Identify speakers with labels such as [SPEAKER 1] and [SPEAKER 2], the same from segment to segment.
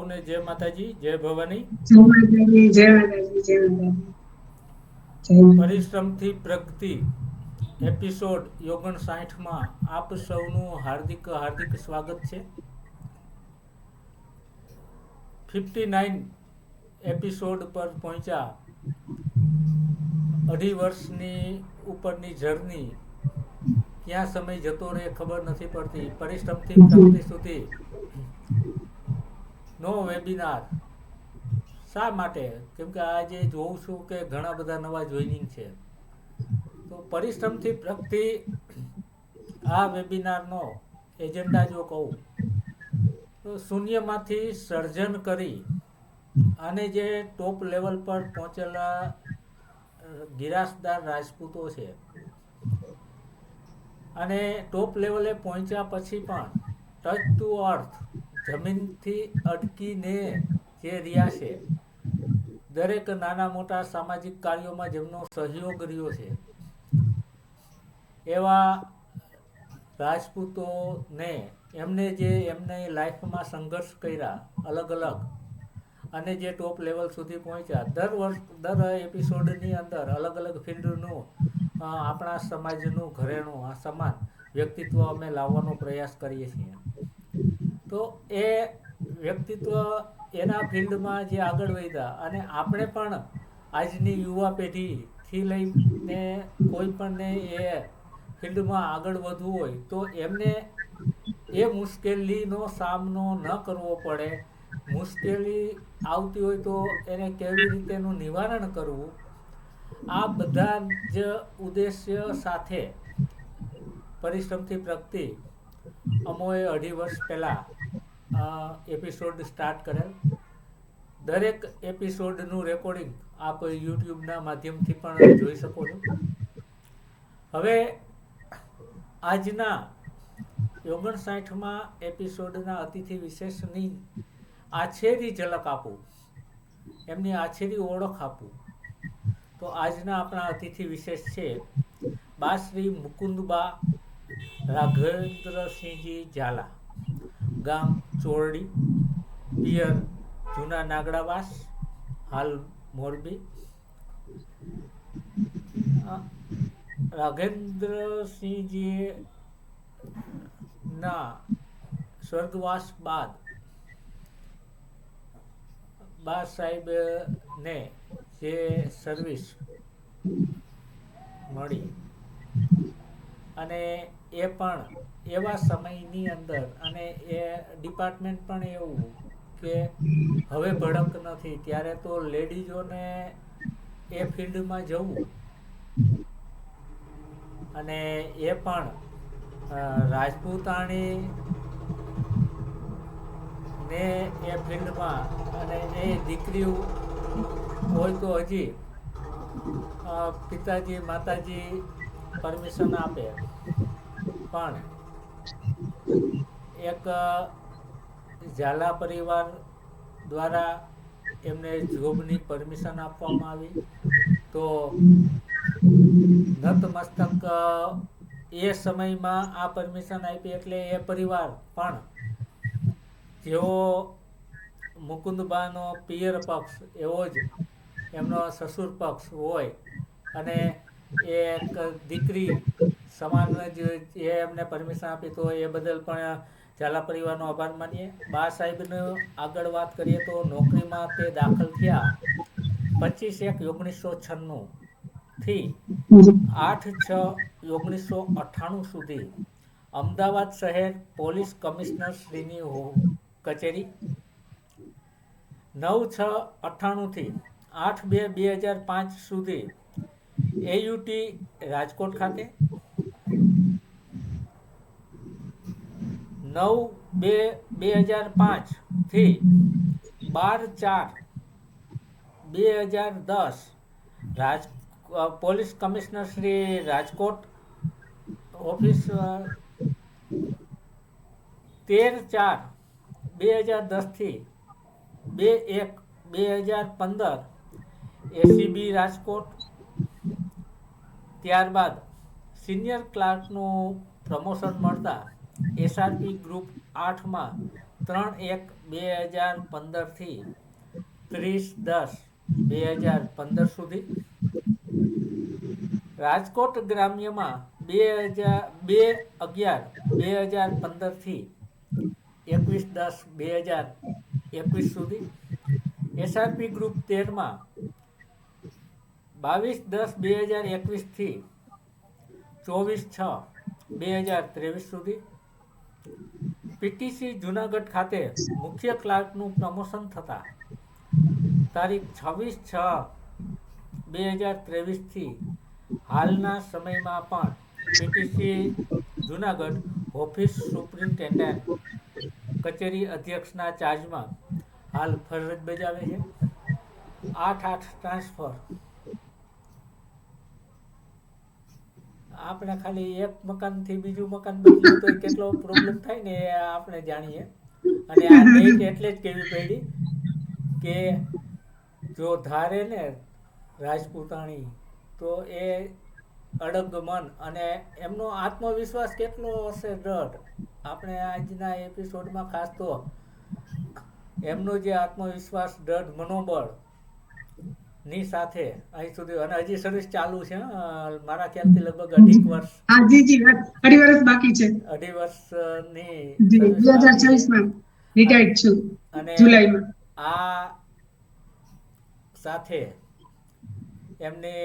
[SPEAKER 1] સૌને જય માતાજી, જય ભવાની.
[SPEAKER 2] જય માતાજી, જય માતાજી, જય માતાજી, જય માતાજી.
[SPEAKER 1] પરિશ્રમથી પ્રગતિ એપિસોડ 59માં આપ સૌનું હાર્દિક હાર્દિક સ્વાગત છે. 59 એપિસોડ પર પહોંચ્યા. 2.5 વર્ષની ઉપરની જર્ની, ક્યાં સમય જતો રહે ખબર નથી પડતી. પરિશ્રમથી પ્રગતિ સુધી નો વેબિનાર. શા માટે? કેમ કે આજે જોઉં છું કે ઘણા બધા નવા જોઈનિંગ છે. તો પરિશ્રમથી પ્રગતિ આ વેબિનારનો એજન્ડા જો કહું તો શૂન્યમાંથી સર્જન કરી અને જે ટોપ લેવલ પર પહોંચેલા ગિરાસદાર રાજપૂતો છે અને ટોપ લેવલે પહોંચ્યા પછી પણ ટચ ટુ અર્થ, જમીનથી અટકીને જે રહ્યા છે, દરેક નાના મોટા સામાજિક કાર્યોમાં જેમનો સહયોગ રહ્યો છે, એવા રાજપૂતોને એમને લાઈફમાં સંઘર્ષ કર્યા અલગ અલગ અને જે ટોપ લેવલ સુધી પહોંચ્યા. દર એપિસોડની અંદર અલગ અલગ ફિલ્ડનું આપણા સમાજનું ઘરેણું સમાન વ્યક્તિત્વ અમે લાવવાનો પ્રયાસ કરીએ છીએ. તો એ વ્યક્તિત્વ એના ફિલ્ડમાં જે આગળ વધ્યા અને આપણે પણ આજની યુવા પેઢીથી લઈને કોઈ પણને એ ફિલ્ડમાં આગળ વધવું હોય તો એમને એ મુશ્કેલીનો સામનો ન કરવો પડે. મુશ્કેલી આવતી હોય તો એને કેવી રીતે એનું નિવારણ કરવું, આ બધા જ ઉદ્દેશ્ય સાથે પરિશ્રમથી પ્રગતિ અમોએ 2.5 વર્ષ પહેલાં એપિસોડ સ્ટાર્ટ કરેલ. દરેક એપિસોડનું રેકોર્ડિંગ આપ યુટ્યુબના માધ્યમથી પણ જોઈ શકો છો. હવે આજના 59માં એપિસોડના અતિથિ વિશેષની આછેરી ઝલક આપું, એમની આછેરી ઓળખ આપું તો આજના આપણા અતિથિ વિશેષ છે બા શ્રી મુકુંદબા રાઘવેન્દ્રસિંહજી ઝાલા, ગામ ચોરડી, પિયર જૂના નાગડાવાસ, હાલ મોરબી. રાઘવેન્દ્રસિંહજી ના સ્વર્ગવાસ બાદ બા સાહેબને જે સર્વિસ મળી અને એ પણ એવા સમયની અંદર, અને એ ડિપાર્ટમેન્ટ પણ એવું કે હવે ભડક નથી, ત્યારે તો લેડીઝોને એ ફિલ્ડમાં જવું અને એ પણ રાજપૂતાણી ને એ ફિલ્ડમાં, અને એ દીકરીઓ હોય તો હજી પિતાજી માતાજી પરમિશન આપે, પણ એક ઝાલા પરિવાર દ્વારા એમને જોબની પરમિશન આપવામાં આવી. તો નતમસ્તક એ સમયમાં આ પરમિશન આપી એટલે એ પરિવાર પણ જેવો મુકુંદબાનો પિયર પક્ષ એવો જ એમનો સસુર પક્ષ હોય અને એ એક દીકરી સમાન જ એ એમને પરમિશન આપી, તો એ બદલ પણ ઝાલા પરિવારનો આભાર માનીએ. બા સાહેબનું આગળ વાત કરીએ તો નોકરીમાં તે દાખલ થયા 25/1/1996 થી 8/6/1998 સુધી અમદાવાદ શહેર પોલીસ કમિશનર શ્રીની કચેરી, 9/6/98 થી 8/2/2005 સુધી એયુટી રાજકોટ ખાતે, 9/2/2005 થી 12/4/2010 police commissioner Shri Rajkot office, 13/4/2010 થી 2/1/2015 એસીબી રાજકોટ. ત્યારબાદ સિનિયર ક્લાર્કનું પ્રમોશન મળતા એસઆરપી ગ્રુપ 8માં 3/1/2015 30/10/2015 સુધી, રાજકોટ ગ્રામ્યમાં 2/11/2015 થી 21/10/2021 સુધી, એસઆરપી ગ્રુપ 13માં 22/10/2021 થી 24/6/2023 સુધી, પીટીસી જુનાગઢ ખાતે મુખ્ય ક્લાર્કનું પ્રમોશન થતા તારીખ 26/6/2023 થી હાલના સમયમાં પણ પીટીસી જુનાગઢ ઓફિસ સુપ્રિન્ટેન્ડન્ટ કચેરી અધ્યક્ષના ચાર્જમાં હાલ ફરજ બજાવે છે. 8 ટ્રાન્સફર. આપણે ખાલી એક મકાનથી બીજું મકાન બદલ્યું તો કેટલો પ્રોબ્લેમ થાય ને એ આપણે જાણીએ. અને આ ડેટ એટલે જ કેવી પડી કે જો ધારે ને રાજપૂતાણી તો એ અડગ મન અને એમનો આત્મવિશ્વાસ કેટલો હશે દ્રઢ. આપણે આજના એપિસોડમાં ખાસ તો એમનો જે આત્મવિશ્વાસ દ્રઢ મનોબળ ની સાથે અહીં સુધી, અને હજી સર્વિસ ચાલુ છે. મારા ખ્યાલથી લગભગ 2.5 વર્ષ.
[SPEAKER 2] હા જી જી, 2.5 વર્ષ બાકી છે.
[SPEAKER 1] 2.5 વર્ષની
[SPEAKER 2] 2024માં રિટાયર્ડ છું
[SPEAKER 1] અને
[SPEAKER 2] જુલાઈમાં.
[SPEAKER 1] આ સાથે એમને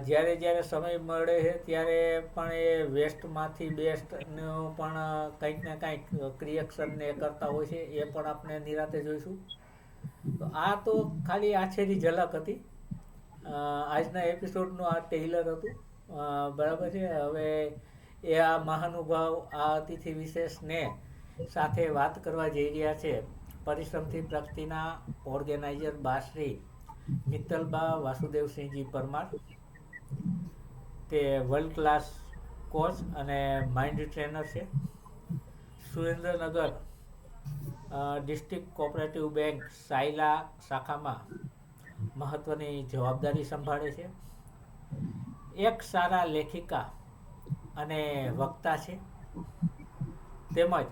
[SPEAKER 1] જ્યારે સમય મળે છે ત્યારે પણ એ વેસ્ટમાંથી બેસ્ટનું પણ કંઈક ને કંઈક ક્રિએશનને કરતા હોય છે. એ પણ આપણે નિરાતે જોઈશું. તો આ તો ખાલી આછેરી ઝલક હતી. આજના એપિસોડનું આ ટેલર હતું. બરાબર છે. હવે એ આ મહાનુભાવ, આ અતિથિ વિશેષને સાથે વાત કરવા જઈ રહ્યા છે પરિશ્રમથી પ્રગતિના ઓર્ગેનાઇઝર બાશ્રી મિત્તલબા વાસુદેવસિંહજી પરમાર. તે વર્લ્ડ ક્લાસ કોચ અને માઇન્ડ ટ્રેનર છે. Surendranagar district cooperative bank Sayla શાખામાં મહત્વની જવાબદારી સંભાળે છે. એક સારા લેખિકા અને વક્તા છે. તેમજ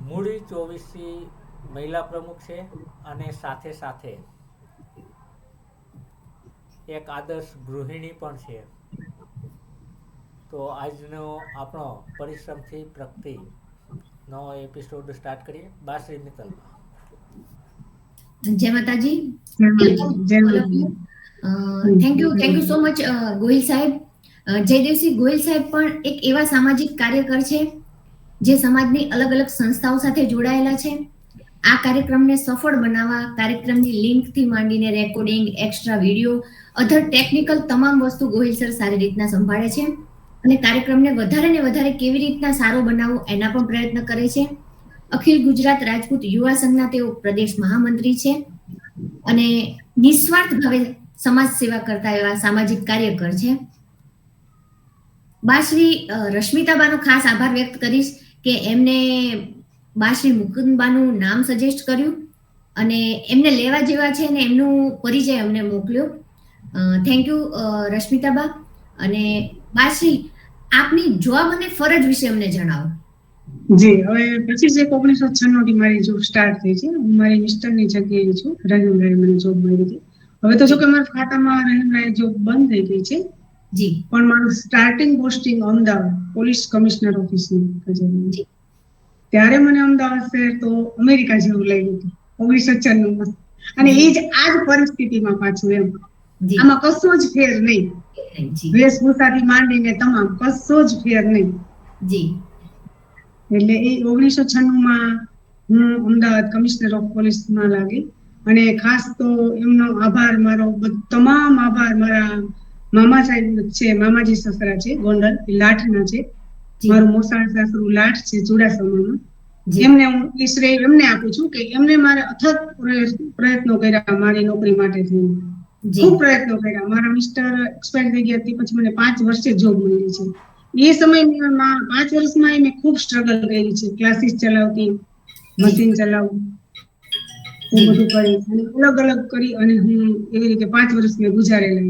[SPEAKER 1] મૂડી 24 મહિલા પ્રમુખ છે અને સાથે સાથે એક આદર્શ ગૃહિણી પણ છે. તો આજનો આપણો પરિશ્રમથી પ્રગતિ નો એપિસોડ સ્ટાર્ટ કરીએ. બાશ્રી મિત્તલબા.
[SPEAKER 3] જય માતાજી. Thank you so much Gohil સાહેબ. જયદેવસિંહ ગોહિલ સાહેબ પણ એક એવા સામાજિક કાર્યકર છે જે સમાજની અલગ અલગ સંસ્થાઓ સાથે જોડાયેલા છે. આ કાર્યક્રમને સફળ બનાવવા કાર્યક્રમની લિંકથી માંડીને રેકોર્ડિંગ, એક્સ્ટ્રા વિડીયો, અધર ટેકનિકલ તમામ વસ્તુ ગોહિલ સર સારી રીતના સંભાળે છે અને કાર્યક્રમને વધારે ને વધારે કેવી રીતના સારો બનાવવો એના પણ પ્રયત્ન કરે છે. અખિલ ગુજરાત રાજપૂત યુવા સંઘના તેઓ પ્રદેશ મહામંત્રી છે અને નિસ્વાર્થ ભાવે સમાજ સેવા કરતા એવા સામાજિક કાર્યકર છે. બાશ્રી રશ્મિતાબાનો ખાસ આભાર વ્યક્ત કરીશ કે એમને બાશ્રી મુકુંદબાનું નામ સજેસ્ટ કર્યું અને એમને લેવા જેવા છે ને એમનું પરિચય અમને મોકલ્યો. Thank you Rashmitaba. અને બાશ્રી, આપની જોબ અને ફરજ વિશે અમને જણાવો.
[SPEAKER 2] જી, હવે પછી જે 1996 થી મારી જોબ સ્ટાર્ટ થઈ છે. હું મારી મિસ્ટરની જગ્યાએ છું. રહીમરાય મને જોબ મળી હતી. હવે તો જો કે મારા ખાતામાં રહીમરાય જોબ બંધ થઈ ગઈ છે.
[SPEAKER 3] જી.
[SPEAKER 2] પણ મારું starting posting Ahmedabad police commissioner ઓફિસની કચેરીમાં. ત્યારે મને અમદાવાદ શહેર તો અમેરિકા જેવું લાગ્યું હતું 1996માં. અને એ જ આ જ પરિસ્થિતિમાં પાછું એમ. આમાં કશો જ ફેર નહીં. વેશભૂષાથી માંડીને તમામ કશો જ ફેર નહીં.
[SPEAKER 3] જી.
[SPEAKER 2] એટલે એ 1996માં હું અમદાવાદ કમિશનર ઓફ પોલીસમાં લાગી. અને ખાસ તો એમનો આભાર, મારો તમામ આભાર મારા મામા સાહેબ છે, મામાજી સસરા છે ગોંડલ, લાઠના છે. મારું મોસાળ સાસરું લાઠ છે ચુડાસમામાં. એમને હું એ શ્રેય એમને આપું છું કે એમને મારે અથક પ્રયત્નો કર્યા મારી નોકરી માટે થઈને. ખૂબ પ્રયત્નો કર્યા. મારા મિસ્ટર એક્સપાયર થઈ ગયા પછી મને 5 વર્ષે જોબ મળી છે. એ સમયમાં 5 વર્ષમાં મેં ખૂબ સ્ટ્રગલ કરી છે. ક્લાસીસ ચલાવતી, મશીન ચલાવવું, એ બધું કરી અને અલગ અલગ કરી અને હું એવી રીતે 5 વર્ષ મેં ગુજારેલા.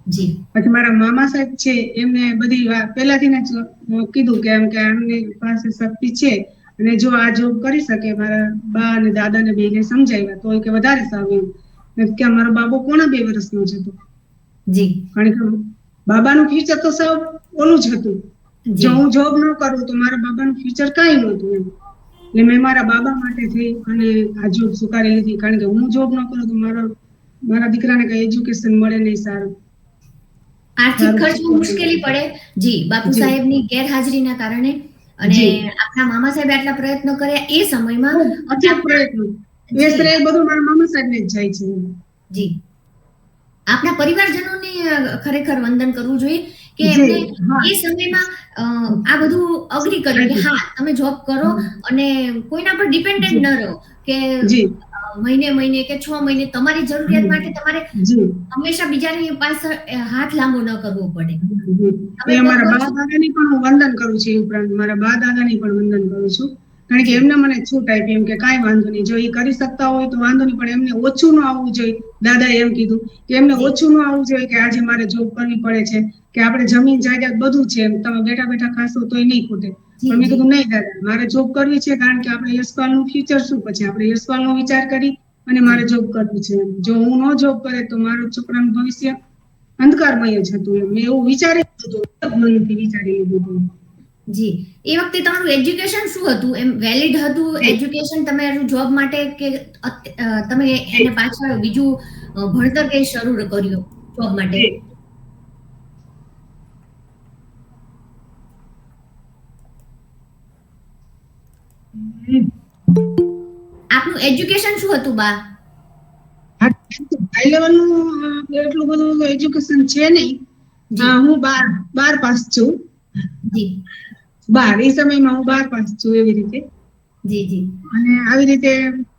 [SPEAKER 3] જી
[SPEAKER 2] પછી મારા મામા સાહેબ છે એમને બધી પહેલાથી જ કીધું કે એમ કે આમની પાસે શક્તિ છે અને જો આ જોબ કરી શકે, મારા બા અને દાદાને બેને સમજાવ્યા તો કે વધારે સારું એમ કે મારો બાબો 2.5 વર્ષનો જ હતો.
[SPEAKER 3] જી
[SPEAKER 2] કારણ કે બાબાનું ફ્યુચર તો સાવ ઓલું જ હતું. જો
[SPEAKER 3] જી
[SPEAKER 2] હું જોબ ન કરું તો મારા બાબાનું ફ્યુચર કાંઈ નહોતું એમ. એટલે મેં મારા બાબા માટે થઈ અને આ જોબ સ્વીકારી લીધી. કારણ કે હું જોબ ન કરું તો મારા દીકરાને કઈ એજ્યુકેશન મળે નહીં સારું.
[SPEAKER 3] આર્થિક ખર્ચમાં મુશ્કેલી પડે. જી બાપુ
[SPEAKER 2] જી.
[SPEAKER 3] સાહેબની ગેરહાજરીના કારણે અને
[SPEAKER 2] જી.
[SPEAKER 3] આપણા મામા સાહેબ આટલા પ્રયત્નો કર્યા એ સમયમાં
[SPEAKER 2] અત્યાર પ્રયત્ન એ શ્રેય બધું મારા મામા સાહેબને જ જાય છે.
[SPEAKER 3] જી આપણા પરિવારજનોને ખરેખર વંદન કરવું જોઈએ કે
[SPEAKER 2] જી,
[SPEAKER 3] એમને
[SPEAKER 2] હા.
[SPEAKER 3] એ સમયમાં આ બધું અગ્રી કર્યું કે હા તમે જોબ કરો અને કોઈના પર ડિપેન્ડન્ટ ન રહો કે
[SPEAKER 2] જી
[SPEAKER 3] મહિને કે 6 મહિને તમારી જરૂરિયાત માટે તમારે
[SPEAKER 2] જી
[SPEAKER 3] હંમેશા બીજાની પાસે હાથ લાંબો ન કરવો પડે.
[SPEAKER 2] એ મારા બા દાદાની પણ હું વંદન કરું છું. એ ઉપરાંત મારા બા દાદાની પણ વંદન કરું છું. કારણ કે એમને મને છૂટ આપી એમ કે કાંઈ વાંધો નહીં, જો એ કરી શકતા હોય તો વાંધો નહીં, પણ એમને ઓછું ન આવવું જોઈએ. દાદાએ એમ કીધું કે એમને ઓછું ન આવવું જોઈએ કે આજે મારે જોબ કરવી પડે છે કે આપણે જમીન જાયદાદ બધું છે, એમ તમે બેઠા બેઠા ખાશો તોય નહીં ખૂટે. પણ મેં કીધું નહીં દાદા, મારે જોબ કરવી છે કારણ કે આપણે યશપાલનું ફ્યુચર શું, પછી આપણે યશપાલનો વિચાર કરી અને મારે જોબ કરવી છે. જો હું ન જોબ કરે તો મારું છોકરાનું ભવિષ્ય અંધકારમય જ હતું. મેં એવું વિચારી લીધું, મનથી વિચારી લીધું.
[SPEAKER 3] જી એ વખતે તમારું એજ્યુકેશન શું હતું? એમ વેલિડ હતું એજ્યુકેશન તમારું જોબ માટે કે તમે એને પાછળ બીજું ભણતર કે શરૂ કર્યું જોબ માટે? આપનું એજ્યુકેશન શું હતું બા?
[SPEAKER 2] હાઈ લેવલ નું એટલું બધું એજ્યુકેશન છે નહીં. હું 12 પાસ છું.
[SPEAKER 3] જી
[SPEAKER 2] 12 એ સમયમાં હું 12 પાસ છું એવી રીતે.
[SPEAKER 3] જી જી
[SPEAKER 2] અને આવી રીતે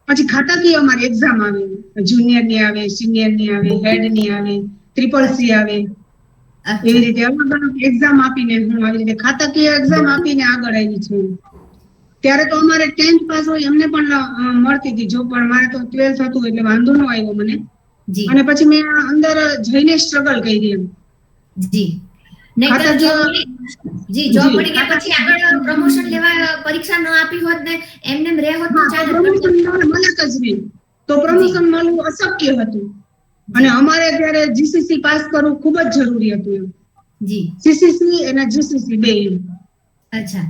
[SPEAKER 2] પછી ખાતાકીય અમારી એક્ઝામ આવે, જુનિયર ની આવે, સિનિયર ની આવે, હેડ ની આવે, ટ્રિપલ સી આવે, એવી રીતે અલગ અલગ એક્ઝામ આપીને હું આવી રીતે ખાતાકીય એક્ઝામ આપીને આગળ આવી છું. ત્યારે તો અમારે 10th પાસ હોય એમને પણ મળતી હતી જોબ, પણ મારે તો 12th હતું એટલે વાંધો ન આવ્યો મને.
[SPEAKER 3] જી
[SPEAKER 2] અને પછી મેં અંદર જઈને સ્ટ્રગલ કરી એમ.
[SPEAKER 3] જી જી જોબ મળી ગયા પછી આગળ પ્રમોશન લેવા પરીક્ષા ન આપી હોત ને એમને રહે હોત તો ચાલે.
[SPEAKER 2] પ્રમોશન મળે જ નહીં, તો પ્રમોશન મળવું અશક્ય હતું. અને અમારે ત્યારે જીસીસી પાસ કરવું ખૂબ જ જરૂરી હતું એમ.
[SPEAKER 3] જી
[SPEAKER 2] સીસીસી અને જીસીસી બે.
[SPEAKER 3] અચ્છા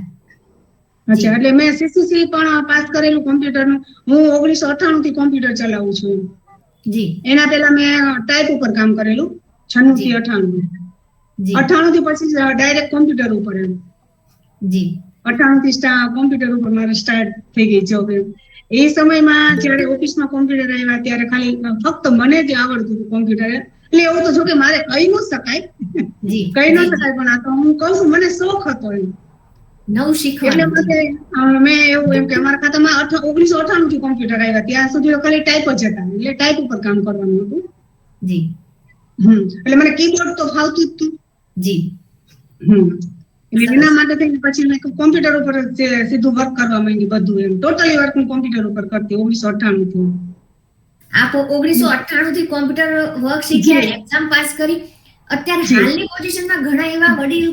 [SPEAKER 2] એટલે મેં સીસીસી પણ પાસ કરેલું કોમ્પ્યુટરનું. હું 1998 થી કોમ્પ્યુટર ચલાવું છું.
[SPEAKER 3] જી
[SPEAKER 2] એના પહેલા મેં ટાઈપ ઉપર કામ કરેલું 96 થી 98. 98 થી પછી ડાયરેક્ટ કોમ્પ્યુટર ઉપર એમ.
[SPEAKER 3] જી
[SPEAKER 2] 98 થી કોમ્પ્યુટર ઉપર મારે સ્ટાર્ટ થઈ ગઈ જોબ એમ. એ સમયમાં જ્યારે ઓફિસમાં કોમ્પ્યુટર આવ્યા ત્યારે ખાલી ફક્ત મને જ આવડતું હતું કોમ્પ્યુટર. એટલે એવું તો જો કે મારે કહી ન શકાય, કહી ન શકાય, પણ આ તો હું કહું છું મને શોખ હતો એમ.
[SPEAKER 3] નવું શીખવાનું.
[SPEAKER 2] એટલે મેં એવું એમ કે અમારા ખાતામાં 1998 થી કોમ્પ્યુટર આવ્યા, ત્યાં સુધી ખાલી ટાઈપ જ હતા. એટલે ટાઈપ ઉપર કામ કરવાનું હતું.
[SPEAKER 3] જી
[SPEAKER 2] એટલે મને કીબોર્ડ તો ફાવતું જ હતું.
[SPEAKER 3] જી
[SPEAKER 2] એટલે એના માટે થઈને પછી મેં કોમ્પ્યુટર ઉપર સીધું વર્ક કરવા માંડી બધું એમ. ટોટલી વર્ક હું કોમ્પ્યુટર ઉપર કરતી 1998 થી.
[SPEAKER 3] આપ 1998 થી કોમ્પ્યુટર વર્ક શીખ્યા, એક્ઝામ પાસ કરી. અત્યારે હાલની પોઝિશનમાં ઘણા એવા વડીલ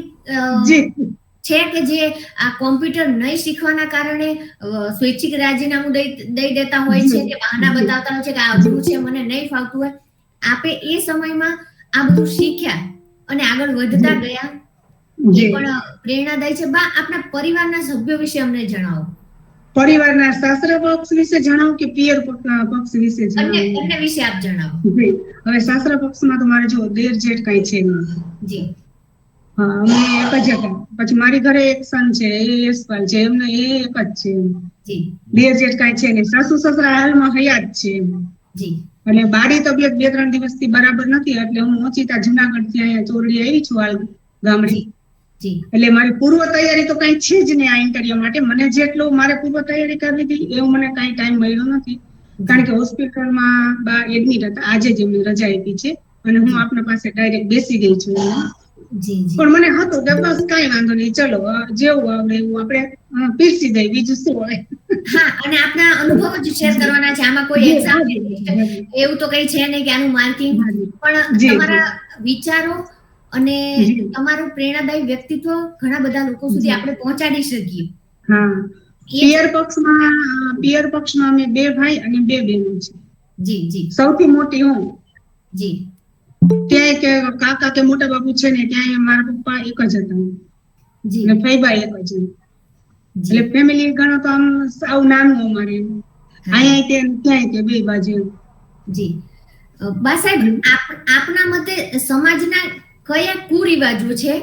[SPEAKER 3] છે કે જે આ કોમ્પ્યુટર નહીં શીખવાના કારણે સ્વૈચ્છિક રાજીનામું દઈ દેતા હોય છે કે બહાના બતાવતા હોય છે કે આ અઘરું છે, મને નહીં ફાવતું હોય. આપે એ સમયમાં આ બધું શીખ્યા અને આગળ વધતા ગયા, એ પણ પ્રેરણાદાયી છે. બા આપના પરિવારના સભ્યો વિશે અમને જણાવો.
[SPEAKER 2] પરિવારના સાસરા પક્ષ વિશે જણાવો કે પિયર પક્ષ વિશે જણાવો?
[SPEAKER 3] બંને વિશે આપ જણાવો.
[SPEAKER 2] હવે સાસરા પક્ષમાં તો મારે જો દેર જેઠ કઈ છે નહીં.
[SPEAKER 3] જી
[SPEAKER 2] હા, અમે એક જ હતા. પછી મારી ઘરે એક સન છે, એ યશપાલ છે, એમને એ એક જ છે.
[SPEAKER 3] જી
[SPEAKER 2] દેર જેઠ કઈ છે નહીં. સાસુ સસરા હાલમાં હયાત છે.
[SPEAKER 3] જી
[SPEAKER 2] અને બારી તબિયત 2-3 દિવસથી બરાબર નથી, એટલે હું ઓચિતા જુનાગઢ થી અહીંયા ચોરડી આવી છું હાલ ગામડે. એટલે મારી પૂર્વ તૈયારી તો કઈ છે જ નહીં આ ઇન્ટરવ્યુ માટે. મને જેટલું મારે પૂર્વ તૈયારી કરવી હતી એવું મને કઈ ટાઈમ મળ્યો નથી, કારણ કે હોસ્પિટલમાં બા એડમિટ હતા. આજે જ એમને રજા આપી છે અને હું આપના પાસે ડાયરેક્ટ બેસી ગઈ છું. પણ મને હતું કે બસ કઈ વાંધો નહીં, ચલો જેવું આવે એવું આપણે પીરસી દઈએ, બીજું શું હોય.
[SPEAKER 3] હા, અને આપના અનુભવો જ શેર કરવાના છે. આમાં કોઈ
[SPEAKER 2] જી,
[SPEAKER 3] એક્ઝામ
[SPEAKER 2] હાજી,
[SPEAKER 3] એવું તો કઈ છે નહીં કે આનું માર્કિંગ,
[SPEAKER 2] હાજી.
[SPEAKER 3] પણ
[SPEAKER 2] જી,
[SPEAKER 3] તમારા વિચારો અને
[SPEAKER 2] જી.
[SPEAKER 3] તમારું પ્રેરણાદાયી વ્યક્તિત્વ ઘણા બધા લોકો સુધી
[SPEAKER 2] જી.
[SPEAKER 3] આપણે પહોંચાડી શકીએ.
[SPEAKER 2] હા,
[SPEAKER 3] એ જ.
[SPEAKER 2] પિયર પક્ષમાં અમે 2 ભાઈ અને 2 બહેનો છે.
[SPEAKER 3] જી જી
[SPEAKER 2] સૌથી મોટી હું.
[SPEAKER 3] જી
[SPEAKER 2] ક્યાંય કે કાકા કે મોટા બાપુ છે ને ક્યાંય મારા પપ્પા એક જ હતા
[SPEAKER 3] જી
[SPEAKER 2] અને ફઈબા એક જ.
[SPEAKER 3] જી
[SPEAKER 2] એટલે ફેમિલી ગણો તો આમ સાવ નાનું અમારે.
[SPEAKER 3] હા,
[SPEAKER 2] અહીંયા તે ક્યાંય તે 2 બાજુ.
[SPEAKER 3] જી. બા સાહેબ, આપના મતે સમાજના કયા કુરિવાજો છે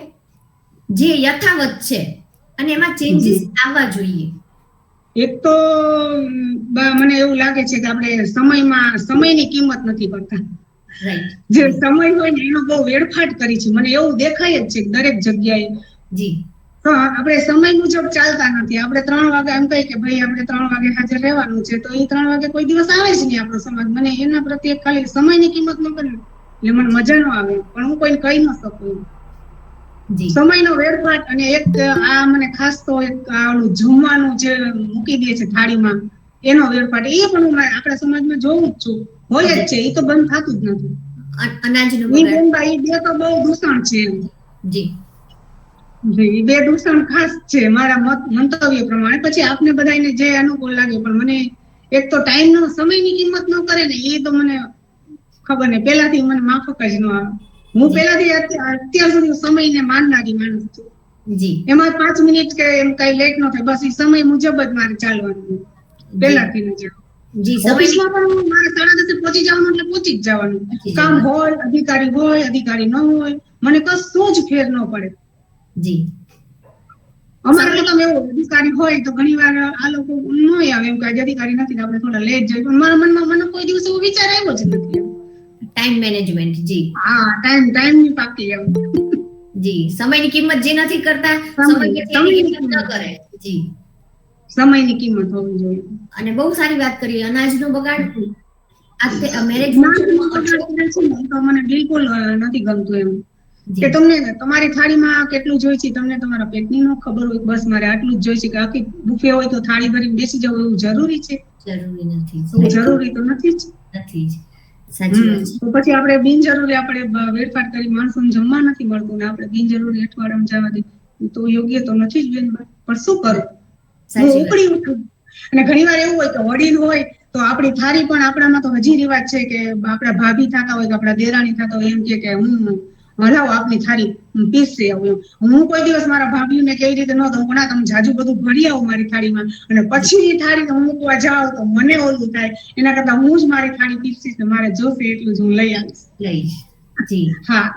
[SPEAKER 3] જે યથાવત છે અને એમાં ચેન્જીસ આવવા જોઈએ?
[SPEAKER 2] એક તો મને એવું લાગે છે કે આપણે સમયની કિંમત નથી કરતા.
[SPEAKER 3] રાઈટ.
[SPEAKER 2] જે સમય હોય ને એનો બહુ વેડફાટ કરી છે, મને એવું દેખાય જ છે દરેક જગ્યાએ.
[SPEAKER 3] જી
[SPEAKER 2] તો આપણે સમય મુજબ ચાલતા નથી. આપણે 3 વાગે એમ કહીએ કે ભાઈ આપણે 3 વાગે હાજર રહેવાનું છે, તો એ 3 વાગે કોઈ દિવસ આવે જ નહીં આપણો સમાજ. મને એના પ્રત્યે ખાલી સમયની કિંમત ન કરે એટલે મને મજા ન આવે, પણ હું કોઈને કહી ન શકું.
[SPEAKER 3] જી
[SPEAKER 2] સમયનો વેડફાટ. અને એક આ મને ખાસ તો એક આનું જમવાનું જે મૂકી દે છે થાળીમાં, એનો વેડફાટ. એ પણ હું આપણા સમાજમાં જોઉં જ છું, હોય જ છે, એ તો બંધ થતું જ નથી.
[SPEAKER 3] અનાજનો
[SPEAKER 2] ઈ
[SPEAKER 3] બગાડ.
[SPEAKER 2] 2 તો બહુ દૂષણ છે.
[SPEAKER 3] જી
[SPEAKER 2] ઈ 2 દૂષણ ખાસ છે મારા મંતવ્ય પ્રમાણે. પછી આપને બધાને જે અનુકૂળ લાગે, પણ મને એક તો ટાઈમનો સમયની કિંમત ન કરે ને, એ તો મને ખબર નહીં, પેલાથી મને માફક જ ન આવે. હું પેલાથી અત્યાર સુધી સમયને માનનારી માણસ છું.
[SPEAKER 3] જી
[SPEAKER 2] એમાં 5 મિનિટ કે એમ કઈ લેટ ન થાય, બસ એ સમય મુજબ જ મારે ચાલવાનું પેલાથી જ.
[SPEAKER 3] જી સમય
[SPEAKER 2] ઓફિસમાં પણ મારે 10:30 પહોંચી જવાનું એટલે પહોંચી જ જવાનું. કામ હોય, અધિકારી ન હોય, મને કશું જ ફેર ન પડે.
[SPEAKER 3] જી
[SPEAKER 2] અમારે તો તમે એવું અધિકારી હોય તો ઘણી વાર આ લોકો ન આવે, એમ કે અધિકારી નથી આપણે થોડા લેટ જઈએ, પણ મારા મનમાં મને કોઈ દિવસ એવો વિચાર આવ્યો જ નથી.
[SPEAKER 3] Time management. જી
[SPEAKER 2] હા, ટાઈમની પાકી એમ.
[SPEAKER 3] જી સમયની કિંમત જે નથી કરતા, સમય કેટલી કિંમત ન કરે. જી
[SPEAKER 2] સમયની કિંમત હોવી જોઈએ.
[SPEAKER 3] અને બહુ સારી વાત કરી, અનાજનો બગાડ. આ મેરેજ
[SPEAKER 2] તો મને બિલકુલ નથી ગમતું એમ કે તમને તમારી થાળીમાં કેટલું જોઈ છે, તમને તમારા પેટની ન ખબર હોય, બસ મારે આટલું જ જોઈ છે કે આખી બુફે હોય તો થાળી ભરીને બેસી જવું એવું જરૂરી છે?
[SPEAKER 3] જરૂરી નથી.
[SPEAKER 2] જરૂરી તો નથી જ.
[SPEAKER 3] નથી જ. સાચી વાત છે.
[SPEAKER 2] તો પછી આપણે બિનજરૂરી આપણે વેડફાટ કરી માણસોને જમવા નથી મળતું ને આપણે બિનજરૂરી અઠવાડિયામાં જવા દઈએ, તો યોગ્ય તો નથી જ બેન. પણ શું કરું, હું ઉપડી ઉઠું. અને ઘણી વાર એવું હોય કે વડીલ હોય તો આપણી થાળી પણ, આપણામાં તો હજી રિવાજ છે કે આપણા ભાભી થતા હોય કે આપણા દેરાણી થતા હોય એમ કે હું હલાવો આપની થાળી પીસશે. હું કોઈ દિવસ મારા ભાભીને કેવી રીતે ન દઉં, પણ તમે જાજુ બધું ભરી આવો મારી થાળીમાં અને પછી એ થાળી હું મૂકવા જાઉં તો મને ઓલું થાય. એના કરતા હું જ મારી થાળી પીસીશ ને મારે જોશે એટલું જ હું લઈ આવીશ.
[SPEAKER 3] જી
[SPEAKER 2] હા,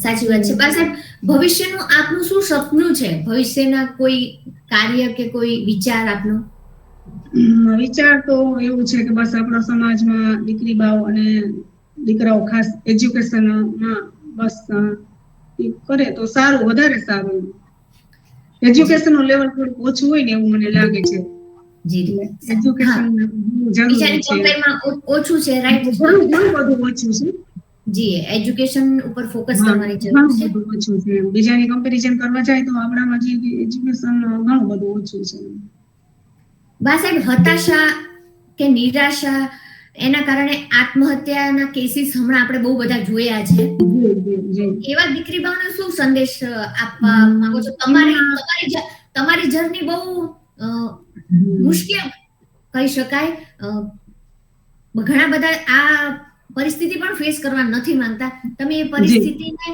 [SPEAKER 3] સાચી વાત છે. બસ ભવિષ્યનું આપનું શું સપનું છે? ભવિષ્યના કોઈ કાર્ય કે કોઈ વિચાર આપનો?
[SPEAKER 2] વિચાર તો એવું છે કે બસ આપણા સમાજમાં દીકરી બાઓ અને દીકરાઓ ખાસ એજ્યુકેશનમાં બસ કરે તો સારું, વધારે સારું. એજ્યુકેશન નું લેવલ થોડું ઓછું હોય ને એવું મને લાગે છે. એજ્યુકેશન જરૂરી છે.
[SPEAKER 3] ઓછું છે, રાઈટ?
[SPEAKER 2] ઘણું બધું ઓછું છે.
[SPEAKER 3] જી એજ્યુકેશન ઉપર ફોકસ કરવાની જરૂર છે.
[SPEAKER 2] બધું ઓછું છે. બીજાની કમ્પેરિઝન કરવા જાય તો આપણામાં જે એજ્યુકેશન ઘણું બધું ઓછું છે.
[SPEAKER 3] બા સાહેબ, હતાશા કે નિરાશા એના કારણે આત્મહત્યાના કેસીસ હમણાં આપણે બહુ બધા જોયા છે. એવા દીકરી બાઓને શું સંદેશ આપવા માંગો છો? તમારી જર્ની બહુ મુશ્કેલ કહી શકાય. ઘણા બધા આ પરિસ્થિતિ પણ ફેસ કરવા નથી માંગતા. તમે એ પરિસ્થિતિને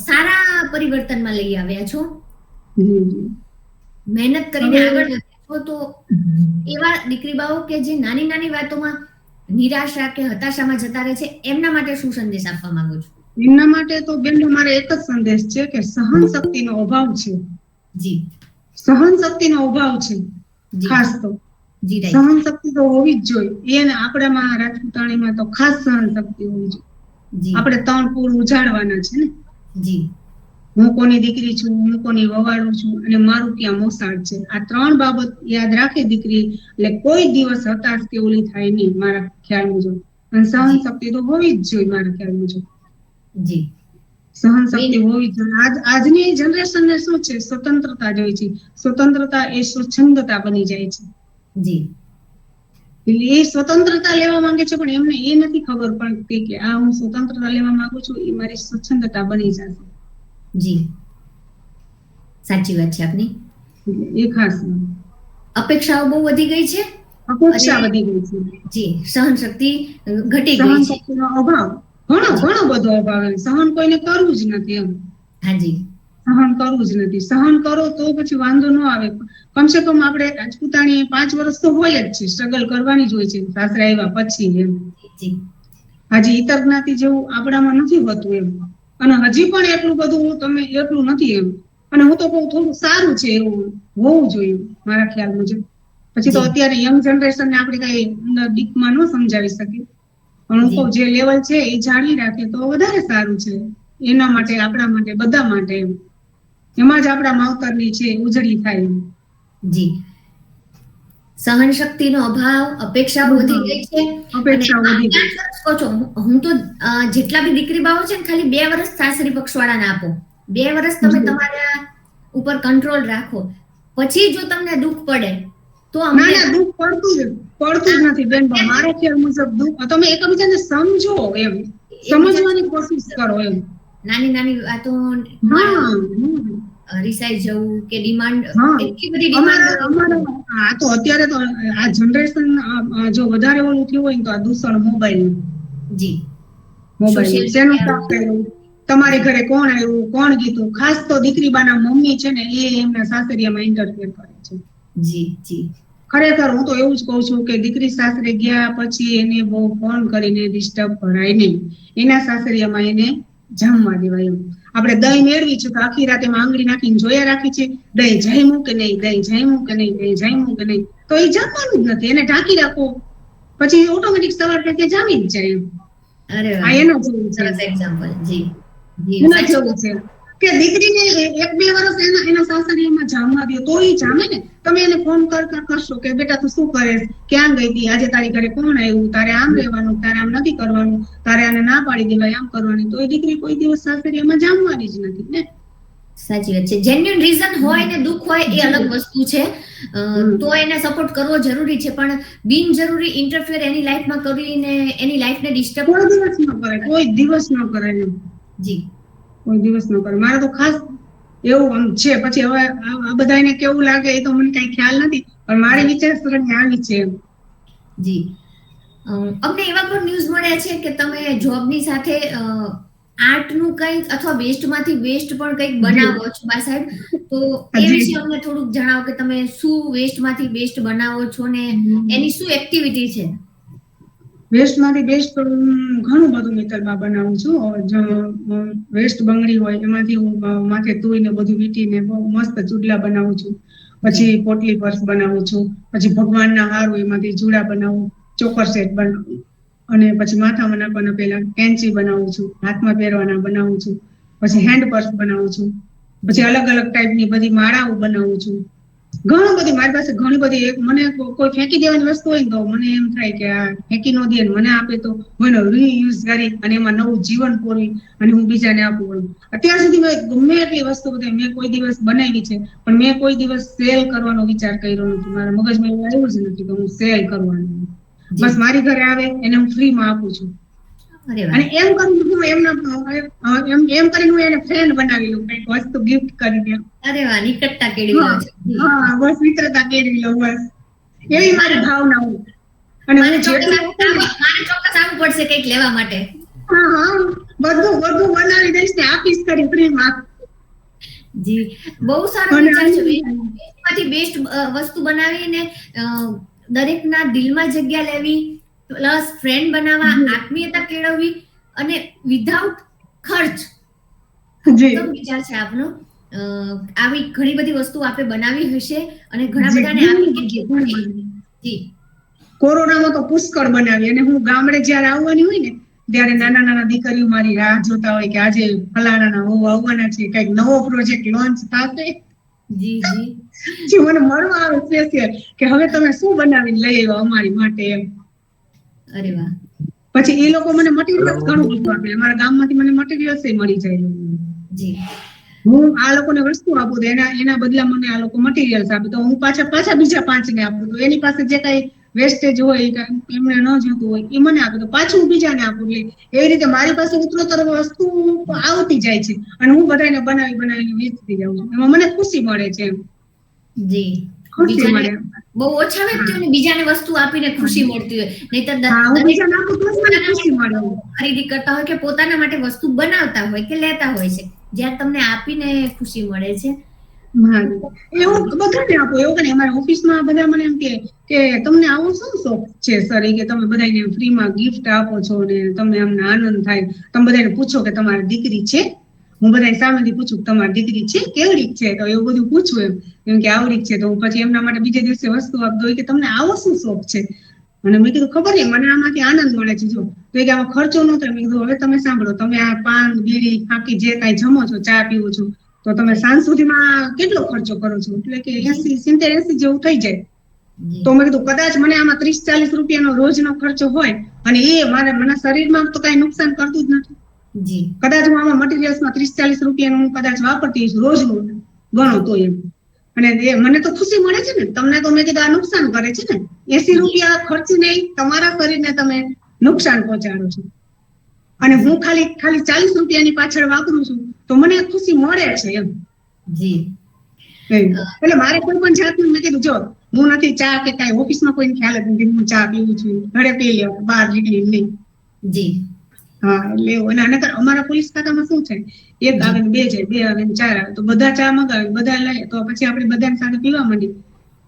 [SPEAKER 3] સારા પરિવર્તનમાં લઈ આવ્યા છો, મહેનત કરીને આગળ વધ્યા છો. તો એવા દીકરી બાઓ કે જે નાની નાની વાતોમાં નિરાશા કે હતાશામાં જતા રહે છે, એમના માટે શું સંદેશ આપવા માંગો છો?
[SPEAKER 2] એમના માટે તો બેન મારે એક જ સંદેશ છે કે સહન શક્તિનો અભાવ છે.
[SPEAKER 3] જી
[SPEAKER 2] સહન શક્તિનો અભાવ છે ખાસ તો. સહન શક્તિ તો હોવી જ જોઈએ. એને આપણામાં રાજપૂતાણીમાં તો ખાસ સહન શક્તિ હોવી જોઈએ. આપણે 3 પૂર ઉજાડવાના છે ને.
[SPEAKER 3] જી
[SPEAKER 2] હું કોની દીકરી છું, હું કોની વવાળું છું અને મારું ક્યાં મોસાળ છે. આ 3 બાબત યાદ રાખે દીકરી એટલે કોઈ દિવસ હતાશ કે ઓલી થાય નહીં મારા ખ્યાલ મુજબ. અને સહન શક્તિ તો હોવી જ જોઈએ મારા ખ્યાલ મુજબ.
[SPEAKER 3] જી
[SPEAKER 2] સહન શક્તિ હોવી જોઈએ. આજની જનરેશન ને શું છે, સ્વતંત્રતા જોઈએ છે. સ્વતંત્રતા એ સ્વચ્છંદતા બની જાય છે.
[SPEAKER 3] જી
[SPEAKER 2] એટલે એ સ્વતંત્રતા લેવા માંગે છે, પણ એમને એ નથી ખબર પડતી કે આ હું સ્વતંત્રતા લેવા માંગુ છું, એ મારી સ્વચ્છંદતા બની જશે.
[SPEAKER 3] જી સાચી વાત છે આપની.
[SPEAKER 2] એ ખાસ
[SPEAKER 3] અપેક્ષાઓ બહુ વધી ગઈ છે,
[SPEAKER 2] અપેક્ષા વધી ગઈ છે.
[SPEAKER 3] જી સહન શક્તિ ઘટી
[SPEAKER 2] સહન
[SPEAKER 3] ગઈ છે.
[SPEAKER 2] શક્તિનો અભાવ ઘણો બધો અભાવ. સહન કોઈને કરવું જ નથી એમ.
[SPEAKER 3] હાજી
[SPEAKER 2] સહન કરવું જ નથી. સહન કરો તો પછી વાંધો ન આવે. કમસે કમ આપણે રાજપૂતાણી 5 વર્ષ તો હોય જ છે, સ્ટ્રગલ કરવાની જ હોય છે સાસરે આવ્યા પછી એમ.
[SPEAKER 3] જી
[SPEAKER 2] હજી ઇતર જ્ઞાતિ જેવું આપણામાં નથી હોતું એમ. અને હજી પણ એટલું બધું તમે એટલું નથી એમ. અને હું તો કહું થોડું સારું છે એવું હોવું જોઈએ મારા ખ્યાલ મુજબ. પછી તો અત્યારે યંગ જનરેશન ને આપણે કઈ ડીપમાં ન સમજાવી શકીએ, પણ હું કહું જે લેવલ છે એ જાળવી રાખે તો વધારે સારું છે એના માટે, આપણા માટે, બધા માટે એમ. એમાં જ આપણા માવતરની છે ઉજળી થાય.
[SPEAKER 3] જી સહન શક્તિનો અભાવ, અપેક્ષા વધી ગઈ છે.
[SPEAKER 2] અપેક્ષા વધી ગઈ.
[SPEAKER 3] કહો છો, હું તો જેટલા બી દીકરી બાવો છે ને ખાલી 2 વર્ષ સાસરી પક્ષવાળાને આપો. 2 વર્ષ તમે તમારા ઉપર કંટ્રોલ રાખો, પછી જો તમને દુઃખ પડે તો
[SPEAKER 2] ના ના દુઃખ પડતું જ નથી બેન. મારા ખ્યાલ મુજબ દુઃખ તમે એકબીજાને સમજો એમ, સમજવાની કોશિશ કરો એમ.
[SPEAKER 3] નાની નાની વાતો રિસાઈ જવું કે ડિમાન્ડ, એટલી બધી
[SPEAKER 2] ડિમાન્ડ. આ તો અત્યારે તો આ જનરેશન જો વધારે ઓલું થયું હોય ને તો આ દૂષણ મોબાઈલ.
[SPEAKER 3] જી
[SPEAKER 2] મોબાઈલ શેનું કામ કર્યું, તમારી ઘરે કોણ આવ્યું, કોણ કીધું. ખાસ તો દીકરી બાના મમ્મી છે ને એ એમના સાસરિયામાં ઇન્ટરફેર કરે છે.
[SPEAKER 3] જી જી
[SPEAKER 2] ખરેખર હું તો એવું જ કહું છું કે દીકરી સાસરે ગયા પછી એને બહુ ફોન કરીને ડિસ્ટર્બ કરાય નહીં. એના સાસરિયામાં એને જમવા દેવાય. આપણે દહીં મેળવી છે તો આખી રાતે આંગળી નાખીને જોયા રાખી છે દહીં જમ્યું કે નહીં, દહીં જમ્યું કે નહીં, દહીં જમ્યું કે નહીં, તો એ જમવાનું જ નથી. એને ઢાંકી રાખો પછી ઓટોમેટિક સવાર કે જામી જ જાય. આ એનો જેવું છે.
[SPEAKER 3] એક્ઝામ્પલ જી
[SPEAKER 2] એના જેવું છે કે દીકરીને 1-2 વર્ષ એના સાસરિયામાં જામવા દો તો એ જામે ને. તમે એને ફોન કરશો કે બેટા તું શું કરે, ક્યાં ગઈ હતી, આજે તારી ઘરે કોણ આવ્યું, તારે આમ રહેવાનું, તારે આમ નથી કરવાનું, તારે આને ના પાડી દેવાય આમ કરવાની, તો એ દીકરી કોઈ દિવસ સાસરિયામાં જામવાની જ નથી ને.
[SPEAKER 3] સાચી વાત છે. જેન્યુઇન રીઝન હોય ને દુઃખ હોય એ અલગ વસ્તુ છે, તો એને સપોર્ટ કરવો જરૂરી છે, પણ બિનજરૂરી ઇન્ટરફિયર એની લાઈફમાં કરીને એની લાઈફને ડિસ્ટર્બ
[SPEAKER 2] કોઈ દિવસ ન કરાય. કોઈ દિવસ ન કરાય.
[SPEAKER 3] જી
[SPEAKER 2] કોઈ દિવસ ન કરે. મારે તો ખાસ એવું છે. પછી હવે આ બધાને કેવું લાગે એ તો મને કઈ ખ્યાલ નથી, પણ મારી વિચારસરણી આવી છે.
[SPEAKER 3] જી અમને એવા પણ ન્યૂઝ મળ્યા છે કે તમે જોબની સાથે આર્ટનું કંઈક અથવા વેસ્ટમાંથી વેસ્ટ પણ કંઈક બનાવો છો બા સાહેબ, તો એ વિશે અમને થોડુંક જણાવો કે તમે શું વેસ્ટમાંથી બેસ્ટ બનાવો છો ને એની શું એક્ટિવિટી છે?
[SPEAKER 2] વેસ્ટમાંથી બેસ્ટ ઘણું બધું મિત્તલમાં બનાવું છું. વેસ્ટ બંગડી હોય એમાંથી હું માથે ધોઈને બધું વીટીને બહુ મસ્ત ચૂડલા બનાવું છું. પછી પોટલી પર્સ બનાવું છું. પછી ભગવાનના હાર હોય એમાંથી ચૂડા બનાવું, ચોકર સેટ બનાવું, અને પછી માથામાં નાખવાના પહેલા કેન્ચી બનાવું છું, હાથમાં પહેરવાના બનાવું છું, પછી હેન્ડ પર્સ બનાવું છું, પછી અલગ અલગ ટાઈપની બધી માળાઓ બનાવું છું. ઘણું બધી મારી પાસે ઘણી બધી. મને કોઈ ફેંકી દેવાની વસ્તુ હોય ને તો મને એમ થાય કે આ ફેંકી ન દે ને મને આપે તો હું એનો રીયુઝ કરી અને એમાં નવું જીવન પૂરી અને હું બીજાને આપું. અત્યાર સુધી મેં ગમે એટલી વસ્તુ બધી મેં કોઈ દિવસ બનાવી છે, પણ મેં કોઈ દિવસ સેલ કરવાનો વિચાર કર્યો નથી. મારા મગજમાં એવું આવ્યું જ નથી કે હું સેલ કરવાનું. બસ મારી ઘરે આવે એને હું ફ્રીમાં આપું છું. અને એમ કરીને હું એમ કરીને હું એને ફ્રેન્ડ બનાવી લઉં, કઈક વસ્તુ ગિફ્ટ કરીને.
[SPEAKER 3] અરે વાહ, નિકટતા કેળવી લો છો.
[SPEAKER 2] હા બસ મિત્રતા કેળવી લઉં બસ, એવી મારી ભાવના હોય. અને
[SPEAKER 3] મારે ચોક્કસ આવવું પડશે કંઈક લેવા માટે.
[SPEAKER 2] હા બધું બનાવી દઈશ ને આપીશ કરી ફ્રીમાં.
[SPEAKER 3] જી બહુ સારો વિચાર છે. વેસ્ટમાંથી બેસ્ટ વસ્તુ બનાવીને દરેકના દિલમાં જગ્યા લેવી, પ્લસ ફ્રેન્ડ બનાવવા, આત્મીયતા કેળવવી અને વિધાઉટ ખર્ચ. ઉત્તમ વિચાર છે આપનો. આવી ઘણી બધી વસ્તુ આપણે બનાવી હશે અને ઘણા બધાને જી
[SPEAKER 2] કોરોનામાં તો પુષ્કળ બનાવી. અને હું ગામડે જયારે આવવાની હોય ને ત્યારે નાના નાના દીકરીઓ મારી રાહ જોતા હોય કે આજે ફલાણાના વહુ આવવાના છે, કઈક નવો પ્રોજેક્ટ લોન્ચ થશે.
[SPEAKER 3] જી જી
[SPEAKER 2] મને મળવા આવે સ્પેશિયલ કે હવે તમે શું બનાવીને લઈ આવ્યા અમારી માટે એમ.
[SPEAKER 3] અરે વાહ.
[SPEAKER 2] પછી એ લોકો મને મટીરિયલ્સ ઘણું બધું આપે. અમારા ગામમાંથી મને મટીરિયલ્સ મળી જાય.
[SPEAKER 3] જી
[SPEAKER 2] હું આ લોકોને વસ્તુ આપું તો એના બદલા મને આ લોકો મટીરિયલ્સ આપે તો હું પાછા બીજા 5 ને આપું તો એની પાસે જે કઈ વેસ્ટેજ હોય એમને ન જોતું હોય એ મને આપે તો પાછું હું બીજાને આપું. એટલે એવી રીતે મારી પાસે ઉત્તરોત્તર વસ્તુ આવતી જાય છે અને હું બધાને બનાવીને વેચતી જાઉં છું. એમાં મને ખુશી મળે છે.
[SPEAKER 3] જી
[SPEAKER 2] ખુશી
[SPEAKER 3] બીજાને
[SPEAKER 2] મળે.
[SPEAKER 3] બહુ ઓછા વ્યક્તિઓને બીજાને વસ્તુ આપીને ખુશી મળતી હોય, નહીતર
[SPEAKER 2] હું બીજાને આપું તો મને ખુશી મળે.
[SPEAKER 3] ખરીદી કરતા હોય કે પોતાના માટે વસ્તુ બનાવતા હોય કે લેતા હોય છે, જ્યારે તમને આપીને ખુશી મળે છે.
[SPEAKER 2] એવું બધાને આપો. એવું કે અમારા ઓફિસમાં બધા મને એમ કે તમને આવો શું શોખ છે સર, કે તમે બધાને ફ્રીમાં ગિફ્ટ આપો છો ને તમને અમને આનંદ થાય. તમે બધાને પૂછો કે તમારી દીકરી છે. હું બધા સામેથી પૂછું તમારી દીકરી છે કેવડી છે, તો એવું બધું પૂછવું એમ કે આવડી છે. તો હું પછી એમના માટે બીજે દિવસે વસ્તુ આપી દઉં કે તમને આવો શું શોખ છે. અને મેં કીધું ખબર નહીં મને આમાંથી આનંદ મળે છે. જો તો કે આમાં ખર્ચો ન થાય. મેં કીધું હવે તમે સાંભળો, તમે આ પાન બીડી ફાંકી જે કાંઈ જમો છો, ચા પીવો છો, તો તમે સાંજ સુધીમાં કેટલો ખર્ચો કરો છો? એટલે કે 70-80 જેવું થઈ જાય. તો મેં કીધું કદાચ મને આમાં 30-40 રૂપિયાનો રોજનો ખર્ચો હોય અને એ મને શરીરમાં તો કઈ નુકસાન કરતું જ નથી. કદાચ હું આમાં મટીરિયલ્સમાં 30-40 રૂપિયાનું કદાચ વાપરતી હોઈશ રોજનું, ગણો તો એમ. અને મને તો ખુશી મળે છે ને. તમને તો મેં કીધું આ નુકસાન કરે છે ને. 80 રૂપિયા ખર્ચીને તમારા શરીરને તમે નુકસાન પહોંચાડો છો અને હું ખાલી 40 રૂપિયાની પાછળ વાપરું છું તો મને ખુશી મળે છે એમ. એટલે મારે કોઈ પણ જાતનું મેં કીધું જો હું નથી ચા કે કાંઈ ઓફિસમાં કોઈને ખ્યાલ જ નથી હું ચા પીવું છું, ઘરે પી લે બહાર નીકળી નહીં. એટલે અને અમારા પોલીસ ખાતામાં શું છે, 1 આવે ને 2 જાય, 2 આવે ને 4 આવે, તો બધા ચા મગાવે, બધા લે, તો પછી આપણે બધાની સાથે પીવા માંડી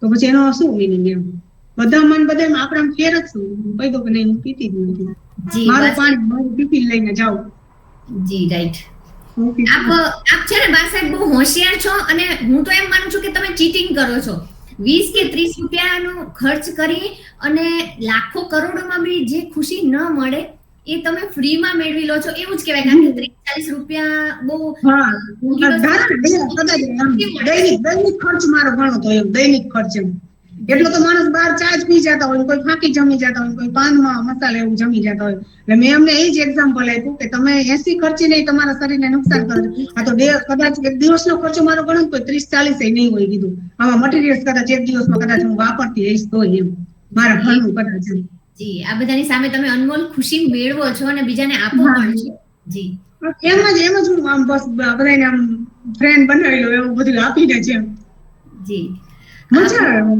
[SPEAKER 2] તો પછી એનો શું મિનિંગ એમ. બધા આપણા ફેર જ શું. કહી દો કે નહીં હું પીતી જ નથી, મારું પાણી હું પીપી લઈને જાઉં.
[SPEAKER 3] જી રાઈટ. આપ છે ને બા સાહેબ બહુ હોશિયાર છો અને હું તો એમ માનું છું કે તમે ચીટિંગ કરો છો. 20 કે 30 રૂપિયાનો ખર્ચ કરી અને લાખો કરોડોમાં બી જે ખુશી ન મળે એ તમે ફ્રીમાં મેળવી લો છો, એવું જ કહેવાય. કારણ કે 30-40 રૂપિયા બહુ
[SPEAKER 2] દૈનિક ખર્ચ મારો ગણો તો એમ દૈનિક ખર્ચ એમ. એટલો તો માણસ બહાર ચા જ પી જતા હોય, કોઈ ફાંકી જમી જતા હોય, કોઈ પાનમાં મસાલા એવું જમી જતા હોય. એટલે મેં અમને એ જ એક્ઝામ્પલ આપ્યું કે તમે 80 ખર્ચી નહીં તમારા શરીરને નુકસાન કરો. આ તો કદાચ એક દિવસનો ખર્ચો મારો ગણો તો 30-40 નહીં હોય કીધું. આમાં મટીરિયલ્સ કદાચ એક દિવસમાં કદાચ હું વાપરતી રહીશ તો એમ મારા ઘરનું કદાચ.
[SPEAKER 3] જી આ બધાની સામે તમે અનમોલ ખુશી મેળવો છો અને બીજાને આપો પણ છો. જી
[SPEAKER 2] એમ જ હું આમ બસ બધાને આમ ફ્રેન્ડ બનાવી લો એવું બધું આપીને છે.
[SPEAKER 3] જી
[SPEAKER 2] મજા આવે.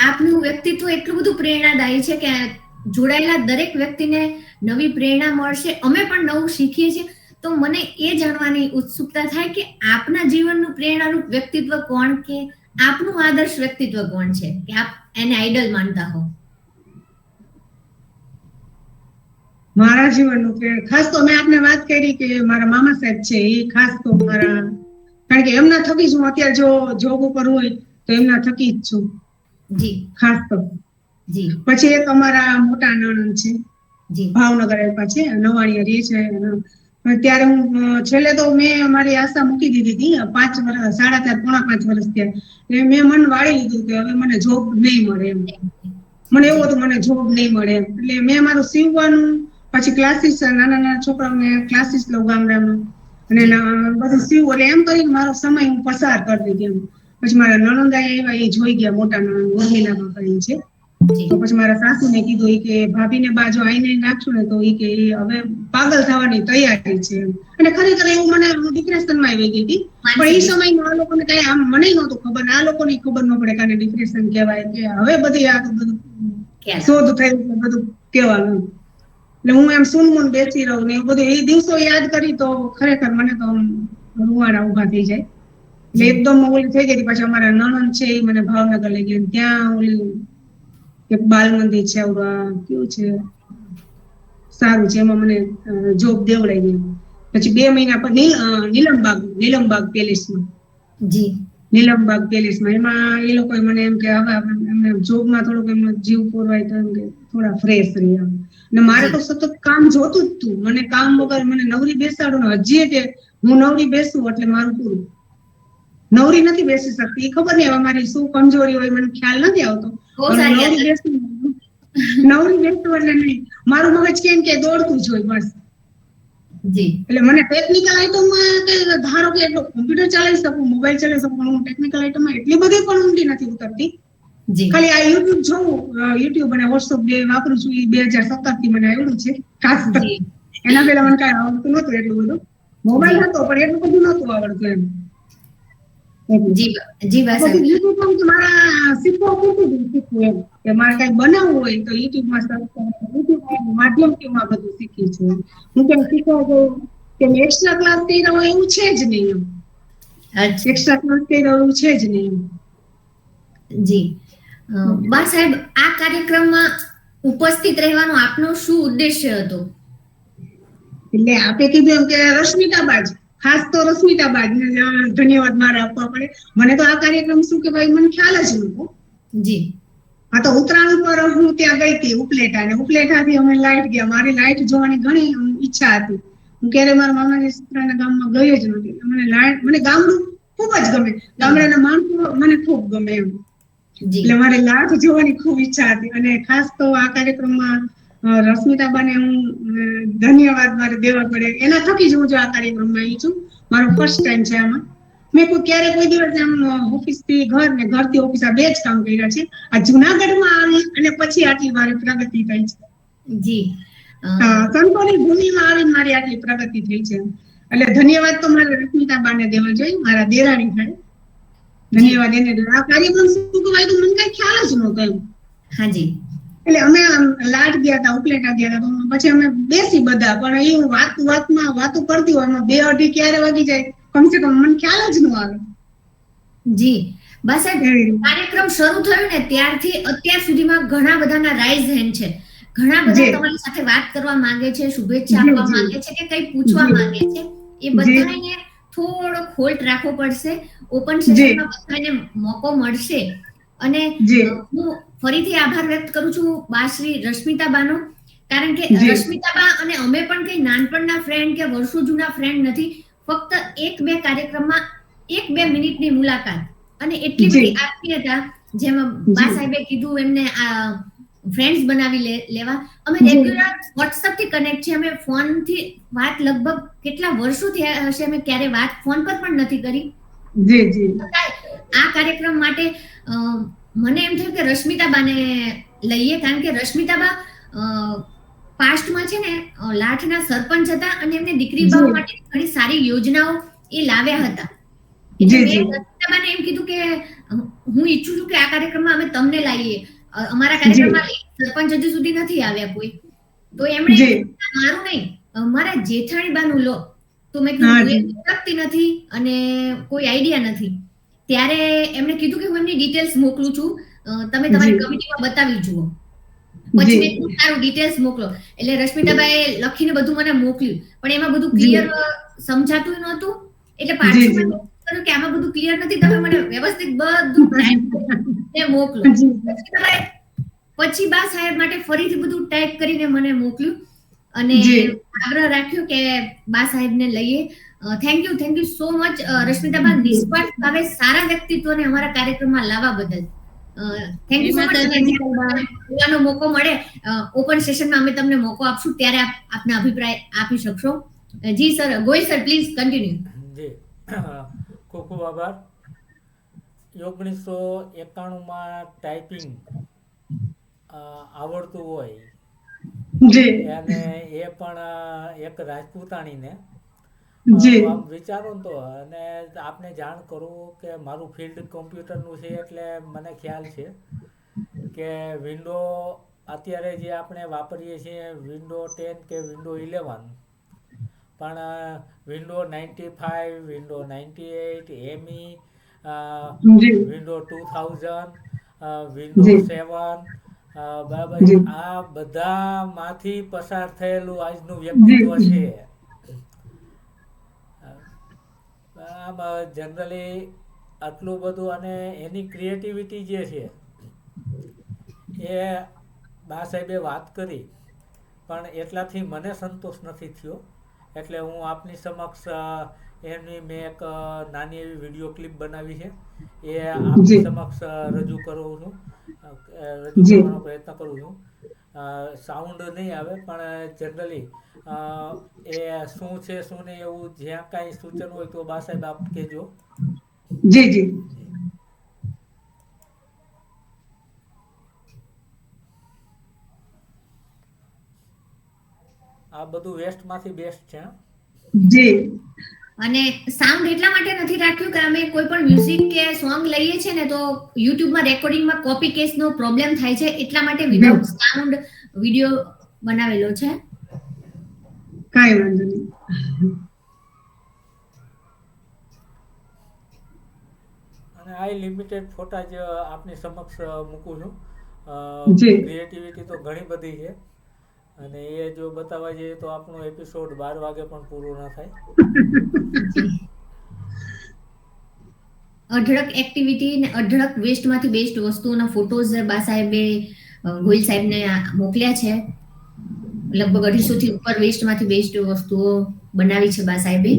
[SPEAKER 3] આપનું વ્યક્તિત્વ એટલું બધું પ્રેરણાદાયી છે કે જોડાયેલા દરેક વ્યક્તિને નવી પ્રેરણા મળશે. અમે પણ નવું શીખીએ છીએ. તો મને એ જાણવાની ઉત્સુકતા થાય કે આપના જીવનનું પ્રેરણારૂપ વ્યક્તિત્વ કોણ, કે આપનું આદર્શ વ્યક્તિત્વ કોણ છે કે આપ એને આઈડલ માનતા હો?
[SPEAKER 2] મારા જીવનનું ખાસ તો મેં આપને વાત કરી કે મારા મામા સાહેબ છે એ ખાસ તો મારા, કારણ કે એમના થકી જ હું અત્યારે જો જોબ ઉપર હોય તો એમના થકી જ છું.
[SPEAKER 3] જી
[SPEAKER 2] ખાસ તો
[SPEAKER 3] જી.
[SPEAKER 2] પછી એક અમારા મોટા નણંદ છે,
[SPEAKER 3] જી
[SPEAKER 2] ભાવનગર આવ્યા છે, નવાણીયા રહે છે. ત્યારે હું છેલ્લે તો મેં મારી આશા મૂકી દીધી હતી 5 વર્ષ, 4.5 પોણા 5 વર્ષ ત્યાં. મેં મન વાળી લીધું કે હવે મને જોબ નહીં મળે એમ. મને એવું હતું મને જોબ નહીં મળે એમ. એટલે મેં મારું સીવવાનું, પછી ક્લાસીસ, નાના છોકરાઓને ક્લાસીસ લઉં ગામડામાં અને બધું સીવું. એટલે એમ કરીને મારો સમય હું પસાર કરતી હતી એમ. પછી મારા નણંદા આવ્યા, એ જોઈ ગયા, મોટા નણંદ ઉર્મિલામાં કરીને છે. તો પછી મારા સાસુને કીધું કે ભાભીને બાજુ આઈને નાખશું ને તો કે હવે પાગલ થવાની તૈયારી છે એમ. અને ખરેખર એવું મને ડિપ્રેશનમાં આવી ગઈ હતી. પણ એ સમયમાં આ લોકોને કઈ આમ મને નહોતું ખબર, આ લોકોને ખબર ન પડે કે ડિપ્રેશન કહેવાય કે હવે બધી આ બધું શોધ થઈ બધું કહેવાનું. એટલે હું એમ સુનમુન બેસી રહું ને એવું બધું એ દિવસો યાદ કરી તો ખરેખર મને તો રૂવાડા ઉભા થઈ જાય. એટલે એકદમ ઓલી થઈ ગઈ. પછી અમારા નણંદ છે એ મને ભાવનગર લઈ ગયા. ત્યાં ઓલી એક બાલ મંદિર છે, કેવું છે સારું છે, એમાં મને જોબ દેવડાવી. પછી 2 મહિના પછી નીલમબાગ પેલેસમાં, જી નીલમબાગ પેલેસમાં, એમાં એ લોકોએ મને એમ કે હવે એમને જોબમાં થોડુંક એમનો જીવ પોરવાય તો એમ કે થોડા ફ્રેશ રહી એમ. અને મારે તો સતત કામ જોતું જ હતું. મને કામ વગર મને નવરી બેસાડો ને હજી કે હું નવરી બેસું એટલે મારું પૂરું. નવરી નથી બેસી શકતી. ખબર નહીં હવે મારી શું કમજોરી હોય મને ખ્યાલ નથી આવતો. નવરી બેસું એટલે નહીં, મારું મગજ કેમ કે દોડતું જ હોય બસ.
[SPEAKER 3] જી
[SPEAKER 2] એટલે મને ટેકનિકલ આઈટમમાં કે ધારો કે એટલો કોમ્પ્યુટર ચલાવી શકું, મોબાઈલ ચલાવી શકું, પણ હું ટેકનિકલ આઈટમમાં એટલી બધી પણ ઊંડી નથી ઉતરતી.
[SPEAKER 3] જી
[SPEAKER 2] ખાલી આ યુટ્યુબ જોઉં, યુટ્યુબ અને વોટ્સઅપ બે વાપરું છું. એ 2017 થી મને આવડ્યું છે ખાસ તો.
[SPEAKER 3] જી
[SPEAKER 2] એના પહેલા મને કાંઈ આવડતું નહોતું એટલું બધું. મોબાઈલ
[SPEAKER 3] જી
[SPEAKER 2] હતો પણ એટલું બધું નહોતું આવડતું એમ. એટલે.
[SPEAKER 3] જી જી બા
[SPEAKER 2] પછી
[SPEAKER 3] સાહેબ
[SPEAKER 2] યુટ્યુબ પર મારા શીખવા પૂરતું જ શીખવું એમ. કે મારે કઈ બનાવવું હોય તો યુટ્યુબમાં સર્ચ કરીને યુટ્યુબ માધ્યમથી હું આ બધું શીખી છું. હું કેમ શીખવા જઉં કે એક્સ્ટ્રા ક્લાસ કર્યા હોય એવું છે જ નહીં એમ.
[SPEAKER 3] અચ્છા
[SPEAKER 2] એક્સ્ટ્રા ક્લાસ કર્યા એવું છે જ નહીં એમ.
[SPEAKER 3] જી બા સાહેબ, આ કાર્યક્રમમાં ઉપસ્થિત રહેવાનો આપનો શું ઉદ્દેશ્ય હતો?
[SPEAKER 2] એટલે આપે કીધું એમ કે રશ્મિતાબાજ, ખાસ તો રશ્મિતાબાજને ધન્યવાદ મારે આપવા પડે. મને તો આ કાર્યક્રમ શું કે ભાઈ મને ખ્યાલ જ નહોતો.
[SPEAKER 3] જી
[SPEAKER 2] હા, તો ઉત્તરાયણ પર હું ત્યાં ગઈ હતી ઉપલેટા, ને ઉપલેટાથી અમે લાઈટ ગયા. મારી લાઈટ જોવાની ઘણી ઈચ્છા હતી. હું ક્યારે મારા મામાના સસરાના ગામમાં ગઈ જ નહોતી. મને ગામડું ખૂબ જ ગમે. ગામડાના માણસો મને ખૂબ ગમે એમ.
[SPEAKER 3] જી
[SPEAKER 2] એટલે મારે લાઈટ જોવાની ખૂબ ઈચ્છા હતી. અને ખાસ તો આ કાર્યક્રમમાં રશ્મિતાબાને હું ધન્યવાદ મારે દેવા પડે. એના થકી જ હું જો આ કાર્યક્રમમાં આવી છું. મારો ફર્સ્ટ ટાઈમ છે આમાં. મેં કોઈ દિવસ આમ ઓફિસ થી ઘર ને ઘર થી ઓફિસ, આ બે જ કામ કર્યા છે. આ જુનાગઢમાં આવી અને પછી આટલી મારી પ્રગતિ થઈ છે.
[SPEAKER 3] જી
[SPEAKER 2] સંતોની ભૂમિમાં આવીને મારી આટલી પ્રગતિ થઈ છે. એટલે ધન્યવાદ તો મારે રશ્મિતાબાને દેવા જોઈએ, મારા દેરાણી થાય. ધન્યવાદ એને. આ કાર્યક્રમ શું કહેવાય તો મને કઈ ખ્યાલ જ નહોતો એમ.
[SPEAKER 3] હાજી
[SPEAKER 2] એટલે અમે લાટ ગયા હતા, ઉપલેટા ગયા હતા. પછી અમે બેસી બધા, પણ એવું વાતમાં વાતો કરતી હોય, એમાં 2-2:30 ક્યારે વાગી જાય કમસે કમ મને ખ્યાલ જ ન આવે.
[SPEAKER 3] જી બા સાહેબ, કાર્યક્રમ શરૂ થયો ને ત્યારથી અત્યાર સુધીમાં ઘણા બધાના રાઇઝ હેન્ડ છે. ઘણા બધા તમારી સાથે વાત કરવા માંગે છે, શુભેચ્છા આપવા માંગે છે કે કંઈ પૂછવા માંગે છે. એ બધાને થોડો હોલ્ડ રાખવો પડશે. ઓપન સેશનમાં બધાને મોકો મળશે. અને હું ફરીથી આભાર વ્યક્ત કરું છું બા શ્રી રશ્મિતાબાનો. કારણ કે રશ્મિતાબા અને અમે પણ કઈ નાનપણના ફ્રેન્ડ કે વર્ષો જૂના ફ્રેન્ડ નથી. ફક્ત 1-2 કાર્યક્રમમાં 1-2 મિનિટની મુલાકાત અને એટલી બધી આત્મીયતા, જેમ બા સાહેબે કીધું એમને આ ફ્રેન્ડ્સ બનાવી લેવા. અમે રેગ્યુલર વોટ્સઅપ થી કનેક્ટ છે. અમે ફોન થી વાત લગભગ કેટલા વર્ષો થયા હશે, અમે ક્યારે વાત ફોન પર પણ નથી કરી. આ કાર્યક્રમ માટે મને એમ થયું કે રશ્મિતાબાને લઈએ, કારણ કે રશ્મિતાબા પાસ્ટમાં છે ને લાઠના સરપંચ હતા અને એમને દીકરી બાળો માટે ઘણી સારી યોજનાઓ એ લાવ્યા હતા. એટલે મેં રશ્મિતાબાને એમ કીધું કે હું ઈચ્છું છું કે આ કાર્યક્રમમાં અમે તમને લાવીએ. અમારા કાર્યક્રમમાં સરપંચ હજુ સુધી નથી આવ્યા કોઈ. તો એમણે મારું નહીં, મારા જેઠાણી બાનું લો. તો મેં કીધું ઓળખતી નથી અને કોઈ આઈડિયા નથી. ત્યારે એમણે કીધું કે હું એમની ડિટેલ્સ મોકલું છું, તમે તમારી કમિટીમાં બતાવી જુઓ. પછી મેં કીધું સારું, ડિટેલ્સ મોકલો. એટલે રશ્મિતાબાએ લખીને બધું મને મોકલ્યું, પણ એમાં બધું ક્લિયર સમજાતું નહોતું. એટલે પાછું મેં કહ્યું કે આમાં બધું ક્લિયર નથી, તમે મને વ્યવસ્થિત બધું ટાઈપ મોકલો. પછી બા સાહેબ માટે ફરીથી બધું ટાઈપ કરીને મને મોકલ્યું અને આગ્રહ રાખ્યો કે બા સાહેબને લઈએ. થેન્ક યુ સો મચ રશ્મિતાબા, નિસ્વાર્થ ભાવે સારા વ્યક્તિત્વને અમારા કાર્યક્રમમાં લાવવા બદલ. Thank you so much. બોલવાનો મોકો મળે ઓપન સેશનમાં, અમે તમને મોકો આપશું ત્યારે આપ આપના અભિપ્રાય આપી શકશો. જી sir, Goyal sir please continue.
[SPEAKER 1] જી ખૂબ ખૂબ આભાર. 1991માં ટાઈપિંગ આવડતું હોય અને એ પણ એક રાજપૂતાણીને, આમ વિચારો ને તો. અને આપને જાણ કરું કે મારું ફિલ્ડ કોમ્પ્યુટરનું છે, એટલે મને ખ્યાલ છે કે વિન્ડો અત્યારે જે આપણે વાપરીએ છીએ વિન્ડો 10 કે વિન્ડો 11, પણ window 95, window 98, ME, window 2000, window 7, બરાબર, આ બધામાંથી પસાર થયેલું આજનું વ્યક્તિત્વ છે. આમ જનરલી આટલું બધું, અને એની ક્રિએટિવિટી જે છે એ બા સાહેબે વાત કરી, પણ એટલાથી મને સંતોષ નથી થયો. એટલે હું આપની સમક્ષ એની મેં એક નાની એવી વિડીયો ક્લિપ બનાવી છે, એ આપની સમક્ષ રજૂ કરવાનો પ્રયત્ન કરું છું. સાઉન્ડ નહીં આવે, પણ જનરલી એ શું છે શું નહીં એવું જ્યાં કાંઈ સૂચન હોય તો બા સાહેબ આપ કહેજો.
[SPEAKER 2] જી જી.
[SPEAKER 1] આ બધું વેસ્ટમાંથી બેસ્ટ છે.
[SPEAKER 2] જી.
[SPEAKER 3] અને સાઉન્ડ એટલા માટે નથી રાખ્યું કે અમે કોઈ પણ મ્યુઝિક કે સોંગ લઈએ છીએ ને તો યુટ્યુબમાં રેકોર્ડિંગમાં કોપી કેસનો પ્રોબ્લેમ થાય છે, એટલા માટે વિધાઉટ સાઉન્ડ વિડિયો બનાવેલો છે.
[SPEAKER 2] કાંઈ વાંધો નહીં.
[SPEAKER 1] અને આ લિમિટેડ ફોટા જ આપની સમક્ષ મૂકું છું.
[SPEAKER 2] જી.
[SPEAKER 1] ક્રિએટિવિટી તો ઘણી બધી છે, અને એ જો બતાવવા જઈએ તો આપણો એપિસોડ 12 વાગે પણ પૂરો ના થાય.
[SPEAKER 3] અઢળક એક્ટિવિટી ને અઢળક વેસ્ટમાંથી બેસ્ટ વસ્તુઓના ફોટોઝ બા સાહેબે ગોહિલ સાહેબને મોકલ્યા છે. લગભગ 250 થી ઉપર વેસ્ટમાંથી બેસ્ટ વસ્તુઓ બનાવી છે બા સાહેબે.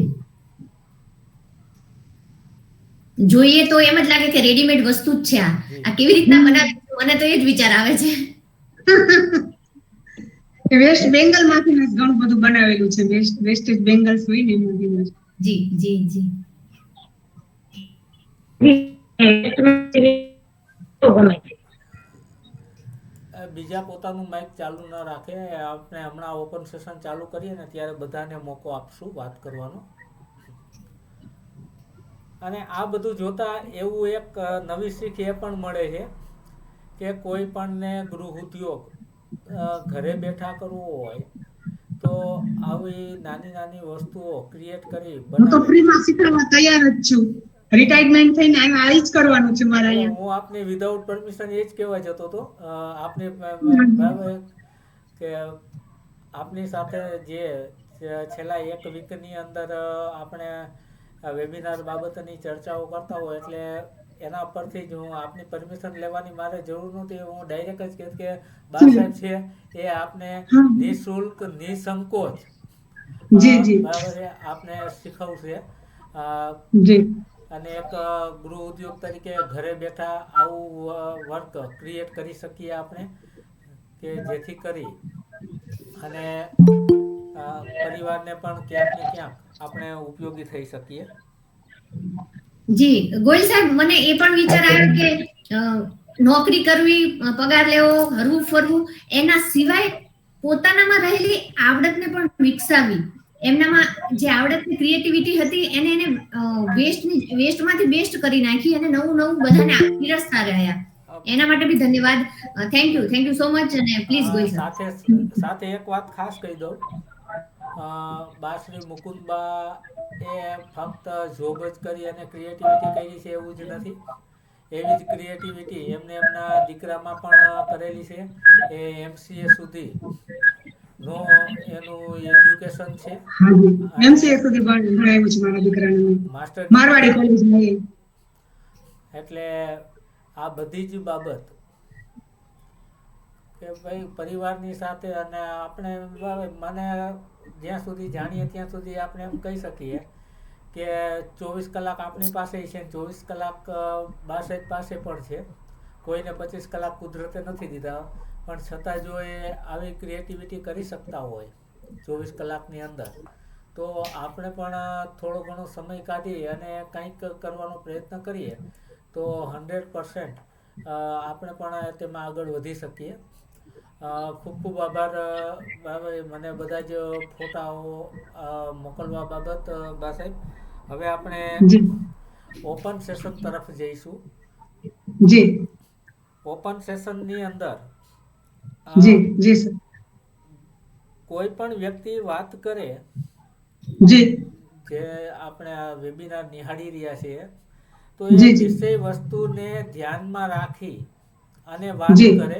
[SPEAKER 3] જોઈએ તો એમ જ લાગે કે રેડીમેડ વસ્તુ જ છે. આ કેવી રીતના બનાવી, મને તો એ જ વિચાર આવે છે.
[SPEAKER 2] વેસ્ટ બેંગલ માંથી ઘણું બધું બનાવેલું છે. વેસ્ટેજ બેંગલ્સ હોય ને એમાંથી.
[SPEAKER 3] જી જી જી.
[SPEAKER 1] બીજા પોતાનું માઇક ચાલુ ન રાખે. આપણે હમણાં ઓપન સેશન ચાલુ કરીએ ને ત્યારે બધાને મોકો આપશું વાત કરવાનો. અને આ બધું જોતા એવું એક નવી શીખ એ પણ મળે છે કે કોઈ પણને ગૃહ ઉદ્યોગ ઘરે બેઠા કરવો હોય તો આવી નાની નાની વસ્તુઓ ક્રિએટ કરી
[SPEAKER 2] હું તો ફ્રીમાં શીખવા તૈયાર જ છું. રિટાયરમેન્ટ થઈને આ જ કરવાનું છે મારે અહીંયા.
[SPEAKER 1] હું આપને વિધાઉટ પરમિશન એ જ કહેવા જતો હતો. આપને બરાબર કે આપની સાથે જે છેલ્લા એક વીકની અંદર આપણે વેબિનાર બાબતની ચર્ચાઓ કરતા હોય એટલે એના પરથી જ હું આપની પરમિશન લેવાની મારે જરૂર નહોતી. હું ડાયરેક્ટ જ કહેત કે બા સાહેબ છે એ આપને નિઃશુલ્ક નિસંકોચ બરાબર છે આપને શીખવશે. અને એક ગૃહ ઉદ્યોગ તરીકે ઘરે બેઠા આવું વર્ક ક્રિએટ કરી શકીએ આપણે કે જેથી કરી અને પરિવારને પણ ક્યાંક ને ક્યાંક આપણે ઉપયોગી થઈ શકીએ.
[SPEAKER 3] જી ગોયલ સાહેબ, મને એ પણ વિચાર આવ્યો કે નોકરી કરવી, પગાર લેવો, હરવું ફરવું, એના સિવાય પોતાનામાં રહેલી આવડતને પણ વિકસાવી. એમનામાં જે આવડતની ક્રિએટિવિટી હતી એને વેસ્ટમાંથી બેસ્ટ કરી નાખી અને નવું નવું બધાને પીરસતા રહ્યા. એના માટે બી ધન્યવાદ. Thank you so much. અને પ્લીઝ ગોયલ સાહેબ
[SPEAKER 1] સાથે એક વાત ખાસ કહી દઉં. બા શ્રી મુકુંદબા એ ફક્ત જોબ જ કરી અને ક્રિએટિવિટી કરી છે એવું જ નથી. એવી જ ક્રિએટિવિટી એમને એમના દીકરામાં પણ કરેલી છે. એ MCA સુધી નો એનું એજ્યુકેશન છે.
[SPEAKER 2] MCA સુધી ભણાવ્યું છે મારા દીકરાને
[SPEAKER 1] માસ્ટર
[SPEAKER 2] મારવાડી કોલેજમાં.
[SPEAKER 1] એટલે આ બધી જ બાબત કે ભાઈ પરિવારની સાથે અને આપણે મને જ્યાં સુધી જાણીએ ત્યાં સુધી આપણે એમ કહી શકીએ કે 24 કલાક આપણી પાસે છે, 24 કલાક બા સાહેબ પાસે પણ છે. કોઈને 25 કલાક કુદરતે નથી દીધા, પણ છતાં જો એ આવી ક્રિએટિવિટી કરી શકતા હોય 24 કલાકની અંદર, તો આપણે પણ થોડો ઘણો સમય કાઢી અને કંઈક કરવાનો પ્રયત્ન કરીએ તો 100% આપણે પણ તેમાં આગળ વધી શકીએ. ખૂબ ખૂબ આભાર મને બધા જ ફોટાઓ મોકલવા બાબત બા સાહેબ. હવે આપણે ઓપન સેશન તરફ જઈશું.
[SPEAKER 2] જી.
[SPEAKER 1] ઓપન સેશનની અંદર કોઈ પણ વ્યક્તિ વાત કરે જે આપણે આ વેબિનાર નિહાળી રહ્યા છીએ તો એ વિષય વસ્તુને ધ્યાનમાં રાખી અને વાત કરે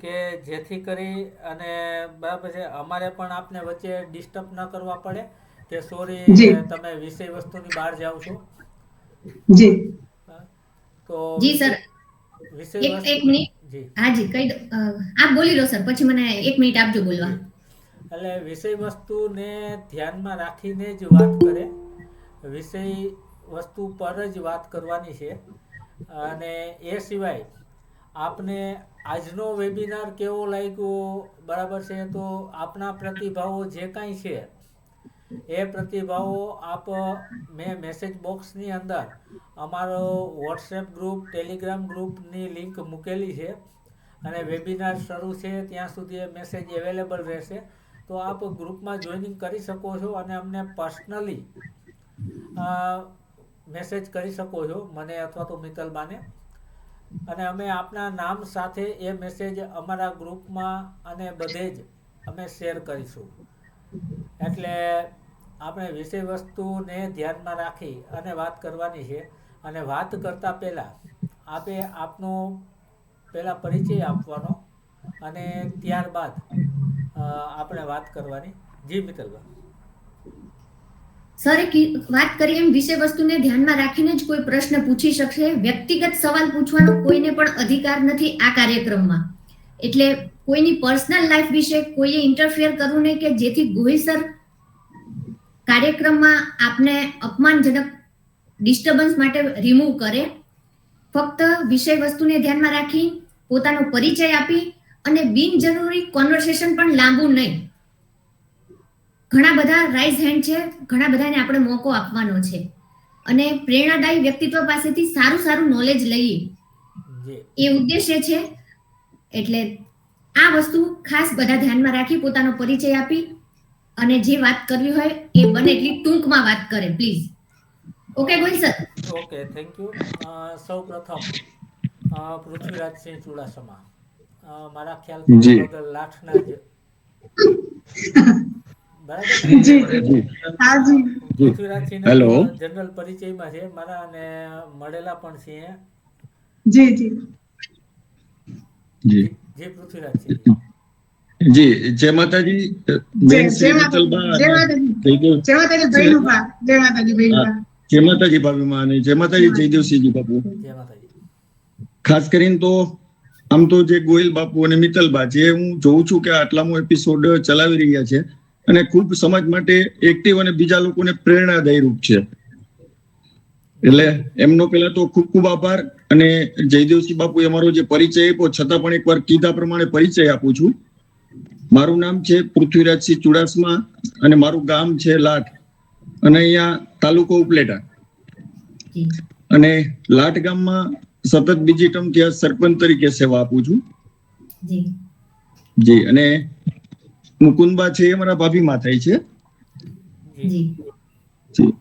[SPEAKER 1] કે જેથી કરી અને બરાબર છે અમારે પણ આપને વચ્ચે ડિસ્ટર્બ ન કરવા પડે કે સોરી તમે વિષય વસ્તુની બહાર જાઓ છો.
[SPEAKER 2] જી
[SPEAKER 1] તો
[SPEAKER 3] જી સર, એક મિનિટ. હા જી, કઈ આપ બોલી લો સર, પછી મને 1 મિનિટ આપજો બોલવા.
[SPEAKER 1] એટલે વિષય વસ્તુને ધ્યાનમાં રાખીને જ વાત કરે. વિષય વસ્તુ પર જ વાત કરવાની છે. અને એ સિવાય આપને આજનો વેબિનાર કેવો લાગ્યો, બરાબર છે? તો આપના પ્રતિભાવો જે કાંઈ છે એ પ્રતિભાવો આપ મેં મેસેજ બોક્સની અંદર અમારો વોટ્સએપ ગ્રુપ, ટેલિગ્રામ ગ્રુપની લિંક મૂકેલી છે અને વેબિનાર શરૂ છે ત્યાં સુધી એ મેસેજ અવેલેબલ રહેશે. તો આપ ગ્રુપમાં જોઈનિંગ કરી શકો છો અને અમને પર્સનલી મેસેજ કરી શકો છો, મને અથવા તો મિત્તલબાને, અને અમે આપના નામ સાથે એ મેસેજ અમારા ગ્રુપમાં અને બધે જ અમે શેર કરીશું. એટલે આપણે વિષય વસ્તુને ધ્યાનમાં રાખી અને વાત કરવાની છે. અને વાત કરતાં પહેલાં આપે આપનો પહેલાં પરિચય આપવાનો અને ત્યારબાદ આપણે વાત કરવાની. જી મિત્તલબા.
[SPEAKER 3] સર એક વાત કરી એમ વિષય વસ્તુને ધ્યાનમાં રાખીને જ કોઈ પ્રશ્ન પૂછી શકશે. વ્યક્તિગત સવાલ પૂછવાનો કોઈને પણ અધિકાર નથી આ કાર્યક્રમમાં. એટલે કોઈની પર્સનલ લાઈફ વિશે કોઈએ ઇન્ટરફિયર કરવું નહીં કે જેથી ગોહિલ સર કાર્યક્રમમાં આપને અપમાનજનક ડિસ્ટર્બન્સ માટે રિમૂવ કરે. ફક્ત વિષય વસ્તુને ધ્યાનમાં રાખી પોતાનો પરિચય આપી અને બિનજરૂરી કોન્વર્સેશન પણ લાંબુ નહીં. ઘણા બધા રાઇઝ હેન્ડ છે, ઘણા બધાને આપણે મોકો આપવાનો છે અને પ્રેરણાદાયી વ્યક્તિત્વ પાસેથી સારું સારું નોલેજ લઈએ એ ઉદ્દેશ્ય છે. એટલે આ વસ્તુ ખાસ બધા ધ્યાનમાં રાખી પોતાનો પરિચય આપી અને જે વાત કરવી હોય એ બને એટલી ટૂંકમાં વાત કરે please. Okay Gohil sir?
[SPEAKER 1] Okay, thank you. સૌ પ્રથમ પૃથ્વીરાજસિંહ ચુડાસમા, મારા ખ્યાલથી લગભગ લાખના જ, બરાબર ને?
[SPEAKER 2] જી હા જી
[SPEAKER 1] પૃથ્વીરાજસિંહના તો જનરલ પરિચયમાં છે મારા અને મળેલા પણ છીએ.
[SPEAKER 2] જી જી
[SPEAKER 4] જી
[SPEAKER 1] જી પૃથ્વીરાજસિંહજી.
[SPEAKER 4] જી, જય માતાજી બેન શ્રી મિત્તલબા,
[SPEAKER 2] જય માતાજી ભૈલુભા, જય માતાજી ભૈલુભા,
[SPEAKER 4] જય માતાજી ભાભીમાં અને જય માતાજી જયદેવસિંહજી બાપુ.
[SPEAKER 1] જય માતાજી.
[SPEAKER 4] ખાસ કરીને તો આમ તો જે ગોહિલ બાપુ અને મિત્તલબા જે હું જોઉં છું કે આટલામો એપિસોડ ચલાવી રહ્યા છે અને ખૂબ સમાજ માટે એક્ટિવ અને બીજા લોકોને પ્રેરણાદાયી રૂપ છે. એટલે એમનો પહેલા તો ખૂબ ખૂબ આભાર. અને જયદેવસિંહ બાપુએ અમારો જે પરિચય આપ્યો છતાં પણ એકવાર કીધા પ્રમાણે પરિચય આપું છું. મારું નામ છે પૃથ્વીરાજસિંહ ચુડાસમા અને મારું ગામ છે લાઠ અને અહીંયા તાલુકો ઉપલેટા. અને લાઠ ગામમાં સતત બીજી ટર્મ ત્યાં સરપંચ તરીકે સેવા આપું છું. જી, અને મુકુંદબા છે એ મારા ભાભીમાં થાય છે.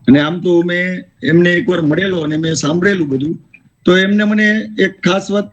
[SPEAKER 4] અને આમ તો મેં એમને એકવાર મળેલો અને મેં સાંભળેલું બધું, તો એમને મને એક ખાસ વાત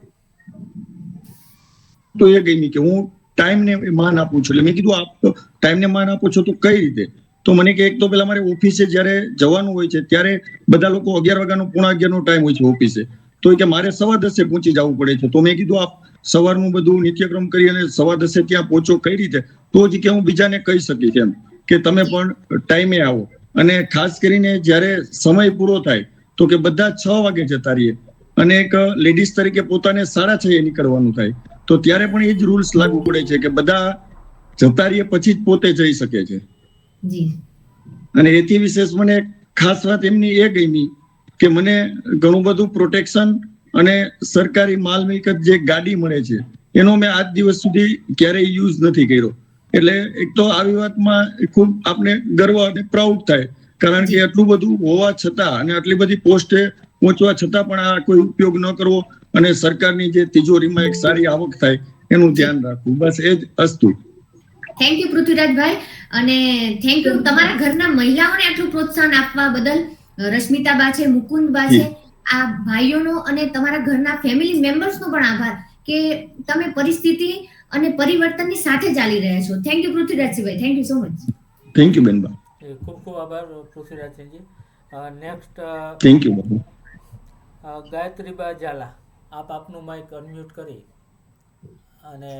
[SPEAKER 4] તો એ ગમી કે હું ટાઈમને માન આપું છું. એટલે મેં કીધું આપ તો ટાઈમને માન આપો છો તો કઈ રીતે? તો મને કે એક તો પેલા મારે ઓફિસે જ્યારે જવાનું હોય છે ત્યારે બધા લોકો 11 વાગ્યાનો, પોણા 11નો ટાઈમ હોય છે ઓફિસે, તો કે મારે 10:15 પહોંચી જવું પડે છે. તો મેં કીધું આપ સવારનું બધું નિત્યક્રમ કરી અને 10:15 ત્યાં પહોંચો કઈ રીતે? તો જ કે હું બીજાને કહી શકીશ એમ કે તમે પણ ટાઈમે આવો. અને ખાસ કરીને જ્યારે સમય પૂરો થાય તો કે બધા 6 વાગે જતા રહીએ અને એક લેડીઝ તરીકે પોતાને 6:30 નીકળવાનું થાય, તો ત્યારે પણ એ જ રૂલ્સ લાગુ પડે છે કે બધા જતા રહીએ પછી જ પોતે જઈ શકે છે. અને એથી વિશેષ મને ખાસ વાત એમની એ ગમી કે મને ઘણું બધું પ્રોટેક્શન અને સરકારી માલ મિલકત જે ગાડી મળે છે એનો મેં આજ દિવસ સુધી ક્યારેય યુઝ નથી કર્યો. એટલે એક તો આવી વાતમાં ખૂબ આપણે ગર્વ અને પ્રાઉડ થાય, કારણ કે એટલું બધું હોવા છતાં અને આટલી બધી પોસ્ટે પહોંચવા છતાં પણ આ કોઈ ઉપયોગ ન કરવો અને સરકારની જે તિજોરીમાં એક સારી આવક થાય એનું ધ્યાન રાખવું, બસ એ જ અસ્તુ.
[SPEAKER 3] થેન્ક યુ પૃથ્વીરાજભાઈ, અને થેન્ક યુ તમારા ઘરના મહિલાઓને આટલું પ્રોત્સાહન આપવા બદલ. રશ્મિતાબા છે, મુકુંદબા છે, આ ભાઈઓનો અને તમારા ઘરના ફેમિલી મેમ્બર્સનો પણ આભાર કે તમે પરિસ્થિતિ અને પરિવર્તનની સાથે ચાલી રહ્યા છો. Thank you Prithvirajsinhbhai, thank you so much.
[SPEAKER 4] Thank you બેનબા.
[SPEAKER 1] ખૂબ ખૂબ આભાર પૃથ્વીરાજસિંહજી. નેક્સ્ટ
[SPEAKER 4] થેન્ક યુ બાપુ.
[SPEAKER 1] ગાયત્રીબા ઝાલા, આપ આપનું માઇક અનમ્યુટ કરી અને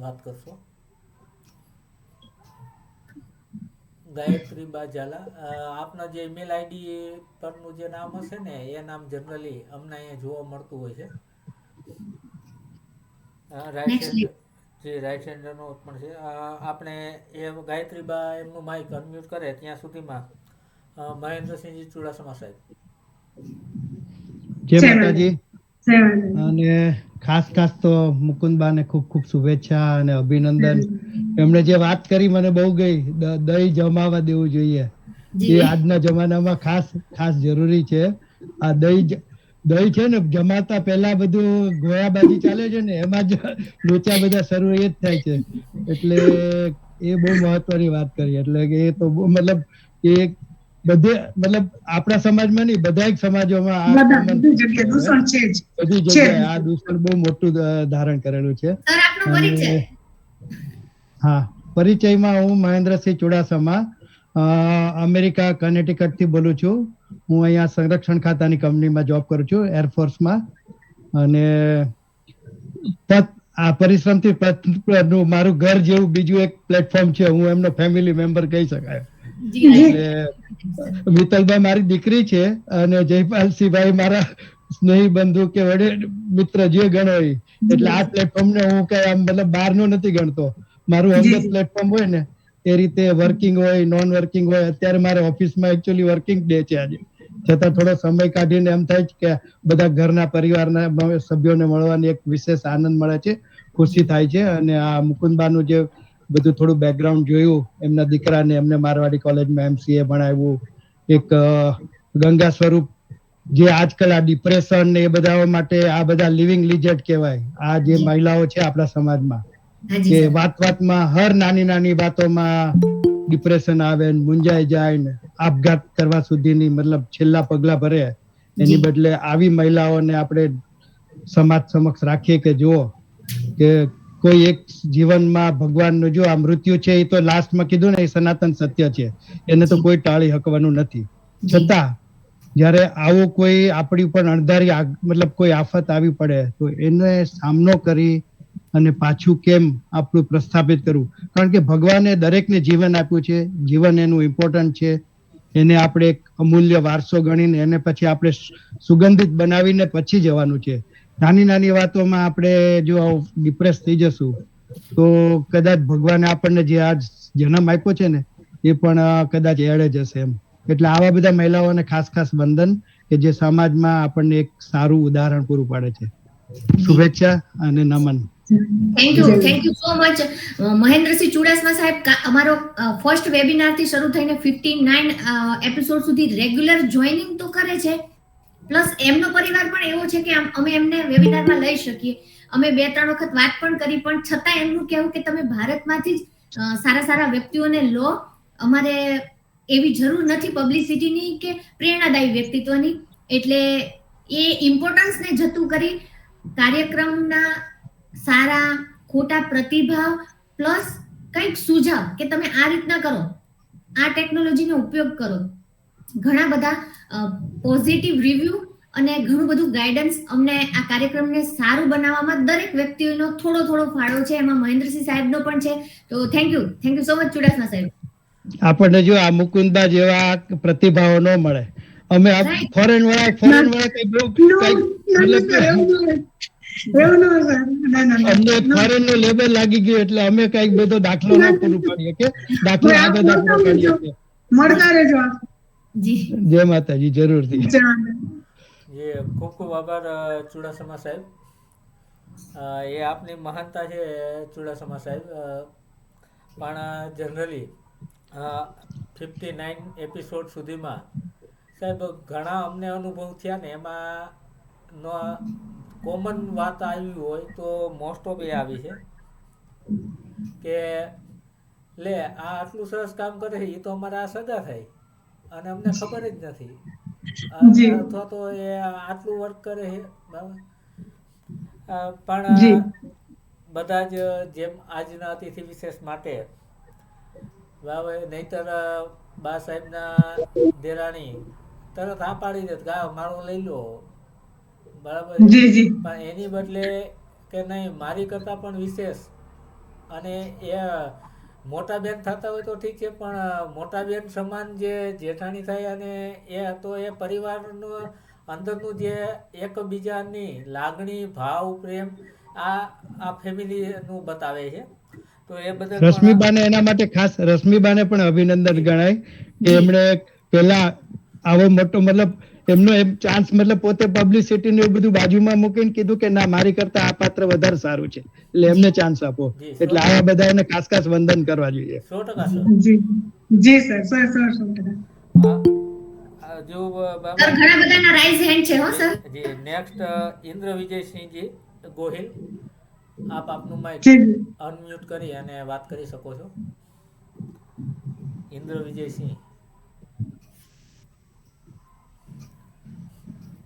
[SPEAKER 1] વાત કરશો. ગાયત્રીબા ઝાલા, આપના જે ઈમેલ આઈડી પરનું જે નામ હશે ને એ નામ જનરલી અમને અહીંયા જોવા મળતું હોય છે. રાઈટ હેન્ડરનો પણ છે. આપણે એ ગાયત્રીબા એમનું માઇક અનમ્યુટ કરે ત્યાં સુધીમાં મહેન્દ્રસિંહજી ચુડાસમા સાહેબ.
[SPEAKER 5] જય માતાજી. અને ખાસ તો મુકુંદબાને ખૂબ ખૂબ શુભેચ્છા અને અભિનંદન. એમણે જે વાત કરી મને બહુ ગઈ, દહીં જમાવા દેવું જોઈએ. એ આજના જમાનામાં ખાસ જરૂરી છે. આ દહીં છે ને જમાતા પહેલા બધું ગોળાબાજી ચાલે છે ને, એમાં જ લોચા બધા શરૂ એ જ થાય છે. એટલે એ બહુ મહત્વની વાત કરી. એટલે કે એ તો મતલબ એ બધે મતલબ આપણા સમાજમાં નહીં, બધા સમાજોમાં
[SPEAKER 2] બધી જગ્યાએ દૂષણ છે જ.
[SPEAKER 5] બધી જગ્યાએ આ દૂષણ બહુ મોટું ધારણ કરેલું છે.
[SPEAKER 3] સર આપનો પરિચય.
[SPEAKER 5] હા, પરિચયમાં હું મહેન્દ્રસિંહ ચુડાસમા, અમેરિકા કર્નેટિકટ થી બોલું છું. હું અહીંયા સંરક્ષણ ખાતાની કંપનીમાં જોબ કરું છું, એરફોર્સમાં. અને આ પરિશ્રમથી મારું ઘર જેવું બીજું એક પ્લેટફોર્મ છે. હું એમનો ફેમિલી મેમ્બર કહી શકાય. એટલે મિત્તલભાઈ મારી દીકરી છે અને જયપાલસિંહભાઈ મારા સ્નેહી બંધુ કે વડે મિત્ર જે ગણો હોય. એટલે આ પ્લેટફોર્મ ને હું કઈ આમ મતલબ બહારનું નથી ગણતો. મારું અંગત પ્લેટફોર્મ હોય ને એ રીતે વર્કિંગ હોય, નોન વર્કિંગ હોય. અત્યારે મારે ઓફિસમાં એકચ્યુઅલી વર્કિંગ ડે છે આજે, છતાં થોડો સમય કાઢીને એમ થાય કે બધા ઘરના પરિવારના સભ્યોને મળવાની એક વિશેષ આનંદ મળે છે, ખુશી થાય છે. અને આ મુકુંદબાનું જે બધું થોડું બેકગ્રાઉન્ડ જોયું, એમના દીકરાને એમને મારવાડી કોલેજમાં MCA ભણાવ્યું. એક ગંગા સ્વરૂપ જે આજકાલ આ ડિપ્રેશન ને એ બધા માટે આ બધા લિવિંગ લિજેન્ડ કહેવાય. આ જે મહિલાઓ છે આપણા સમાજમાં, કે વાતમાં હર નાની વાતોમાં ડિપ્રેશન આવે, મૂંઝાઈ જાય ને આપઘાત કરવા સુધીની મતલબ છેલ્લા પગલા ભરે. એની બદલે આવી મહિલાઓને આપણે સમાજ સમક્ષ રાખીએ કે જુઓ કે કોઈ એક જીવનમાં ભગવાનનું જો આ મૃત્યુ છે એ તો લાસ્ટમાં કીધું ને એ સનાતન સત્ય છે, એને તો કોઈ ટાળી શકવાનું નથી. છતાં જયારે આવો કોઈ આપણી ઉપર અણધારી મતલબ કોઈ આફત આવી પડે તો એને સામનો કરી અને પાછું કેમ આપણું પ્રસ્થાપિત કરવું. કારણ કે ભગવાને દરેકને જીવન આપ્યું છે, જીવન એનું ઇમ્પોર્ટન્ટ છે. એને આપણે એક અમૂલ્ય વારસો ગણીને એને પછી આપણે સુગંધિત બનાવીને પછી જવાનું છે. નાની વાતોમાં આપણે જો ડિપ્રેસ થઈ જશું તો કદાચ ભગવાને આપણને જે આજ જન્મ આપ્યો છે ને એ પણ કદાચ એળે જશે એમ. એટલે આવા બધા મહિલાઓને ખાસ વંદન કે જે સમાજમાં આપણને એક સારું ઉદાહરણ પૂરું પાડે છે. શુભેચ્છા અને નમન.
[SPEAKER 3] Thank you so much Mahendrasinh Chudasama સાહેબ. અમારો ફર્સ્ટ વેબિનાર થી શરૂ થઈને 59 એપિસોડ સુધી રેગ્યુલર જોઈનિંગ તો કરે છે, પ્લસ એમનો પરિવાર પણ એવો છે કે અમે એમને વેબિનારમાં લઈ શકીએ. અમે 2-3 વખત વાત પણ કરી, પણ છતાં એમનું કહેવું કે તમે ભારતમાંથી જ સારા વ્યક્તિઓને લો, અમારે એવી જરૂર નથી પબ્લિસિટીની કે પ્રેરણાદાયી વ્યક્તિત્વની. એટલે એ ઇમ્પોર્ટન્સને જતું કરી કાર્યક્રમના સારા ખોટા પ્રતિભાવ પ્લસ કંઈક સુઝાવ કે તમે આ રીતના કરો, આ ટેકનોલોજીનો ઉપયોગ કરો. ઘણા બધા પોઝિટિવ રિવ્યુ અને ઘણું બધું ગાઈડન્સ અમને આ કાર્યક્રમને સારું બનાવવામાં દરેક વ્યક્તિનો થોડો ફાળો છે. એમાં મહેન્દ્રસિંહ સાહેબનો પણ છે. તો thank you so much Chudasama સાહેબ.
[SPEAKER 5] આપણને જો આ મુકુંદબા જેવા પ્રતિભાવો ન મળે. અમે ફોરેન વાળા અમને ફોરેન નો લેબલ લાગી ગયો એટલે અમે કઈક બધો દાખલો ના પૂરું પાડીએ કે દાખલો આ બધા પૂરો પાડીએ કે
[SPEAKER 2] મળતા રહેજો.
[SPEAKER 5] જય માતાજી. જરૂરથી.
[SPEAKER 1] ખૂબ આભાર ચુડાસમા સાહેબ. એ આપની મહાનતા છે ચુડાસમા સાહેબ. પણ જનરલી 59 એપિસોડ સુધીમાં સાહેબ ઘણા અમને અનુભવ થયા ને, એમાં કોમન વાત આવી હોય તો મોસ્ટ ઓફ એ આવી છે કે લે આ આટલું સરસ કામ કરે છે, એ તો અમારા આ સગા થાય અને અમને ખબર જ નથી, અથવા તો એ આટલું વર્ક કરે છે. પણ બધા જ જેમ આજના અતિથિ વિશેષ માટે નહીતર બા સાહેબના દેરાણી તરત હા પાડી દે, મારો લઈ લો, બરાબર. પણ એની બદલે કે નહીં, મારી કરતા પણ વિશેષ. અને એ મોટા બેન થતા હોય તો ઠીક છે, પણ મોટા બેન સમાન જે જેઠાણી થાય અને એ તો એ પરિવારનું અંદરનું જે એકબીજાની લાગણી, ભાવ, પ્રેમ આ ફેમિલીનું બતાવે છે. તો એ બધા
[SPEAKER 5] રશ્મિબાને એના માટે ખાસ રશ્મિબાને પણ અભિનંદન ગણાય કે એમણે પેલા આવો મોટો મતલબ એમનો એમ ચાન્સ મતલબ પોતે પબ્લિસિટી ને એવું બધું બાજુમાં મૂકીને કીધું કે ના મારી કરતા આ પાત્ર વધારે સારું છે એટલે એમને ચાન્સ આપો.
[SPEAKER 1] જી,
[SPEAKER 5] એટલે આવા બધા એને ખાસ ખાસ વંદન કરવા જોઈએ.
[SPEAKER 1] 100% સર.
[SPEAKER 2] જી જી સર 100%.
[SPEAKER 1] જો
[SPEAKER 3] સર
[SPEAKER 1] બાબા
[SPEAKER 3] ઘણા બધાના રાઇઝ હેન્ડ છે હો સર.
[SPEAKER 1] જી નેક્સ્ટ ઇન્દ્ર વિજયસિંહજી ગોહિલ, આપ આપનું માઇક
[SPEAKER 2] જી જી.
[SPEAKER 1] અનમ્યુટ કરી અને વાત કરી શકો છો. ઇન્દ્ર વિજયસિંહ,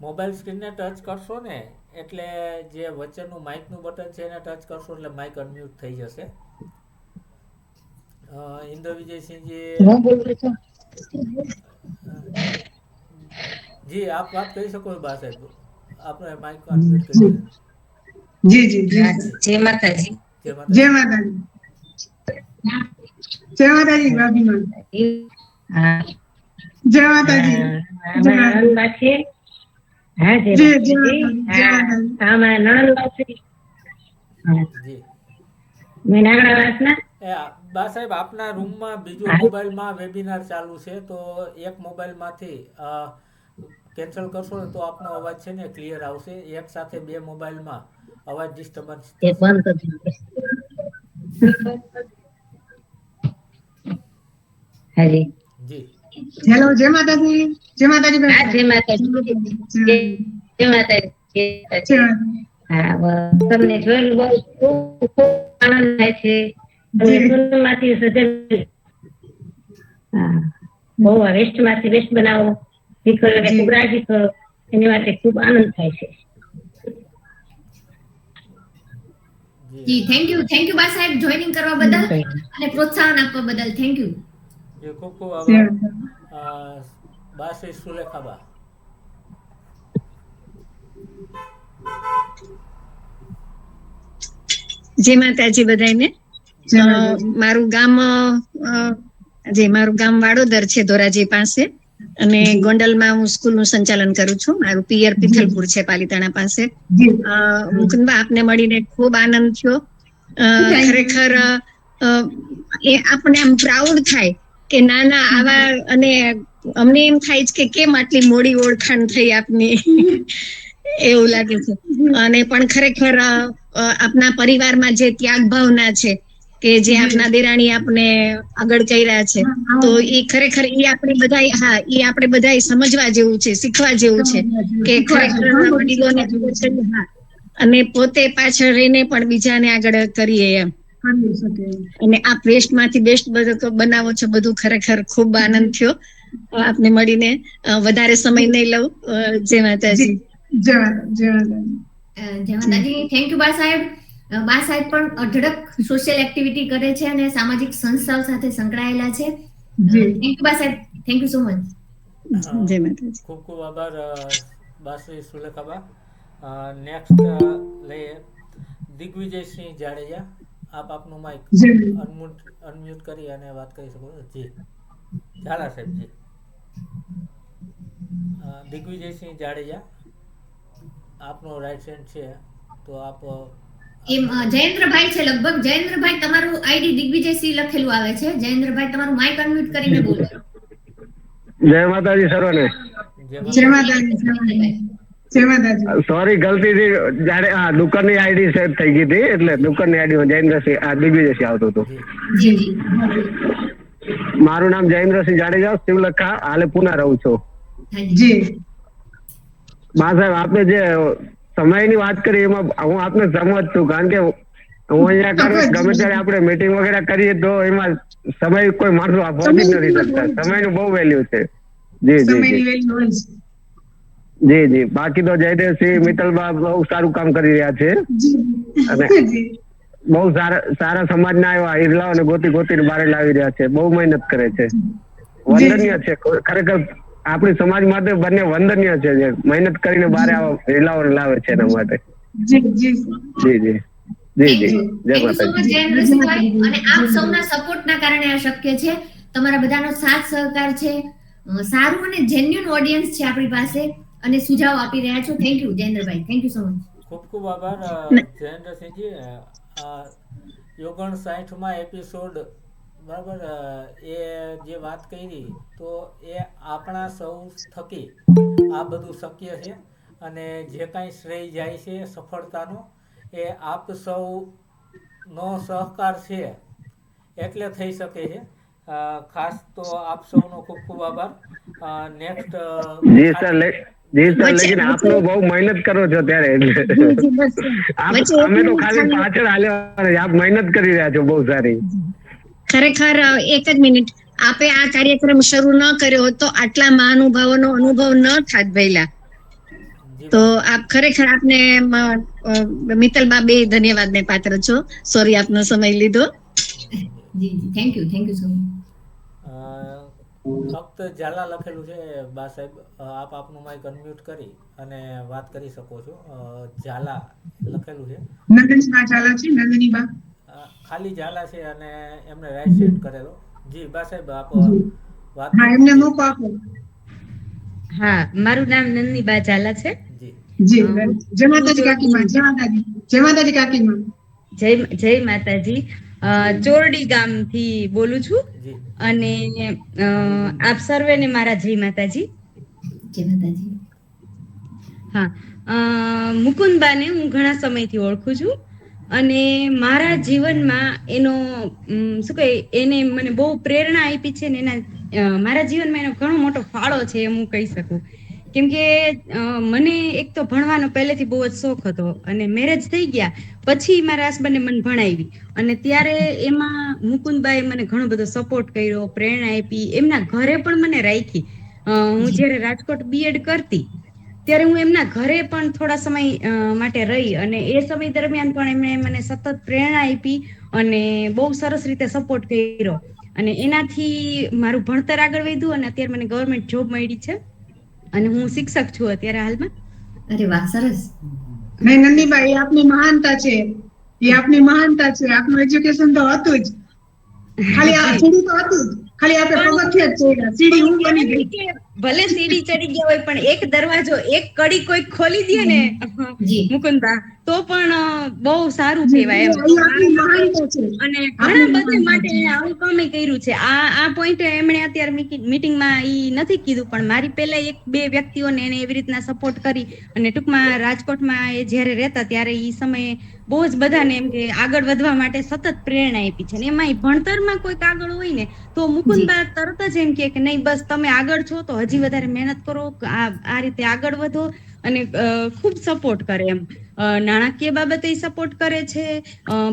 [SPEAKER 1] મોબાઈલ સ્ક્રીનને ટચ કરશો ને એટલે જે વચ્ચેનું માઇકનું બટન છે એને ટચ કરશો એટલે માઇક અનમ્યુટ થઈ જશે. ઇન્દ્ર વિજયસિંહજી, જી આપ વાત કરી શકો છો બા સાહેબ, આપણે માઇક અનમ્યુટ કરી દીધું.
[SPEAKER 2] જી જી જી.
[SPEAKER 6] જય માતાજી.
[SPEAKER 1] જય
[SPEAKER 2] જય
[SPEAKER 1] માતાજી.
[SPEAKER 2] માતાજી. જય માતાજી ભાભીમાં.
[SPEAKER 6] હા
[SPEAKER 2] જય માતાજી. જય માતાજી.
[SPEAKER 6] નણંદબા છે. હા જય
[SPEAKER 2] જય
[SPEAKER 6] માતાજી.
[SPEAKER 2] માતાજી. જય
[SPEAKER 6] હા
[SPEAKER 2] માતાજી.
[SPEAKER 6] હા મારા નણંદબા છે. હા
[SPEAKER 1] જી
[SPEAKER 6] મેં નાગડાવાસના.
[SPEAKER 1] બા સાહેબ, આપના રૂમમાં બીજો
[SPEAKER 6] હા.
[SPEAKER 1] મોબાઈલમાં વેબિનાર ચાલુ છે, તો એક મોબાઈલમાંથી કેન્સલ કરશો ને તો આપનો અવાજ છે ને ક્લિયર આવશે. એક સાથે બે મોબાઈલમાં અવાજ ડિસ્ટર્બન્સ
[SPEAKER 6] એ
[SPEAKER 1] થશે.
[SPEAKER 6] બંધ કરી દો. હાજી.
[SPEAKER 1] જી
[SPEAKER 2] હેલો જય માતાજી. જય માતાજી
[SPEAKER 6] હા
[SPEAKER 2] ભાઈ.
[SPEAKER 6] જય માતાજી. જય માતાજી. જય
[SPEAKER 2] જય
[SPEAKER 6] માતાજી.
[SPEAKER 2] માતાજી.
[SPEAKER 6] હા તમને જોઈને બહુ ખૂબ ખૂબ આનંદ થાય છે. તમે શૂન્યમાંથી સર્જન. હા બહુ વેસ્ટમાંથી બેસ્ટ બનાવો, દીકરીઓને
[SPEAKER 2] જી.
[SPEAKER 6] ખૂબ રાજી કરો, એની માટે ખૂબ આનંદ થાય છે.
[SPEAKER 3] જી થેન્ક યુ બા સાહેબ જોઈનિંગ કરવા બદલ અને પ્રોત્સાહન આપવા બદલ થેન્ક યુ.
[SPEAKER 1] જી ખૂબ ખૂબ
[SPEAKER 2] જય
[SPEAKER 1] આભાર.
[SPEAKER 2] માતાજી.
[SPEAKER 1] બા શ્રી સુલેખાબા.
[SPEAKER 7] જય માતાજી બધાને.
[SPEAKER 2] જય માતાજી.
[SPEAKER 7] મારું ગામ વાડોદર છે, ધોરાજી પાસે, અને ગોંડલમાં હું સ્કૂલનું સંચાલન કરું છું. મારું પિયર પિથલપુર છે, પાલીતાણા પાસે.
[SPEAKER 2] જી.
[SPEAKER 7] મુકુંદબા, આપને મળીને ખૂબ આનંદ થયો. ખરેખર એ આપણે આમ પ્રાઉડ થાય કે નાના આવા, અને અમને એમ થાય છે કે કેમ આટલી મોડી ઓળખાણ થઈ આપની, એવું લાગે છે. અને પણ ખરેખર આપના પરિવારમાં જે ત્યાગ ભાવના છે, કે જે આપના દેરાણી આપને આગળ કર્યા છે, તો એ ખરેખર એ આપણે બધા સમજવા જેવું છે, શીખવા જેવું છે કે ખરેખર વડીલોને અને પોતે પાછળ રહીને પણ બીજાને આગળ કરીએ એમ.
[SPEAKER 2] કરી શકે.
[SPEAKER 7] અને આપ વેસ્ટ માંથી બેસ્ટ બનાવો છો, બધું ખરેખર ખૂબ આનંદ થયો આપને મળીને. વધારે સમય નહીં લઉં. જય માતાજી.
[SPEAKER 2] જય માતાજી. જય માતાજી.
[SPEAKER 3] જય માતાજી. થેન્ક યુ બા સાહેબ. બા સાહેબ પણ અઢળક સોશિયલ એક્ટિવિટી કરે છે અને સામાજિક સંસ્થાઓ સાથે સંકળાયેલા છે.
[SPEAKER 2] જી.
[SPEAKER 3] થેન્ક યુ બા સાહેબ. Thank you so much.
[SPEAKER 7] જય માતાજી.
[SPEAKER 1] ખૂબ ખૂબ આભાર બા શ્રી સુલેખાબા. નેક્સ્ટ લઈએ દિગ્વિજયસિંહ જાડેજા. આપ આપનું માઇક
[SPEAKER 2] જી.
[SPEAKER 1] અનમ્યુટ કરી અને વાત કરી શકો છો. જી ઝાલા સાહેબ. જી દિગ્વિજયસિંહ જાડેજા, આપનો રાઈટ હેન્ડ છે, તો આપ
[SPEAKER 3] એમ જયેન્દ્રભાઈ છે લગભગ. જયેન્દ્રભાઈ, તમારું આઈડી દિગ્વિજયસિંહ લખેલું આવે છે. જયેન્દ્રભાઈ, તમારું માઇક અનમ્યુટ કરીને બોલો.
[SPEAKER 8] જય માતાજી સર્વને.
[SPEAKER 2] જય માતાજી. જય માતાજી.
[SPEAKER 8] સોરી, ગલતીથી જયારે દુકાનની આઈડી સેટ થઈ ગઈ હતી, એટલે દુકાનની આઈડીમાં જયેન્દ્રસિંહ દિગ્વિજયસિંહ આવતું હતું.
[SPEAKER 3] જી જી.
[SPEAKER 8] મારું નામ જયેન્દ્રસિંહ જાડેજા, શિવલખા, હાલે પુના રહું છું.
[SPEAKER 2] જી.
[SPEAKER 8] બા સાહેબ, આપને જે સમયની વાત કરી એમાં હું આપને સહમત છું, કારણ કે હું અહીંયા ગમે ત્યારે આપણે મીટિંગ વગેરે કરીએ તો એમાં સમય કોઈ માણસો પહોંચી જ નથી શકતા. સમયનું બહુ વેલ્યુ છે. જી જી
[SPEAKER 2] સમયની
[SPEAKER 8] જી
[SPEAKER 2] વેલ્યુ હોય છે.
[SPEAKER 8] જી જી. બાકી તો જયદેવસિંહ, મિત્તલબા બહુ સારું કામ કરી રહ્યા છે, અને
[SPEAKER 2] જી.
[SPEAKER 8] બહુ સારા સમાજના એવા હિરલાઓને ગોતીને બહાર લાવી રહ્યા છે. બહુ મહેનત કરે છે, વંદનીય છે. ખરેખર આપણી સમાજ માટે બંને વંદનીય છે, જે મહેનત કરીને બહાર આવા હિરલાઓને લાવે છે એના માટે.
[SPEAKER 2] જી જી.
[SPEAKER 8] જી જી જી જી. જય
[SPEAKER 3] થેન્ક યુ સો મચ
[SPEAKER 8] માતાજી.
[SPEAKER 3] જયેન્દ્રસિંહભાઈ. અને આપ સૌના સપોર્ટના કારણે આ શક્ય છે. તમારા બધાનો સાથ સહકાર છે. સારું અને જેન્યુન ઓડિયન્સ છે આપણી પાસે, અને સુઝાવ આપી રહ્યા છો. Thank you જયેન્દ્રભાઈ. Thank you so much.
[SPEAKER 1] ખૂબ ખૂબ આભાર જયેન્દ્રસિંહજી. 59માં એપિસોડ, બરાબર, એ જે વાત કરી તો એ આપણા સૌ થકી આ બધું શક્ય છે અને જે કાંઈ શ્રેય જાય છે સફળતાનો એ આપ સૌનો સહકાર છે એટલે થઈ શકે છે. ખાસ તો આપ સૌનો ખૂબ ખૂબ આભાર. નેક્સ્ટ
[SPEAKER 8] જી સર લેકિન આપ લોકો બહુ મહેનત કરો છો ત્યારે અમે તો ખાલી પાછળ હાલ્યા, આપ મહેનત કરી રહ્યા છો બહુ સારી.
[SPEAKER 7] ખરેખર એક જ મિનિટ, આપે આ કાર્યક્રમ શરૂ ન કર્યો હોત તો આટલા મહાનુભાવોનો અનુભવ ન થાત ભઈલા. તો આપ ખરેખર આપને મિત્તલબા બે ધન્યવાદને પાત્ર છો. સોરી આપનો સમય લીધો.
[SPEAKER 3] જી થેન્ક યુ સો મચ.
[SPEAKER 1] ફક્ત ઝાલા લખેલું છે બા સાહેબ, આપ આપનું માઇક અનમ્યુટ કરી અને વાત કરી શકો છો. ઝાલા લખેલું છે,
[SPEAKER 2] નંદનીબા ઝાલા છે, નંદનીબા
[SPEAKER 1] ખાલી ઝાલા છે અને એમને રાઈટ સેટ કરેલો. જી બા સાહેબ આપ વાત
[SPEAKER 2] હા, એમને મોકો આપો.
[SPEAKER 9] હા, મારું નામ નંદનીબા ઝાલા છે.
[SPEAKER 1] જી
[SPEAKER 2] જી, જય માતાજી કાકીમાં, જય માતાજી, જય માતાજી કાકીમાં.
[SPEAKER 9] જય માતાજી. ચોરડી ગામથી બોલું છું
[SPEAKER 1] જી
[SPEAKER 9] અને આપ સર્વેને મારા જય માતાજી.
[SPEAKER 3] જય માતાજી.
[SPEAKER 9] હા, મુકુંદબાને હું ઘણા સમયથી ઓળખું છું અને મારા જીવનમાં એનો શું કહે એને મને બહુ પ્રેરણા આપી છે ને એના મારા જીવનમાં એનો ઘણો મોટો ફાળો છે એમ હું કહી શકું. કેમ કે મને એક તો ભણવાનો પહેલેથી બહુ જ શોખ હતો અને મેરેજ થઈ ગયા પછી મારા હસબન્ડે મને ભણાવી અને ત્યારે એમાં મુકુંદબાએ મને ઘણો બધો સપોર્ટ કર્યો, પ્રેરણા આપી, એમના ઘરે પણ મને રાખી. હું જ્યારે રાજકોટ બીએડ કરતી ત્યારે હું એમના ઘરે પણ થોડા સમય માટે રહી અને એ સમય દરમિયાન પણ એમણે મને સતત પ્રેરણા આપી અને બહુ સરસ રીતે સપોર્ટ કર્યો અને એનાથી મારું ભણતર આગળ વધ્યું અને અત્યારે મને ગવર્મેન્ટ જોબ મળી છે અને હું શિક્ષક છું અત્યારે હાલમાં.
[SPEAKER 3] અરે વાહ, સરસ.
[SPEAKER 2] નહીં નંદનીબા, એ આપની મહાનતા છે, એ આપની મહાનતા છે. આપનું એજ્યુકેશન તો હતું જ, ખાલી આ સીડી તો હતું જ, ખાલી આપણે પગથિયા જ ચડ્યા, સીડી હું બની ગઈ.
[SPEAKER 9] ભલે સીડી ચડી ગયા હોય પણ એક દરવાજો એક કડી કોઈ ખોલી દે ને મુકુંદબા તો પણ બહુ સારું કહેવાય એમ. અને ઘણા બધા માટે આવું કામ કર્યું છે. આ પોઈન્ટ એમણે અત્યારે મીટિંગમાં ઈ નથી કીધું પણ મારી પહેલા એક બે વ્યક્તિઓને એને એવી રીતના સપોર્ટ કરી અને ટૂંકમાં રાજકોટમાં એ જ્યારે રહેતા ત્યારે ઈ સમયે બહુ જ બધાને એમ કે આગળ વધવા માટે સતત પ્રેરણા આપી છે. એમાં ભણતરમાં કોઈક આગળ હોય ને તો મુકુંદબા તરત જ એમ કે નહીં બસ તમે આગળ છો તો હજી વધારે મહેનત કરો, આ રીતે આગળ વધો અને ખૂબ સપોર્ટ કરે એમ. નાણાકીય બાબતે સપોર્ટ કરે છે,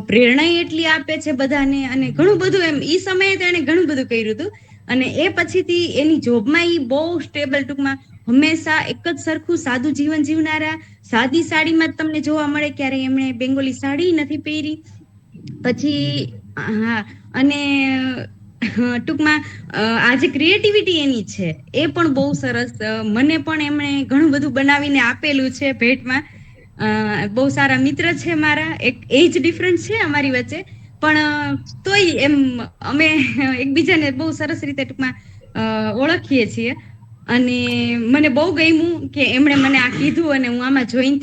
[SPEAKER 9] પ્રેરણા એટલી આપે છે બધાને અને ઘણું બધું એમ ઈ સમયે તો એને ઘણું બધું કર્યું હતું અને એ પછીથી એની જોબમાં ઈ બહુ સ્ટેબલ, ટૂંકમાં હંમેશા એક જ સરખું સાદું જીવન જીવનારા, સાદી સાડીમાં જ તમને જોવા મળે, ક્યારે એમણે બેંગોલી સાડી નથી પહેરી. પછી હા, અને ટૂંકમાં આ જે ક્રિએટિવિટી એની છે એ પણ બહુ સરસ. મને પણ એમણે ઘણું બધું બનાવીને આપેલું છે ભેટમાં. બહુ સારા મિત્ર છે મારા, એક એજ ડિફરન્સ છે અમારી વચ્ચે પણ તોય એમ અમે એકબીજાને બહુ સરસ રીતે ટૂંકમાં ઓળખીએ છીએ અને મને બહુ ગમ્યું કે એમણે મને આ કીધું અને હું આમાં જોઈન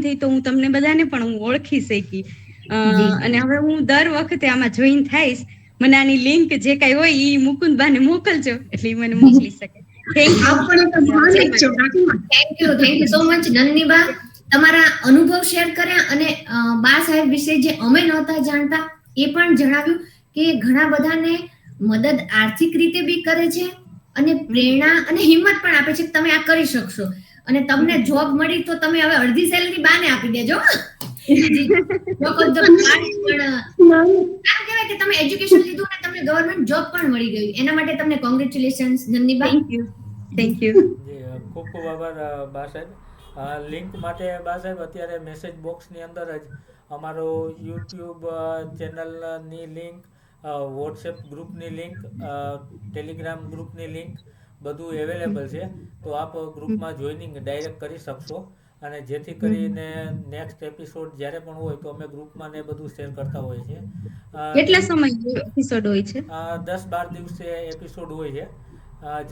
[SPEAKER 9] થઈ તો હું તમને બધાને પણ હું ઓળખી શકી અને હવે હું દર વખતે આમાં જોઈન થઈશ. મને આની લિંક જે કઈ હોય ઈ મુકુંદબાને મોકલજો એટલે મને મોકલી શકે. થેન્ક
[SPEAKER 3] યુ સો મચ નંદનીબા, તમારા અનુભવ શેર કર્યા અને બા સાહેબ વિશે જે અમે નહોતા જાણતા એ પણ જણાવ્યું કે ઘણા બધાને મદદ આર્થિક રીતે બી કરે છે અને પ્રેરણા અને હિંમત પણ આપે છે કે તમે આ કરી શકશો અને તમને જોબ મળી તો તમે હવે અડધી સેલેરી બાને આપી દેજો. કે તમે એજ્યુકેશન લીધું અને તમને ગવર્મેન્ટ જોબ પણ મળી ગઈ, એના માટે તમને કોંગ્રેચ્યુલેશન્સ નંદનીબા.
[SPEAKER 9] Thank you.
[SPEAKER 1] ખૂબ ખૂબ આભાર બા સાહેબ. લિંક માટે બા સાહેબ અત્યારે મેસેજ બોક્સની અંદર જ અમારો યુટ્યુબ ચેનલની લિંક, વોટ્સએપ ગ્રુપની લિંક, ટેલિગ્રામ ગ્રુપની લિંક બધું અવેલેબલ છે. તો આપ ગ્રુપમાં જોઈનિંગ ડાયરેક્ટ કરી શકશો અને જેથી કરીને નેક્સ્ટ એપિસોડ જ્યારે પણ હોય તો અમે ગ્રુપમાં ને બધું શેર કરતા હોઈએ છીએ.
[SPEAKER 9] કેટલા સમય એપિસોડ હોય છે?
[SPEAKER 1] 10-12 દિવસે એપિસોડ હોય છે.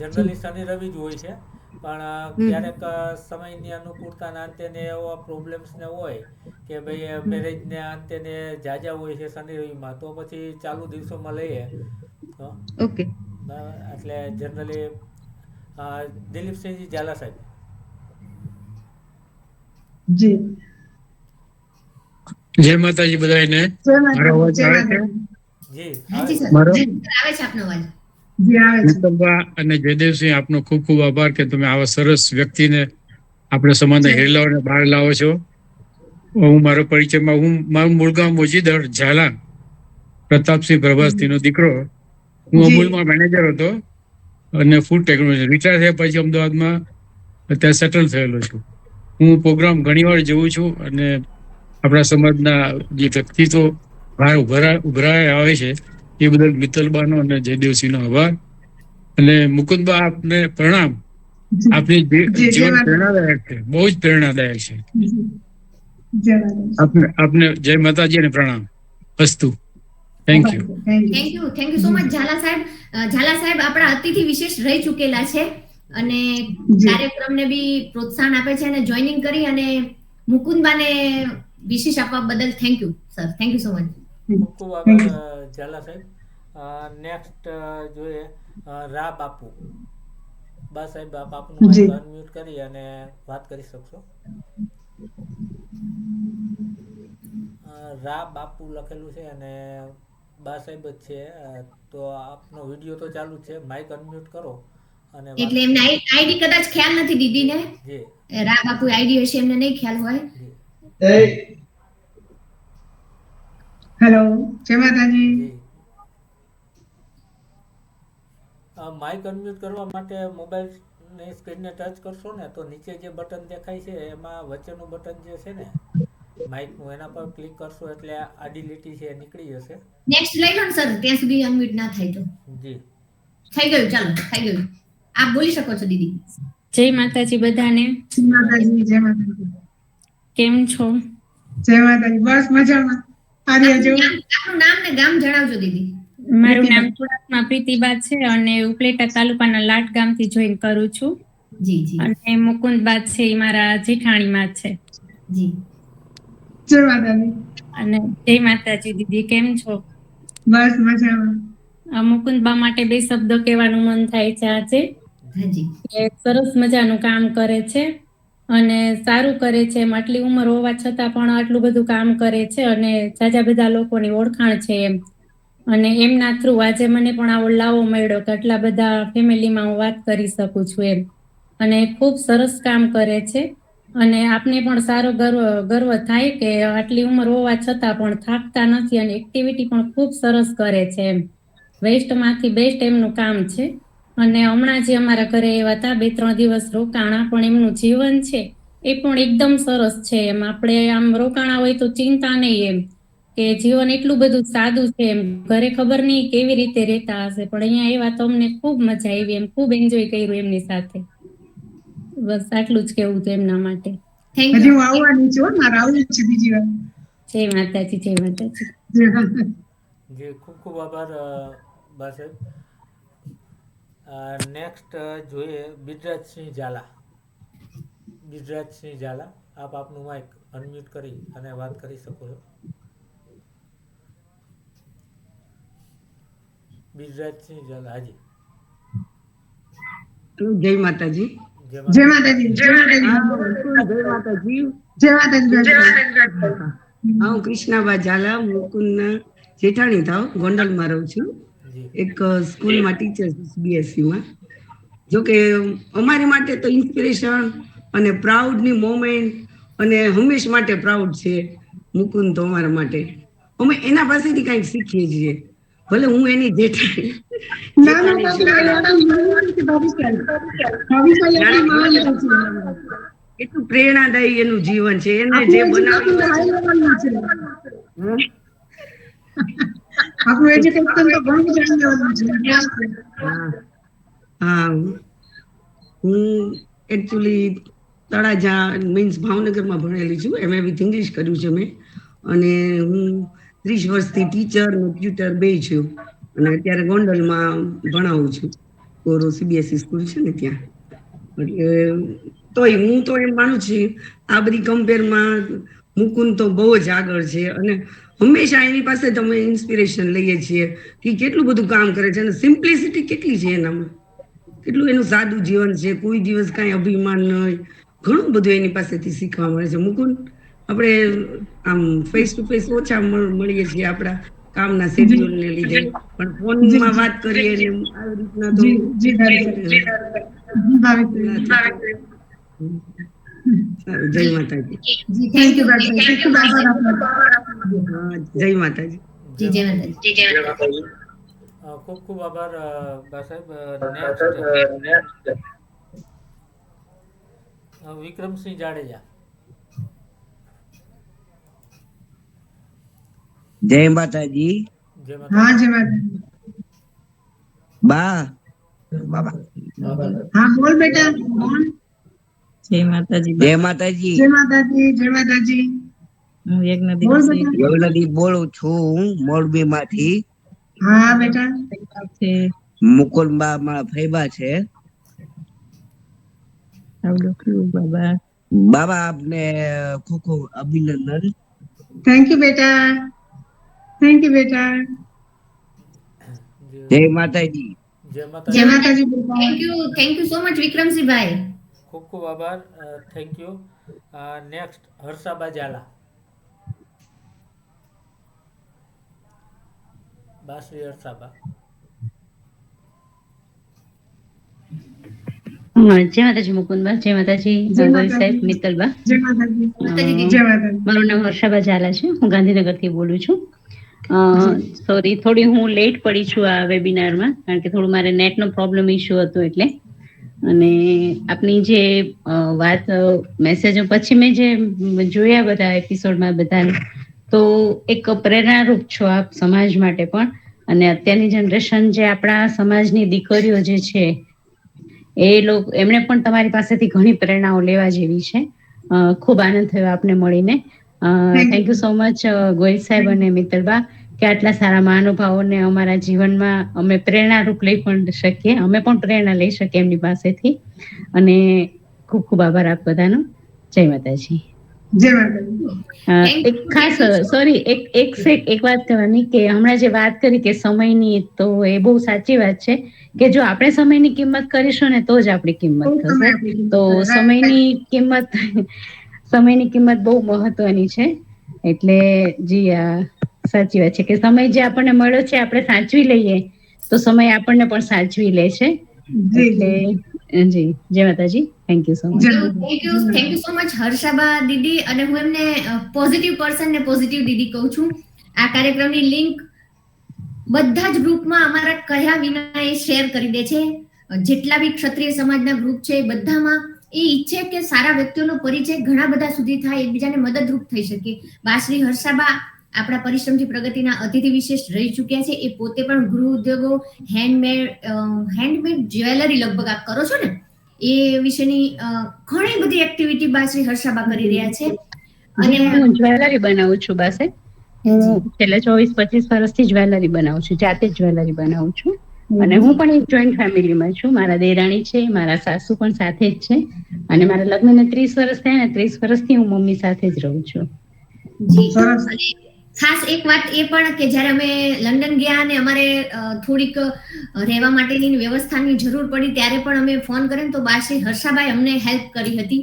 [SPEAKER 1] જનરલી શનિ રવિ જ હોય છે પણ ક્યારેક સમયની અનુકૂળતાના અંતે ને એવા પ્રોબ્લેમ્સ ને હોય કે ભાઈ મેરેજ ને અંતે ને જાજા હોય છે શનિ રવિમાં તો પછી ચાલુ દિવસોમાં લઈએ.
[SPEAKER 9] ઓકે.
[SPEAKER 1] એટલે જનરલી દિલીપસિંહજી ઝાલા સાહેબ.
[SPEAKER 2] જી
[SPEAKER 10] જય માતાજી બધાને. મારો અવાજ આવે છે?
[SPEAKER 1] જી
[SPEAKER 3] હાજી સર
[SPEAKER 10] મારો
[SPEAKER 3] જી સર, આવે છે આપનો અવાજ.
[SPEAKER 2] જી આવે છે.
[SPEAKER 10] મિત્તલબા અને જયદેવસિંહ, આપનો ખૂબ ખૂબ આભાર કે તમે આવા સરસ વ્યક્તિને આપણે સમાજના હેરલાઓને બહાર લાવો છો. હું મારો પરિચયમાં, મારું મૂળ ગામ મોજીદર ઝાલા, પ્રતાપસિંહ પ્રભાસજીનો દીકરો. હું અમૂલમાં મેનેજર હતો અને ફૂડ ટેકનોલોજી. રિટાયર થયા પછી અમદાવાદમાં અત્યારે સેટલ થયેલો છું. હું પ્રોગ્રામ ઘણીવાર જોઉં છું અને આપણા સમાજના જે વ્યક્તિત્વ ઉભરાય આવે છે એ બદલ મિત્તલબાનો અને જયદેવસિંહનો આભાર. અને મુકુંદબા, આપને પ્રણામ. આપની જીવન પ્રેરણાદાયક છે, બહુ જ પ્રેરણાદાયક છે. આપને જય માતાજી અને પ્રણામ. અસ્તુ. Thank you.
[SPEAKER 3] Thank you so much Zala સાહેબ. ઝાલા સાહેબ આપણા અતિથિ વિશેષ રહી ચૂકેલા છે અને કાર્યક્રમને બી પ્રોત્સાહન આપે છે અને જોઈનિંગ કરી અને મુકુંદબાને વિશેષ આપવા બદલ thank you sir. Thank you so much.
[SPEAKER 1] ખૂબ ખૂબ આભાર ઝાલા સાહેબ. નેક્સ્ટ જોઈએ રા બાપુ. બા સાહેબ, આપ આપનું માઇક અનમ્યુટ કરી અને વાત કરી શકશો. રા બાપુ લખેલું છે અને બા સાહેબ જ છે, તો આપનો વિડીયો તો ચાલુ જ છે, માઇક અનમ્યુટ કરો અને
[SPEAKER 3] એટલે એમને આઈડી કદાચ ખ્યાલ નથી દીદીને. રા બાપુ આઈડી હશે, એમને નહીં ખ્યાલ હોય.
[SPEAKER 2] હેલો, જય માતાજી.
[SPEAKER 1] માઇક અનમ્યુટ કરવા માટે મોબાઈલની સ્ક્રીનને ટચ કરશો ને તો નીચે જે બટન દેખાય છે એમાં વચ્ચેનું બટન જે છે ને માઇકનું, એના પર ક્લિક કરશો એટલે આડી લીટી છે નીકળી જશે.
[SPEAKER 3] નેક્સ્ટ લઈ લો ને સર, ત્યાં સુધી અનમ્યુટ ના થાય તો.
[SPEAKER 1] જી
[SPEAKER 3] થઈ ગયું, ચાલો થઈ ગયું. આપ બોલી શકો છો દીદી.
[SPEAKER 11] જય માતાજી બધાને.
[SPEAKER 2] જય માતાજી. જય માતાજી.
[SPEAKER 11] કેમ છો?
[SPEAKER 2] જય માતાજી. બસ મજામાં.
[SPEAKER 3] આપનું નામ ને ગામ જણાવજો દીદી.
[SPEAKER 11] મારું નામ સુરતમાં પ્રીતિબા છે અને ઉપલેટા તાલુકાના લાટ ગામથી જોઈન કરું છું.
[SPEAKER 3] જી જી.
[SPEAKER 11] અને મુકુંદબા છે એ મારા જેઠાણીમાં છે.
[SPEAKER 3] જી.
[SPEAKER 2] જય માતાજી.
[SPEAKER 11] અને જય માતાજી દીદી, કેમ છો?
[SPEAKER 2] બસ મજામાં.
[SPEAKER 11] મુકુંદબા માટે બે શબ્દો કહેવાનું મન થાય છે આજે. સરસ મજાનું કામ કરે છે અને સારું કરે છે. આટલી ઉંમર હોવા છતાં પણ આટલું બધું કામ કરે છે અને જાજા બધા લોકોની ઓળખાણ છે એમ. અને એમના થ્રુ આજે મને પણ આવો લાવો મળ્યો કે આટલા બધા ફેમિલીમાં હું વાત કરી શકું છું એમ. અને ખૂબ સરસ કામ કરે છે અને આપને પણ સારો ગર્વ થાય કે આટલી ઉંમર હોવા છતાં પણ થાકતા નથી અને એક્ટિવિટી પણ ખૂબ સરસ કરે છે એમ. વેસ્ટમાંથી બેસ્ટ એમનું કામ છે. અને હમણાં જે અમારા ઘરે એવા હતા 2-3 દિવસ રોકાણા, પણ એમનું જીવન છે એ પણ એકદમ સરસ છે એમ. આપણે આમ રોકાણા હોય તો ચિંતા નહીં એમ, કે જીવન એટલું બધું સાદું છે એમ. ઘરે ખબર નહીં કેવી રીતે રહેતા હશે, પણ અહીંયા એવા તો અમને ખૂબ મજા આવી એમ, ખૂબ એન્જોય કર્યું એમની સાથે. બસ આટલું જ કેવું હતું એમના માટે.
[SPEAKER 2] હજી હું આવવાની છું, મારે આવવું છે બીજી વાર.
[SPEAKER 11] જય માતાજી. જય માતાજી.
[SPEAKER 1] જી, ખૂબ ખૂબ આભાર બા સાહેબ. નેક્સ્ટ જોઈએ બિજરાજસિંહ ઝાલા. બિજરાજસિંહ ઝાલા, આપ આપનું માઇક અનમ્યુટ કરી અને વાત કરી શકો છો. બિજરાજસિંહ ઝાલા, હાજી.
[SPEAKER 12] જય માતાજી.
[SPEAKER 2] જય માતાજી. જય માતાજી. જય માતાજી.
[SPEAKER 12] હું કૃષ્ણાબા ઝાલા, મુકુંદના જેઠાણી થાવ, ગોંડલમાં રહું છું. એક સ્કૂલમાં ટીચર છું, CBSE-માં. જોકે અમારી માટે તો ઇન્સ્પિરેશન અને પ્રાઉડની મોમેન્ટ અને હંમેશ માટે પ્રાઉડ છે મુકુંદ તો અમારા માટે. અમે એના પાસેથી કંઈક શીખીએ છીએ, ભલે હું એની જેઠાણી. એટલું પ્રેરણાદાયી એનું જીવન છે, એને જે બનાવ્યું.
[SPEAKER 2] આપણું એજ્યુકેશન તો ઘણું જાણવાનું છે.
[SPEAKER 12] હા, હું એકચ્યુઅલી તળાજા મીન્સ ભાવનગરમાં ભણેલી છું, MA વિથ ઇંગ્લિશ કર્યું છે મેં. અને હું 30 વર્ષથી ટીચર અને ટ્યુટર બે છું અને અત્યારે ગોંડલમાં ભણાવું છું. કોરો CBSE સ્કૂલ છે ને ત્યાં. એટલે તોય હું તો એમ માનું છું આ બધી કમ્પેરમાં મુકુંદ તો બહુ જ આગળ છે અને હંમેશા એની પાસે તમે ઇન્સ્પિરેશન લઈએ છીએ કે કેટલું બધું કામ કરે છે અને સિમ્પ્લિસિટી કેટલી છે એનામાં, કેટલું એનું સાદું જીવન છે, કોઈ દિવસ કાંઈ અભિમાન નહીં, ઘણું બધું એની પાસેથી શીખવા મળે છે. મુકુંદ, આપણે આમ ફેસ ટુ ફેસ ઓછા મળીએ છીએ આપણા કામના શેડ્યુલ ને લીધે, પણ ફોનમાં વાત કરીએ ને આવી રીતના તો સારું. જય માતાજી.
[SPEAKER 2] થેન્ક યુ
[SPEAKER 12] જય માતાજી.
[SPEAKER 3] જય માતાજી.
[SPEAKER 1] ખૂબ ખૂબ આભાર બા સાહેબ. વિક્રમસિંહ જાડેજા.
[SPEAKER 13] જય માતાજી.
[SPEAKER 2] હા, જય માતાજી.
[SPEAKER 13] બા
[SPEAKER 2] હા, બોલ બેટા, બોલ.
[SPEAKER 14] જય માતાજી.
[SPEAKER 13] જય માતાજી.
[SPEAKER 2] જય માતાજી. જય માતાજી.
[SPEAKER 14] હું યજ્ઞદીપ
[SPEAKER 13] બોલું છું, હું મોરબી માંથી.
[SPEAKER 2] હા બેટા.
[SPEAKER 13] મુકુલબા મારા ફૈબા છે.
[SPEAKER 14] બાબા
[SPEAKER 13] આપને ખૂબ ખૂબ અભિનંદન.
[SPEAKER 2] થેન્ક યુ બેટા. થેન્ક યુ બેટા.
[SPEAKER 13] જય માતાજી.
[SPEAKER 1] જય
[SPEAKER 3] જય
[SPEAKER 1] માતાજી.
[SPEAKER 3] માતાજી. Thank you so much Vikramsinhbhai.
[SPEAKER 1] ખૂબ ખૂબ આભાર. Thank you. Next Harshaba Zala. બાશ્રી હર્ષાબા.
[SPEAKER 14] જય માતાજી મુકુંદબા. જય માતાજી ગોહિલ સાહેબ, મિત્તલબા. મારું નામ હર્ષાબા ઝાલા છે. હું ગાંધીનગરથી બોલું છું. સોરી, થોડી હું લેટ પડી છું આ વેબિનારમાં, કારણ કે થોડું મારે નેટનો પ્રોબ્લેમ ઇસ્યુ હતો એટલે. અને આપની જે વાત મેસેજો પછી મેં જે જોયા બધા એપિસોડમાં બધા, તો એક પ્રેરણારૂપ છો આપ સમાજ માટે પણ. અને અત્યારની જનરેશન જે આપણા સમાજની દીકરીઓ જે છે એમણે પણ તમારી પાસેથી ઘણી પ્રેરણાઓ લેવા જેવી છે. ખૂબ આનંદ થયો આપને મળીને. Thank you so much Gohil સાહેબ અને મિત્તલબા, કે આટલા સારા મહાનુભાવોને અમારા જીવનમાં અમે પ્રેરણારૂપ લઈ પણ શકીએ, અમે પણ પ્રેરણા લઈ શકીએ એમની પાસેથી. અને ખૂબ ખૂબ આભાર આપ બધાનો. જય માતાજી.
[SPEAKER 2] જય માતાજી.
[SPEAKER 14] એક ખાસ સોરી એક વાત કહેવાની, કે હમણાં જે વાત કરી કે સમયની, તો એ બહુ સાચી વાત છે કે જો આપણે સમયની કિંમત કરીશું ને તો જ આપણી કિંમત થશે. તો સમયની કિંમત બહુ મહત્વની છે. એટલે જી સાચી વાત છે કે સમય જે આપણને મળ્યો છે આપણે સાચવી લઈએ તો સમય આપણને પણ સાચવી લે છે. એટલે જી જય માતાજી. Thank you so much.
[SPEAKER 3] Thank you so much Harshaba દીદી. અને હું એમને પોઝિટિવ પર્સન ને પોઝિટિવ દીદી કહું છું. આ કાર્યક્રમની લિંક બધા જ ગ્રુપમાં અમારા કયા વિના એ શેર કરી દે છે. જેટલા બી ક્ષત્રિય સમાજના ગ્રુપ છે બધામાં એ ઈચ્છે કે સારા વ્યક્તિઓનો પરિચય ઘણા બધા સુધી થાય, એકબીજાને મદદરૂપ થઈ શકે. બાશ્રી હર્ષાબા આપણા પરિશ્રમથી પ્રગતિના અતિથિ વિશેષ રહી ચૂક્યા છે. એ પોતે પણ ગૃહ ઉદ્યોગો, હેન્ડમેડ જ્વેલરી લગભગ આપ કરો છો ને, એ વિશેની ઘણી બધી એક્ટિવિટી બાશ્રી હર્ષાબા કરી રહ્યા છે.
[SPEAKER 14] અને હું જ્વેલરી બનાવું છું બાસે. હું છેલ્લા 24-25 વર્ષથી જ્વેલરી બનાવું છું, જાતે જ જ્વેલરી બનાવું છું. અને હું પણ એક જોઈન્ટ ફેમિલીમાં છું. મારા દેરાણી છે, મારા સાસુ પણ સાથે જ છે. અને મારા લગ્નને 30 વર્ષ થયા ને 30 વર્ષથી હું મમ્મી સાથે જ રહું છું.
[SPEAKER 3] ખાસ એક વાત એ પણ કે જ્યારે અમે લંડન ગયા અને અમારે થોડીક રહેવા માટેની વ્યવસ્થાની જરૂર પડી ત્યારે પણ અમે ફોન કર્યો તો બાશ્રી હર્ષાબાઈ અમને હેલ્પ કરી હતી.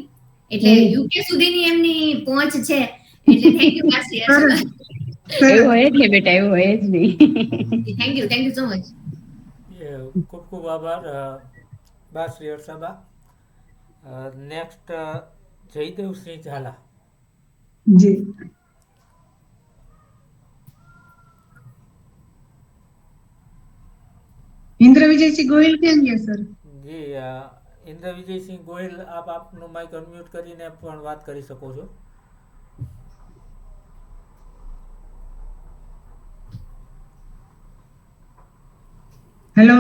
[SPEAKER 3] એટલે યુકે સુધીની એમની પહોંચ છે. એટલે થેન્ક યુ બાશ્રી હર્ષાબાઈ.
[SPEAKER 14] એવું હોય જ નહીં બેટા, એવું હોય જ નહીં.
[SPEAKER 3] Thank you so much.
[SPEAKER 1] ખૂબ ખૂબ આભાર બાશ્રી હર્ષાબા. નેક્સ્ટ જયદેવસિંહ ઝાલા.
[SPEAKER 2] જી. ઇન્દ્ર વિજયસિંહ ગોહિલ ક્યાં ગયા સર?
[SPEAKER 1] જી ઇન્દ્ર વિજયસિંહ ગોહિલ, આપ આપનું માઇક અનમ્યુટ કરીને પણ વાત કરી શકો છો.
[SPEAKER 2] હેલો.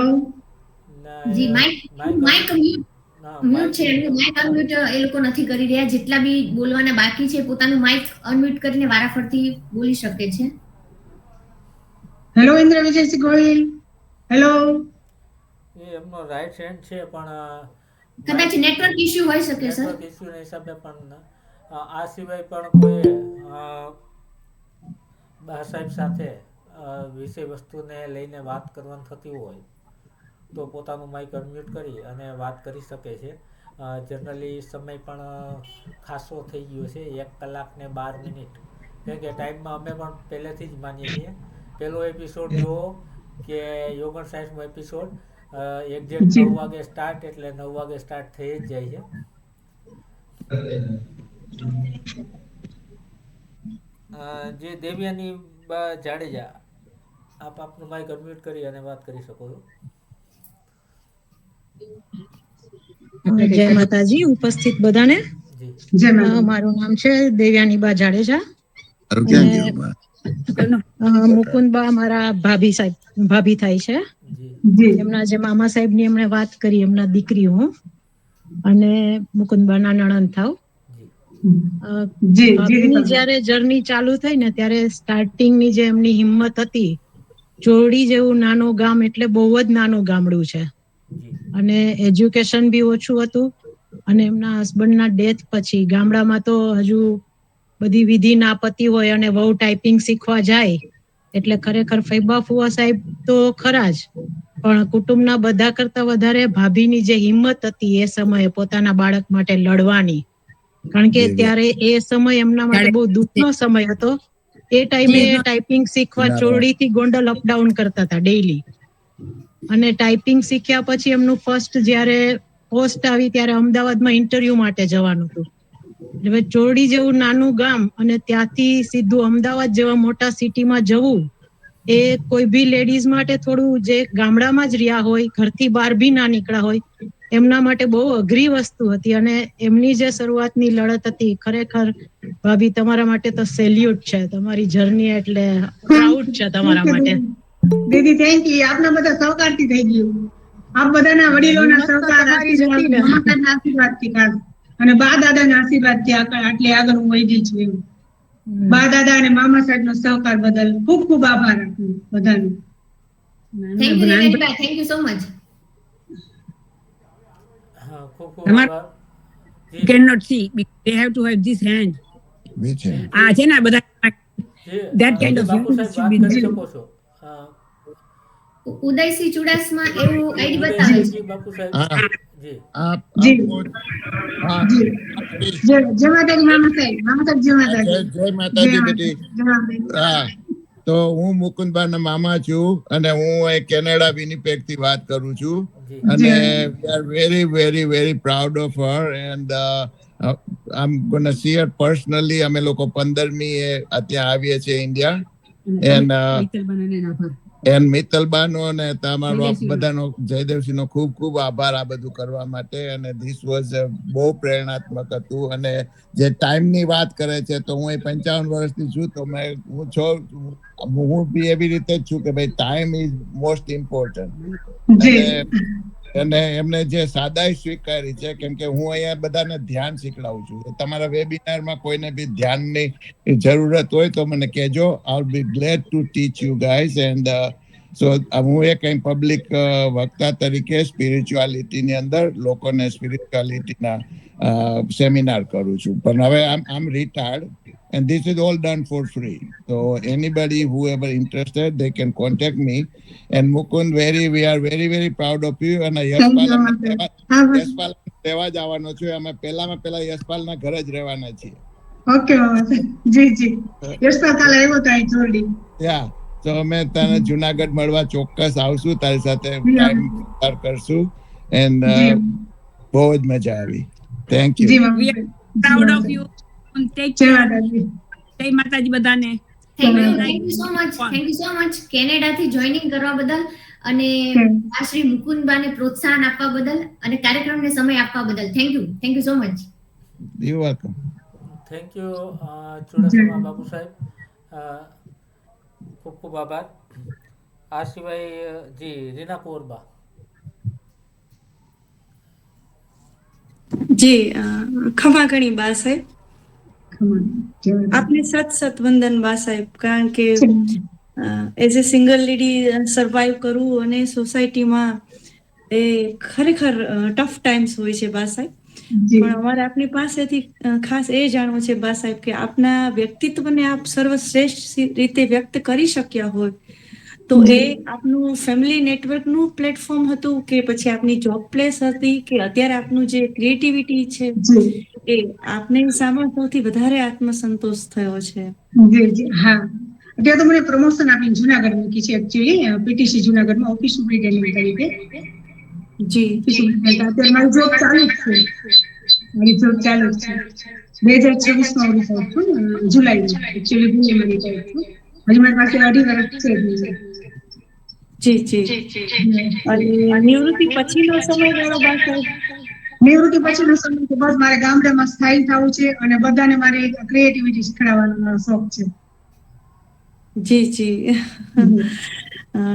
[SPEAKER 3] જી માઇક અનમ્યુટ છે. માઇક અનમ્યુટ એ લોકો નથી કરી રહ્યા. જેટલા બી બોલવાના બાકી છે પોતાનું માઇક અનમ્યુટ કરીને વારાફરતી બોલી શકે છે.
[SPEAKER 2] હેલો ઇન્દ્ર વિજયસિંહ ગોહિલ. હેલો.
[SPEAKER 1] એ એમનો રાઈટ હેન્ડ છે પણ
[SPEAKER 3] કદાચ નેટવર્ક ઇશ્યુ હોઈ શકે સર.
[SPEAKER 1] નેટવર્ક ઇશ્યુના હિસાબે પણ આ સિવાય પણ કોઈ બા સાહેબ સાથે વિષય વસ્તુને લઈને વાત કરવાની થતી હોય તો પોતાનું માઇક અનમ્યુટ કરી અને વાત કરી શકે છે. જનરલી સમય પણ ખાસો થઈ ગયો છે, 1 કલાક ને 12 મિનિટ. કેમ કે ટાઈમમાં અમે પણ પહેલેથી જ માનીએ છીએ. પહેલો એપિસોડ જુઓ કે યોગન સાયન્સનો એપિસોડ એક્ઝેક્ટ 9 વાગે સ્ટાર્ટ, એટલે 9 વાગે સ્ટાર્ટ થઈ જ જાય છે. જે દેવ્યાની બા જાડેજા, આપ આપનું માઇક અનમ્યુટ કરી અને વાત કરી શકો છો.
[SPEAKER 15] જય માતાજી ઉપસ્થિત બધાને. મારું નામ છે દેવ્યાનીબા જાડેજા. મુકુંદબા મારા ભાભી થાય છે. એમના જે મામા સાહેબ ની એમણે વાત કરી, એમના દીકરી હું, અને મુકુંદબા ના નણંદ થાવ. ભાભીની જયારે જર્ની ચાલુ થઈ ને ત્યારે સ્ટાર્ટિંગ ની જે એમની હિંમત હતી, ચોરડી જેવું નાનું ગામ એટલે બહુ જ નાનું ગામડું છે, અને એજ્યુકેશન બી ઓછું હતું, અને એમના હસબન્ડના ડેથ પછી ગામડામાં તો હજુ બધી વિધિ ના પતી હોય અને વહુ ટાઈપિંગ શીખવા જાય એટલે ખરેખર ફૈબા ફુવા સાહેબ તો ખરા જ, પણ કુટુંબના બધા કરતા વધારે ભાભીની જે હિંમત હતી એ સમયે પોતાના બાળક માટે લડવાની, કારણ કે ત્યારે એ સમય એમના માટે બહુ દુઃખનો સમય હતો. એ ટાઈમે ટાઈપિંગ શીખવા ચોરડીથી ગોંડલ અપડાઉન કરતા હતા ડેઈલી, અને ટાઈપિંગ શીખ્યા પછી એમનું ફર્સ્ટ જયારે પોસ્ટ આવી ત્યારે અમદાવાદમાં ઇન્ટરવ્યુ માટે જવાનું હતું. હવે ચોરડી જેવું નાનું ગામ અને ત્યાંથી સીધું અમદાવાદ જેવા મોટા સિટીમાં જવું એ કોઈ બી લેડીઝ માટે થોડું, જે ગામડામાં જ રહ્યા હોય, ઘરથી બહાર બી ના નીકળ્યા હોય, એમના માટે બહુ અઘરી વસ્તુ હતી. અને એમની જે શરૂઆતની લડત હતી, ખરેખર ભાભી તમારા માટે તો સેલ્યુટ છે, તમારી જર્ની એટલે પ્રાઉડ છે તમારા માટે.
[SPEAKER 2] દીદી થેન્ક યુ. આપના બધા સહકારથી થઈ ગયું. આપ બધાના વડીલોના સહકાર, આશીર્વાદથી ખાસ, અને બા દાદાના આશીર્વાદથી આટલે આગળ હું વધી છું. એવું બા દાદા અને મામા સાહેબનો સહકાર બદલ ખૂબ ખૂબ આભાર આપું બધાનો.
[SPEAKER 3] Thank you Revenba, thank you so much.
[SPEAKER 16] Cannot see because they have to have this hand. છે ને બધા that kind of
[SPEAKER 3] Udaysinh Chudasama એવું આઈડી બતાવે છે.
[SPEAKER 2] જય માતાજી મામા સાહેબ. મામા સાહેબ જય માતાજી.
[SPEAKER 17] જય માતાજી બેટી. હા, તો હું મુકુંદબાના મામા છું અને હું કેનેડા વિનિપેગ થી વાત કરું છું, અને we are very very very proud of her and I'm going to see her personally. અમે લોકો 15મી ત્યાં આવીએ છીએ ઇન્ડિયા, એન્ડ મિત્તલબાનો અને તમારો બધાનો જયદેવસિંહનો ખૂબ ખૂબ આભાર આ બધું કરવા માટે. અને ધીસ વોઝ બહુ પ્રેરણાત્મક હતું. અને જે ટાઈમની વાત કરે છે તો હું 55 વર્ષની છું, તો હું બી એવી રીતે જ છું કે ભાઈ ટાઈમ ઇઝ મોસ્ટ ઇમ્પોર્ટન્ટ. અને એમને જે સાદાઈ સ્વીકારી છે, કેમ કે હું અહીંયા બધાને ધ્યાન શીખડાવું છું. તમારા વેબિનારમાં કોઈને બી ધ્યાનની જરૂરત હોય તો મને કહેજો. I will be glad to teach you guys. And so હું એક કંઈ પબ્લિક વક્તા તરીકે સ્પિરિચ્યુઆલિટીની અંદર લોકોને સ્પિરિચ્યુઆલિટીના સેમિનાર કરું છું. પણ હવે આમ retired and this is all done for free. So anybody whoever interested, they can contact me. And Mukund, we are very very proud of you. And Yashpal રહેવા જવાનો છું. અમે પહેલા યશપાલના ઘરે જ રહેવાના છીએ.
[SPEAKER 2] ઓકે જી જી. યશપાલ કાલે આવ્યો તો અહીં જોડી.
[SPEAKER 17] યા, તો અમે તને જુનાગઢ મળવા ચોક્કસ આવશું, તારી સાથે ટાઈમ પસાર કરશું. એન્ડ બહુ જ મજા આવી. Thank you.
[SPEAKER 16] We are proud of you. જય માતાજી બધાને.
[SPEAKER 3] Thank you so much. Thank you so much કેનેડાથી જોઈનિંગ કરવા બદલ, અને આ શ્રી મુકુંદબાને પ્રોત્સાહન આપવા બદલ, અને કાર્યક્રમને સમય આપવા બદલ thank you so much.
[SPEAKER 17] You welcome.
[SPEAKER 1] Thank you Chudasama બાપુ સાહેબ, ખૂબ ખૂબ આભાર. આ સિવાય જી રીના કૌરબા.
[SPEAKER 18] જી ખમા ઘણી બા સાહેબ, આપને સત વંદન બા સાહેબ. કારણ કે as a single lady survive કરવું અને સોસાયટીમાં એ ખરેખર ટફ ટાઈમ્સ હોય છે બા સાહેબ. પણ અમારે આપની પાસેથી ખાસ એ જાણવું છે બા સાહેબ કે આપના વ્યક્તિત્વને આપ સર્વશ્રેષ્ઠ રીતે વ્યક્ત કરી શક્યા હોય તો એ આપનું ફેમિલી નેટવર્કનું પ્લેટફોર્મ હતું કે પછી આપની જોબ પ્લેસ હતી કે અત્યારે આપનું જે ક્રિએટિવિટી છે એ આપને શામાં સૌથી વધારે આત્મસંતોષ થયો છે?
[SPEAKER 2] હા, અત્યારે તો મને પ્રમોશન આપીને જુનાગઢ મૂકી છે એકચ્યુઅલી પીટીસી જુનાગઢમાં ઓફિસ સુપરિન્ટેન્ડન્ટ તરીકે.
[SPEAKER 18] જી
[SPEAKER 2] અત્યારે મારી જોબ ચાલુ જ છે. 2026માં રિટાયર છું, જુલાઈમાં એકચ્યુઅલી જુલાઈમાં રિટાયર છું. હજી મારી પાસે 2.5 વર્ષ છે.
[SPEAKER 18] જી. અને નિવૃત્તિ પછીનો સમયગાળો બા સાહેબ?
[SPEAKER 2] નિવૃત્તિ પછીનો સમય તો બસ મારે ગામડામાં સ્થાયી થવું છે અને બધાને મારી ક્રિએટિવિટી શીખવાડવાનો મારો શોખ છે.
[SPEAKER 18] જી.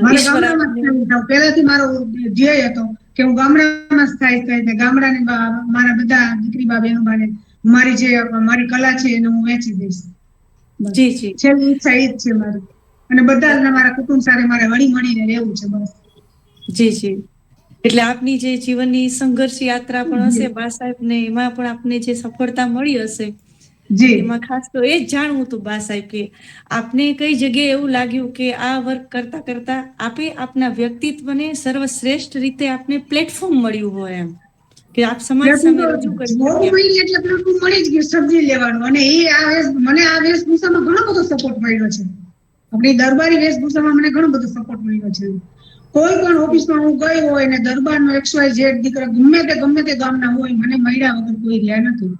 [SPEAKER 2] મારે ગામડામાં સ્થાયી થવું પહેલાથી મારો ધ્યેય હતો કે હું ગામડામાં સ્થાયી થાય, ગામડાને મારા બધા દીકરી બા બહેનો બાને મારી કલા છે એને હું વેચી દઈશ.
[SPEAKER 18] જી.
[SPEAKER 2] છેલ્લી ઈચ્છા એ જ છે મારી. અને બધા મારા કુટુંબ સાથે મારે હળી મળીને રહેવું છે બસ.
[SPEAKER 18] જી. એટલે આપની જે જીવનની સંઘર્ષ યાત્રા પણ હશે બા સાહેબ ને એમાં પણ આપને જે સફળતા મળી હશે એમાં ખાસ તો એ જ જાણવું હતું બા સાહેબ કે આપને કઈ જગ્યાએ એવું લાગ્યું કે આ વર્ક કરતા કરતા આપે આપના વ્યક્તિત્વને સર્વશ્રેષ્ઠ રીતે આપને પ્લેટફોર્મ મળ્યું હોય એમ કે આપ સમાજ સામે રજૂ કરી
[SPEAKER 2] એટલે પ્લેટફોર્મ મળી જ ગયું સમજી લેવાનું. અને મને આ વેશભૂષામાં ઘણો બધો સપોર્ટ મળ્યો છે. આપણી દરબારી વેશભૂષામાં મને ઘણો બધો સપોર્ટ મળ્યો છે. કોઈ પણ ઓફિસમાં હું ગઈ હોય ને દરબારનો XYZ દીકરા ગમે તે ગામના હોય, મને મળ્યા વગર કોઈ રહ્યા નથી.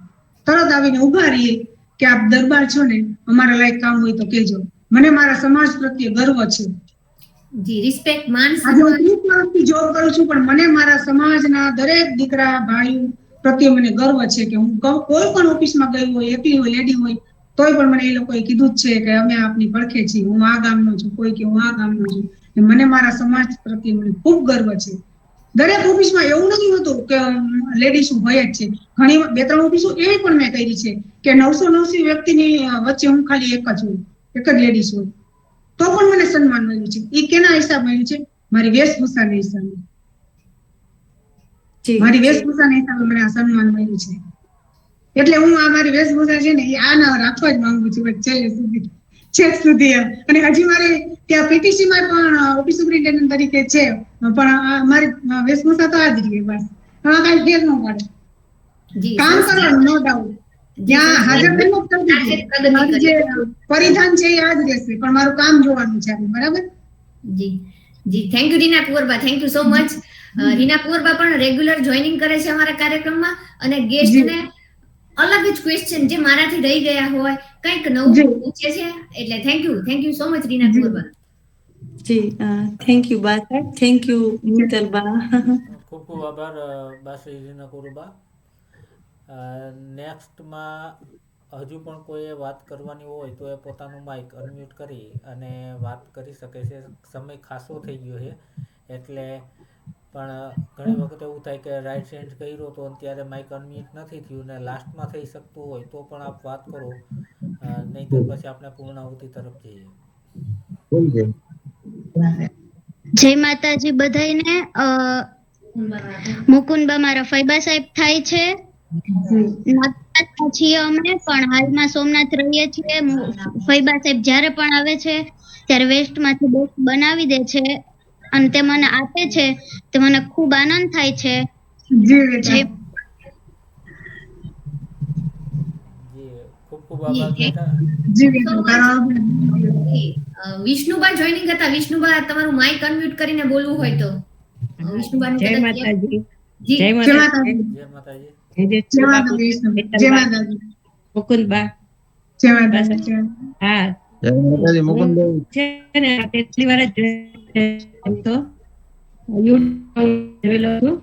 [SPEAKER 2] તરત આવીને ઉભા રહીએ કે આપ દરબાર છો ને, અમારા લાયક કામ હોય તો કેજો. મને મારા સમાજ પ્રત્યે ગર્વ છે.
[SPEAKER 3] રિસ્પેક્ટ, માન
[SPEAKER 2] આજે હું 30 વર્ષથી જોબ કરું છું પણ મને મારા સમાજના દરેક દીકરા ભાઈઓ પ્રત્યે મને ગર્વ છે કે હું કોઈ પણ ઓફિસમાં ગઈ હોય, એકલી હોય, લેડી હોય, તોય પણ મને એ લોકોએ કીધું જ છે કે અમે આપની પડખે છીએ. હું આ ગામનો છું, કોઈ કે હું આ ગામનો છું. મને મારા સમાજ પ્રત્યે મને ખૂબ ગર્વ છે. દરેક ઓફિસમાં એવું નથી હોતું કે લેડીઝ હોય જ છે. ઘણી 2-3 ઓફિસો એવી પણ મેં કરી છે કે 990 વ્યક્તિની વચ્ચે હું ખાલી એક જ લેડીઝ હોય, તો પણ મને સન્માન મળ્યું છે. એ કેના હિસાબ મળ્યું છે? મારી વેશભૂષાના હિસાબે. મારી વેશભૂષાના હિસાબે મને આ સન્માન મળ્યું છે. એટલે હું આ મારી વેશભૂષા છે ને એ આના રાખવા જ માંગુ છું છેક સુધી એમ. અને હજી મારે ત્યાં પીટીસી માં પણ ઓફિસ સુપરિન્ટેન્ડન્ટ તરીકે છે, પણ મારી વેશભૂષા તો આ જ રહી બસ. કઈ ફેર ન પડે. કામ કરવાનું નો ડાઉટ, જ્યાં હાજર મારું જે પરિધાન છે એ આ જ રહેશે, પણ મારું કામ જોવાનું છે. બરાબર?
[SPEAKER 3] જી. Thank you Reena Kunvarba, thank you so much. Reena Kunvarba પણ રેગ્યુલર જોઈનિંગ કરે છે અમારા કાર્યક્રમમાં અને ગેસ્ટને અલગ જ ક્વેશ્ચન જે મારાથી રહી ગયા હોય કંઈક નવું પૂછે છે. એટલે thank you so much Reena Kunvarba.
[SPEAKER 18] જી. થેન્ક યુ બા સાહેબ, થેન્ક યુ મિત્તલ બા.
[SPEAKER 1] ખૂબ ખૂબ આભાર બા શ્રી રીના કુંવરબા. નેક્સ્ટમાં હજુ પણ કોઈએ વાત કરવાની હોય તો એ પોતાનું માઇક અનમ્યુટ કરી અને વાત કરી શકે છે. સમય ખાસો થઈ ગયો છે એટલે પણ ઘણી વખત એવું થાય કે રાઈટ સેન્ડ કર્યો તો ત્યારે માઇક અનમ્યુટ નથી થયું ને લાસ્ટમાં થઈ શકતું હોય તો પણ આપ વાત કરો, નહીંતર પછી આપણે પૂર્ણાહુતિ તરફ જઈએ.
[SPEAKER 19] જય માતાજી બધાયને. મુકુંદબા મારા ફૈબા સાહેબ થાય છે. છીએ અમે પણ હાલમાં સોમનાથ રહીએ છીએ. ફૈબા સાહેબ જ્યારે પણ આવે છે ત્યારે વેસ્ટમાંથી બેસ્ટ બનાવી દે છે અને તે મને આપે છે, તે મને ખૂબ આનંદ થાય છે.
[SPEAKER 1] ખૂબ ખૂબ આભાર બેટા.
[SPEAKER 3] વિષ્ણુબા જોઈનિંગ હતા. વિષ્ણુબા તમારું માઇક અનમ્યુટ કરીને બોલવું હોય તો. વિષ્ણુબા
[SPEAKER 16] જય માતાજી.
[SPEAKER 3] જય
[SPEAKER 16] માતાજી.
[SPEAKER 1] જય માતાજી.
[SPEAKER 2] જય માતાજી.
[SPEAKER 16] મુકુંદબા.
[SPEAKER 2] જય માતાજી.
[SPEAKER 16] હા.
[SPEAKER 5] જય માતાજી મુકુંદભાઈ.
[SPEAKER 16] છે ને કેટલી વાર જ તો યુટ્યુબ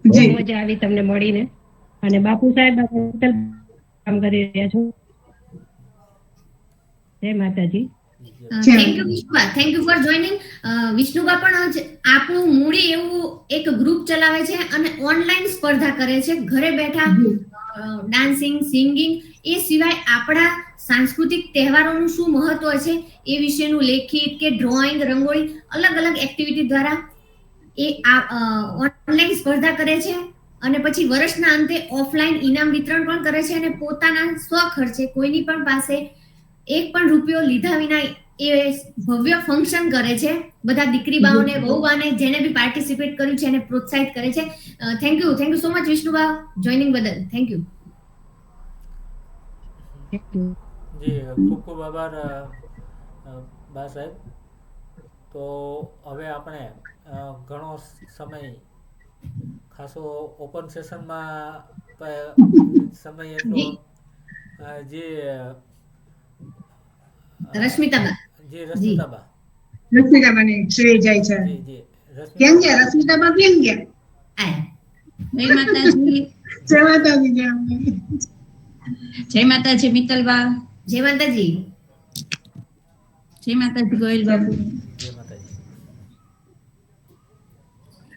[SPEAKER 16] બહુ મજા આવી તમને મળીને. અને બાપુ સાહેબ કામ કરી રહ્યા છો. જય માતાજી.
[SPEAKER 3] Thank you Vishnuba, thank you for joining. Vishnuba પણ આપણું મૂડી એવું એક ગ્રુપ ચલાવે છે અને ઓનલાઈન સ્પર્ધા કરે છે ઘરે બેઠા. ડાન્સિંગ, સિંગિંગ એ સિવાય આપણા સાંસ્કૃતિક તહેવારોનું શું મહત્વ છે એ વિશેનું લેખિત કે ડ્રોઈંગ, રંગોળી અલગ અલગ એક્ટિવિટી દ્વારા એ ઓનલાઈન સ્પર્ધા કરે છે અને પછી વર્ષના અંતે ઓફલાઈન ઇનામ વિતરણ પણ કરે છે અને પોતાના સ્વખર્ચે કોઈની પણ પાસે એક પણ રૂપિયો લીધા વિના એ ભવ્ય ફંક્શન કરે છે. બધા દીકરી બાઓને વહુવાને જેને બી પાર્ટિસિપેટ કર્યું છે એને પ્રોત્સાહિત કરે છે. Thank you so much Vishnuba joining બદલ. Thank you.
[SPEAKER 1] જી ખૂબ ખૂબ આભાર બા સાહેબ. તો હવે આપણે ઘણો સમય ખાસો ઓપન સેશનમાં સમય એટલો જે
[SPEAKER 3] રશ્મિતાબા
[SPEAKER 2] રશ્મિતાબાને શ્રેય જાય છે. કેમ ગયા રશ્મિતાબા? કેમ ગયા?
[SPEAKER 9] જય માતાજી.
[SPEAKER 2] જય માતાજી.
[SPEAKER 9] જય માતાજી મિત્તલબા.
[SPEAKER 3] જય માતાજી.
[SPEAKER 9] જય માતાજી ગોહિલ બાબુ.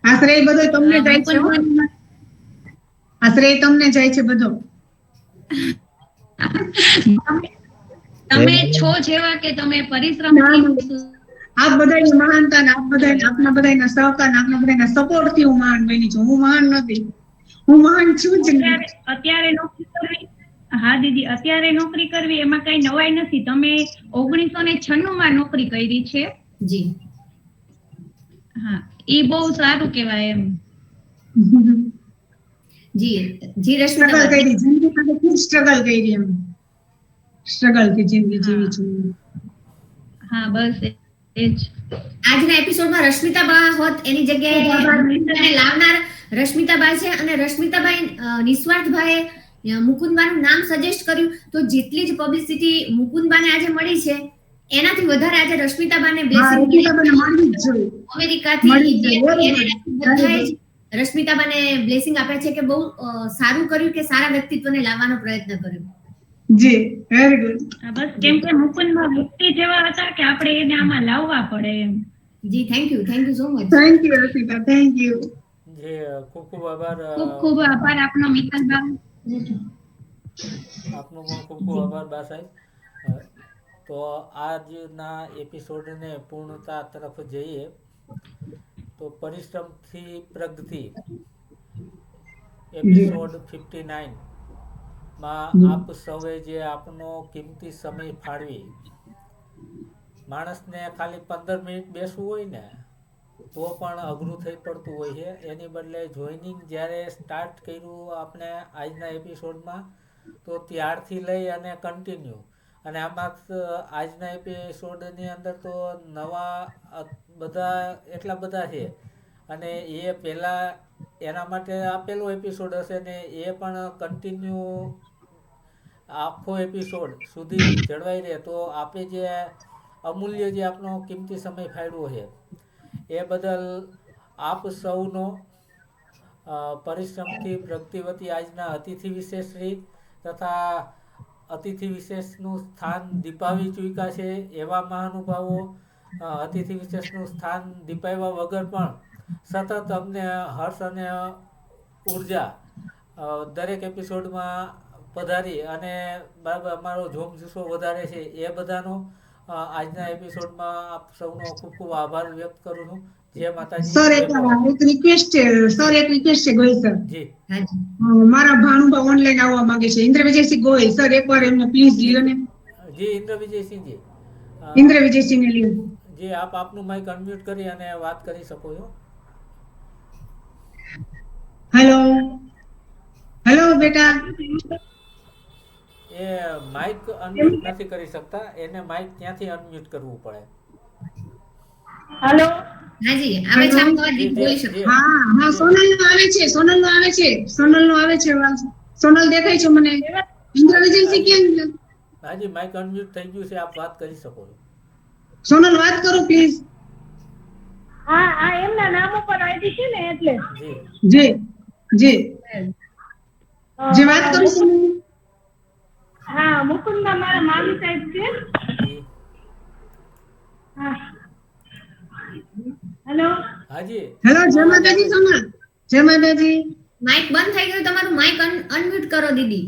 [SPEAKER 2] આશ્રય બધો તમને જાય છે. આશ્રય તમને જાય છે બધો.
[SPEAKER 9] તમે છો જેવા કે તમે પરિશ્રમ
[SPEAKER 2] આપ બધાની મહાનતા ને આપ બધા આપના બધાના સહકાર ને આપના બધાના સપોર્ટ થી હું મહાન બની છું. હું મહાન નથી, હું મહાન છું જ.
[SPEAKER 9] અત્યારે નોકરી કરવી, હા દીદી, અત્યારે નોકરી કરવી એમાં કઈ નવાઈ નથી. તમે 1996 માં નોકરી કરી છે.
[SPEAKER 3] જી
[SPEAKER 9] હા, એ બહુ સારું કહેવાય એમ.
[SPEAKER 3] જી રશ્મિતા
[SPEAKER 2] કરી જિંદગી સાથે ખૂબ સ્ટ્રગલ કરી એમ. સ્ટ્રગલ થી જિંદગી જીવી છું.
[SPEAKER 9] હા બસ એ જ.
[SPEAKER 3] આજના એપિસોડમાં રશ્મિતાબા હોત એની જગ્યાએ લાવનાર રશ્મિતાબા છે. અને રશ્મિતાબાઈ નિસ્વાર્થભાઈ મુકુંદબાનું નામ સજેસ્ટ કર્યું તો જેટલી જ પબ્લિસિટી મુકુંદબાને આજે મળી છે એનાથી વધારે આજે રશ્મિતાબાને બ્લેસિંગ અમેરિકાથી રશ્મિતાબાને બ્લેસિંગ આપે છે કે બહુ સારું કર્યું કે સારા વ્યક્તિત્વને લાવવાનો પ્રયત્ન કર્યો.
[SPEAKER 2] જી વેરી ગુડ.
[SPEAKER 9] બસ કેમ કે મુકુંદબા વ્યક્તિ જેવા હતા કે આપણે એને આમાં લાવવા પડે એમ.
[SPEAKER 3] જી thank you so much.
[SPEAKER 2] Thank you Rashmita, thank you.
[SPEAKER 1] જી ખૂબ ખૂબ આભાર.
[SPEAKER 9] ખૂબ આભાર આપનો મિત્તલબા.
[SPEAKER 1] આપનો પણ ખૂબ ખૂબ આભાર બા સાહેબ. તો આજના એપિસોડને પૂર્ણતા તરફ જઈએ તો પરિશ્રમથી પ્રગતિ એપિસોડ 59 માં આપ સૌએ જે આપનો કિંમતી સમય ફાળવી, માણસને ખાલી 15 મિનિટ બેસવું હોય ને તો પણ અઘરું થઈ પડતું હોય છે. એની બદલે જોઈનિંગ જ્યારે સ્ટાર્ટ કર્યું આપણે આજના એપિસોડમાં તો ત્યારથી લઈ અને કન્ટિન્યુ, અને આમાં આજના એપિસોડની અંદર તો નવા બધા એટલા બધા છે. અને એ પહેલાં એના માટે આપેલો એપિસોડ હશે ને એ પણ કન્ટિન્યુ આખો એપિસોડ સુધી જળવાઈ રહે તો આપણે જે અમૂલ્ય જે આપણો કિંમતી સમય ફાળવ્યો છે એ બદલ આપ સૌનો પરિશ્રમથી પ્રગતિવતી આજના અતિથિ વિશેષશ્રી તથા અતિથિ વિશેષનું સ્થાન દીપાવી ચૂક્યા છે એવા મહાનુભાવો અતિથિ વિશેષનું સ્થાન દીપાવ્યા વગર પણ સતત અમને હર્ષ અને ઉર્જા દરેક એપિસોડમાં પધારી અને અમારો જોમ જુસ્સો વધારે છે એ બધાનો આજના એપિસોડમાં આપ સૌનો ખૂબ ખૂબ આભાર વ્યક્ત કરું છું. જય માતાજી.
[SPEAKER 2] સર એક રિક્વેસ્ટ છે ગોહિલ સર.
[SPEAKER 1] જી
[SPEAKER 2] મારા ભાણુભા ઓનલાઈન આવવા માંગે છે. ઇન્દ્ર વિજયસિંહ ગોહિલ સર, એકવાર એમને પ્લીઝ લ્યો ને.
[SPEAKER 1] જી ઇન્દ્ર વિજયસિંહજી.
[SPEAKER 2] ઇન્દ્ર વિજયસિંહ ને લ્યો.
[SPEAKER 1] જી આપ આપનું માઇક અનમ્યુટ કરી અને વાત કરી શકો છો.
[SPEAKER 2] હેલો હેલો બેટા.
[SPEAKER 1] એ માઇક અનમ્યુટ નથી કરી શકતા, એને માઇક ત્યાંથી અનમ્યુટ કરવું પડે.
[SPEAKER 3] હેલો હાજી આવે છે આપ તો બોલી શકો.
[SPEAKER 2] હા સોનલ નો આવે છે, સોનલ નો આવે છે, સોનલ દેખાય છે મને. ઇન્દ્ર વિજયસિંહ કેમ?
[SPEAKER 1] હાજી માઇક અનમ્યુટ થઈ ગયું છે, આપ વાત કરી શકો છો.
[SPEAKER 2] સોનલ વાત કરો પ્લીઝ.
[SPEAKER 20] હા એમના નામ ઉપર આઈડી છે ને એટલે.
[SPEAKER 2] જી જી જે વાત કરું છું.
[SPEAKER 20] હા મુકુંદબા મારા મામી સાહેબ છે. હા હેલો.
[SPEAKER 1] હાજી
[SPEAKER 2] હેલો જય માતાજી સોનલ. જય માતાજી.
[SPEAKER 3] માઇક બંધ થઈ ગયું તમારું, માઇક અનમ્યુટ કરો દીદી.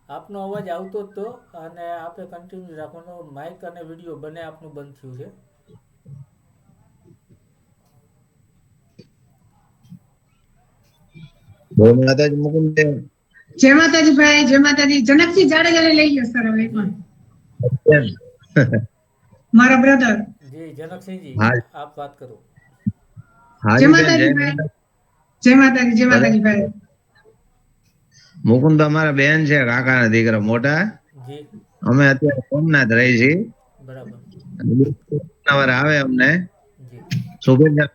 [SPEAKER 1] આપનો અવાજ આવતો જ તો અને આપણે કન્ટિન્યુ રાખવાનો. માઇક અને વિડિયો બંને આપનું બંધ થયું છે.
[SPEAKER 17] જય માતાજી મુકુંદ.
[SPEAKER 2] જય માતાજી ભાઈ, જય માતાજી. જનકસિંહ જાડેજાને લઈ ગયો સર હવે પણ. મારા બ્રધર.
[SPEAKER 1] જી જનકસિંહજી
[SPEAKER 21] હા.
[SPEAKER 1] આપ વાત કરો.
[SPEAKER 21] હાજી
[SPEAKER 2] જય
[SPEAKER 21] બેન,
[SPEAKER 2] માતાજી
[SPEAKER 21] જય
[SPEAKER 2] ભાઈ. જય માતાજી, જય માતાજી ભાઈ.
[SPEAKER 21] મુકુંદ અમારા બેન છે, કાકાના દીકરા મોટા.
[SPEAKER 1] જી
[SPEAKER 21] અમે અત્યારે સોમનાથ રહી છીએ.
[SPEAKER 1] બરાબર.
[SPEAKER 21] સવારે આવે અમને
[SPEAKER 1] જી
[SPEAKER 21] શુભેચ્છા.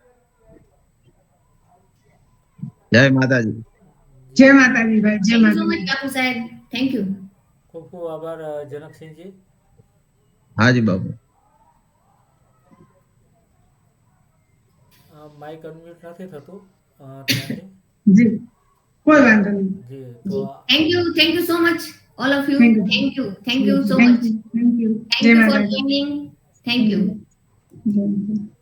[SPEAKER 21] જય માતાજી.
[SPEAKER 2] જય માતાજી ભાઈ, જય
[SPEAKER 3] થેન્ક યુ સો મચ
[SPEAKER 2] માતાજી.
[SPEAKER 3] કાકુ સાહેબ, થેન્ક યુ.
[SPEAKER 1] ખૂબ ખૂબ આભાર જનકસિંહજી.
[SPEAKER 21] હાજી બાબુ.
[SPEAKER 1] માઇક અનમ્યુટ નથી થતું ત્યાંથી.
[SPEAKER 2] જી કોઈ વાંધો નહીં.
[SPEAKER 1] જી તો
[SPEAKER 3] thank you so much all of you.
[SPEAKER 2] Thank you.
[SPEAKER 3] Thank you so
[SPEAKER 2] Thank
[SPEAKER 3] much.
[SPEAKER 2] you. Thank you.
[SPEAKER 3] Thank
[SPEAKER 2] જય
[SPEAKER 3] યુ ફોર
[SPEAKER 2] માતાજી.
[SPEAKER 3] જોઈનિંગ. Thank you.
[SPEAKER 2] જય માતાજી.